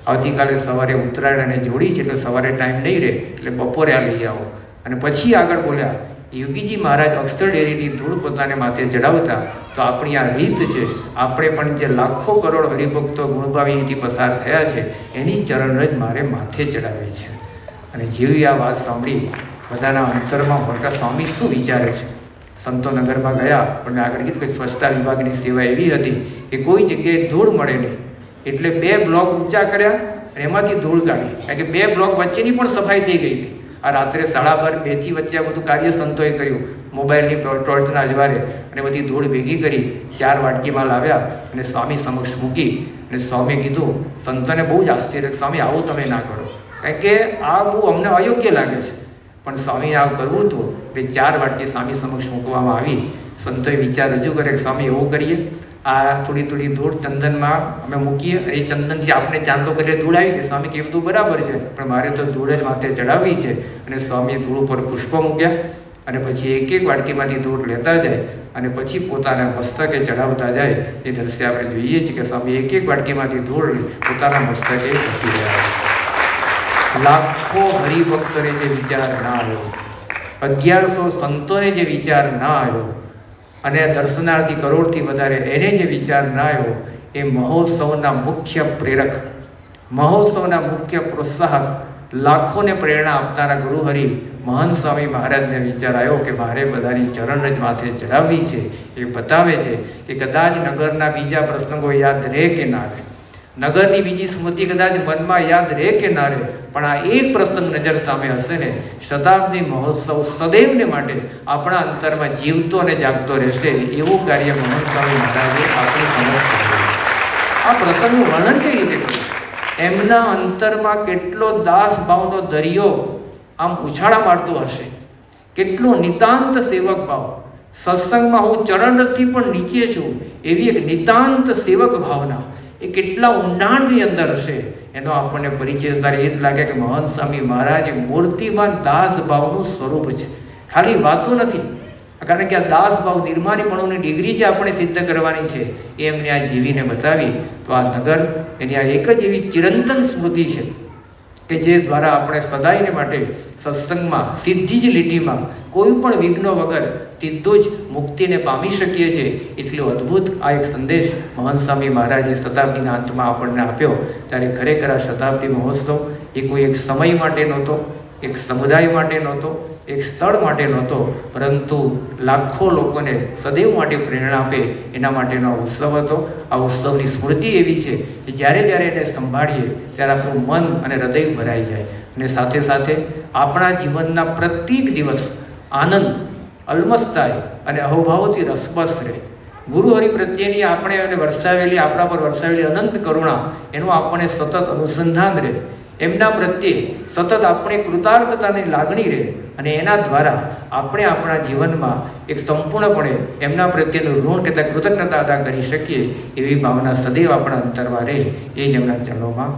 Speaker 2: આવતીકાલે સવારે ઉત્તરાયણ અને જોડી છે એટલે સવારે ટાઈમ નહીં રહે, એટલે બપોરે આ લઈ આવો. અને પછી આગળ બોલ્યા, યોગીજી મહારાજ અક્ષર ડેરીની ધૂળ પોતાને માથે ચડાવતા, તો આપણી આ રીત છે. આપણે પણ જે લાખો કરોડ હરિભક્તો ગુણભાવીથી પસાર થયા છે એની ચરણ રજ મારે માથે ચડાવી છે. અને જેવી આ વાત સાંભળી બધાના અંતરમાં ભડકા સ્વામી શું વિચારે છે. સંતો નગરમાં ગયા, પણ આગળ કીધું કે સ્વચ્છતા વિભાગની સેવા એવી હતી કે કોઈ જગ્યાએ ધૂળ મળે નહીં, એટલે 2 બ્લોક ઊંચા કર્યા અને એમાંથી ધૂળ કાઢી. કારણ કે 2 બ્લોક વચ્ચેની પણ સફાઈ થઈ ગઈ હતી. આ રાત્રે 2:30 2થી વચ્ચે આ બધું કાર્ય સંતોએ કર્યું, મોબાઈલની ટોર્ચના અજવાળે, અને બધી ધૂળ ભેગી કરી 4 વાટકીમાં લાવ્યા અને સ્વામી સમક્ષ મૂકી. અને સ્વામીએ કીધું, સંતોને બહુ જ આશ્ચર્ય, સ્વામી આવું તમે ના કરો, કારણ કે આ બહુ અમને અયોગ્ય લાગે છે. પણ સ્વામીએ આવું કરવું હતું એટલે 4 વાટકી સ્વામી સમક્ષ મૂકવામાં આવી. સંતોએ વિચાર રજૂ કરે કે સ્વામી એવું કરીએ, આ થોડી થોડી ધૂળ ચંદનમાં અમે મૂકીએ, એ ચંદનથી આપણે ચાંદો કરીએ ધૂળ આવી ગઈ. સ્વામી કે બધું બરાબર છે, પણ મારે તો ધૂળ જ માથે ચડાવવી છે. અને સ્વામીએ ધૂળ ઉપર પુષ્પો મૂક્યા અને પછી એક એક વાટકીમાંથી ધૂળ લેતા જાય અને પછી પોતાના મસ્તકે ચડાવતા જાય. એ દ્રશ્ય આપણે જોઈએ છીએ કે સ્વામી એક એક વાટકીમાંથી ધૂળ પોતાના મસ્તકે ઘસી રહ્યા છે. લાખો હરિભક્તોને જે વિચાર ના આવ્યો, 1100 સંતોને જે વિચાર ના આવ્યો, અને દર્શનાર્થી કરોડથી વધારે એને જે વિચાર ના આવ્યો, એ મહોત્સવના મુખ્ય પ્રેરક, મહોત્સવના મુખ્ય પ્રોત્સાહક, લાખોને પ્રેરણા આપનારા ગુરુહરિ મહંત સ્વામી મહારાજને વિચાર આવ્યો કે મારે બધાની ચરણ રજ માથે ચડાવવી છે. એ બતાવે છે કે કદાચ નગરના બીજા પ્રસંગો યાદ રહે કે ના રહે, નગરની બીજી સ્મૃતિ કદાચ મનમાં યાદ રહે કે ના રહે, પણ આ એક પ્રસંગ નજર સામે હશે ને, શતાબ્દી મહોત્સવ સદૈવને માટે આપણા અંતરમાં જીવતો અને જાગતો રહેશે. એવું કાર્ય મહંત સ્વામી મહારાજે આપણી સમક્ષ કર્યું. આ પ્રસંગનું વર્ણન કઈ રીતે કર્યું? એમના અંતરમાં કેટલો દાસ ભાવનો દરિયો આમ ઉછાળા મારતો હશે, કેટલો નિતાંત સેવક ભાવ. સત્સંગમાં હું ચરણરથથી પણ નીચે છું એવી એક નિતાંત સેવક ભાવના એ કેટલા ઊંડાણની અંદર હશે, એનો આપણને પરિચય ત્યારે એ જ લાગે કે મહંત સ્વામી મહારાજ મૂર્તિમાન દાસ ભાવનું સ્વરૂપ છે, ખાલી વાતો નથી. કારણ કે આ દાસ ભાવ નિર્માણીપણુની ડિગ્રી જે આપણે સિદ્ધ કરવાની છે એ એમને આ જીવીને બતાવી. તો આ નગર એની આ એક જ એવી ચિરંતન સ્મૃતિ છે કે જે દ્વારા આપણે સદાયને માટે સત્સંગમાં સીધી જ લીટીમાં કોઈ પણ વિઘ્નો વગર સીધું જ મુક્તિને પામી શકીએ છીએ. એટલો અદ્ભુત આ એક સંદેશ મહંત સ્વામી મહારાજે શતાબ્દીના અંતમાં આપણને આપ્યો. ત્યારે ખરેખર આ શતાબ્દી મહોત્સવ એ કોઈ એક સમય માટે નહોતો, એક સમુદાય માટે નહોતો, એક સ્થળ માટે નહોતો, પરંતુ લાખો લોકોને સદૈવ માટે પ્રેરણા આપે એના માટેનો ઉત્સવ હતો. આ ઉત્સવની સ્મૃતિ એવી છે કે જ્યારે જ્યારે એને સંભાળીએ ત્યારે આપણું મન અને હૃદય ભરાઈ જાય. અને સાથે સાથે આપણા જીવનના પ્રત્યેક દિવસ આનંદ અલમસ્તાય અને અહોભાવથી રસબસ રહે. ગુરુહરિ પ્રત્યેની આપણે એને વરસાવેલી, આપણા પર વરસાવેલી અનંત કરુણા એનું આપણને સતત અનુસંધાન રહે. એમના પ્રત્યે સતત આપણે કૃતાર્થતાની લાગણી રહે અને એના દ્વારા આપણે આપણા જીવનમાં એક સંપૂર્ણપણે એમના પ્રત્યેનું ઋણ કહેતા કૃતજ્ઞતા અદા કરી શકીએ એવી ભાવના સદૈવ આપણા અંતરમાં રહે. એ જ એમના ચરણોમાં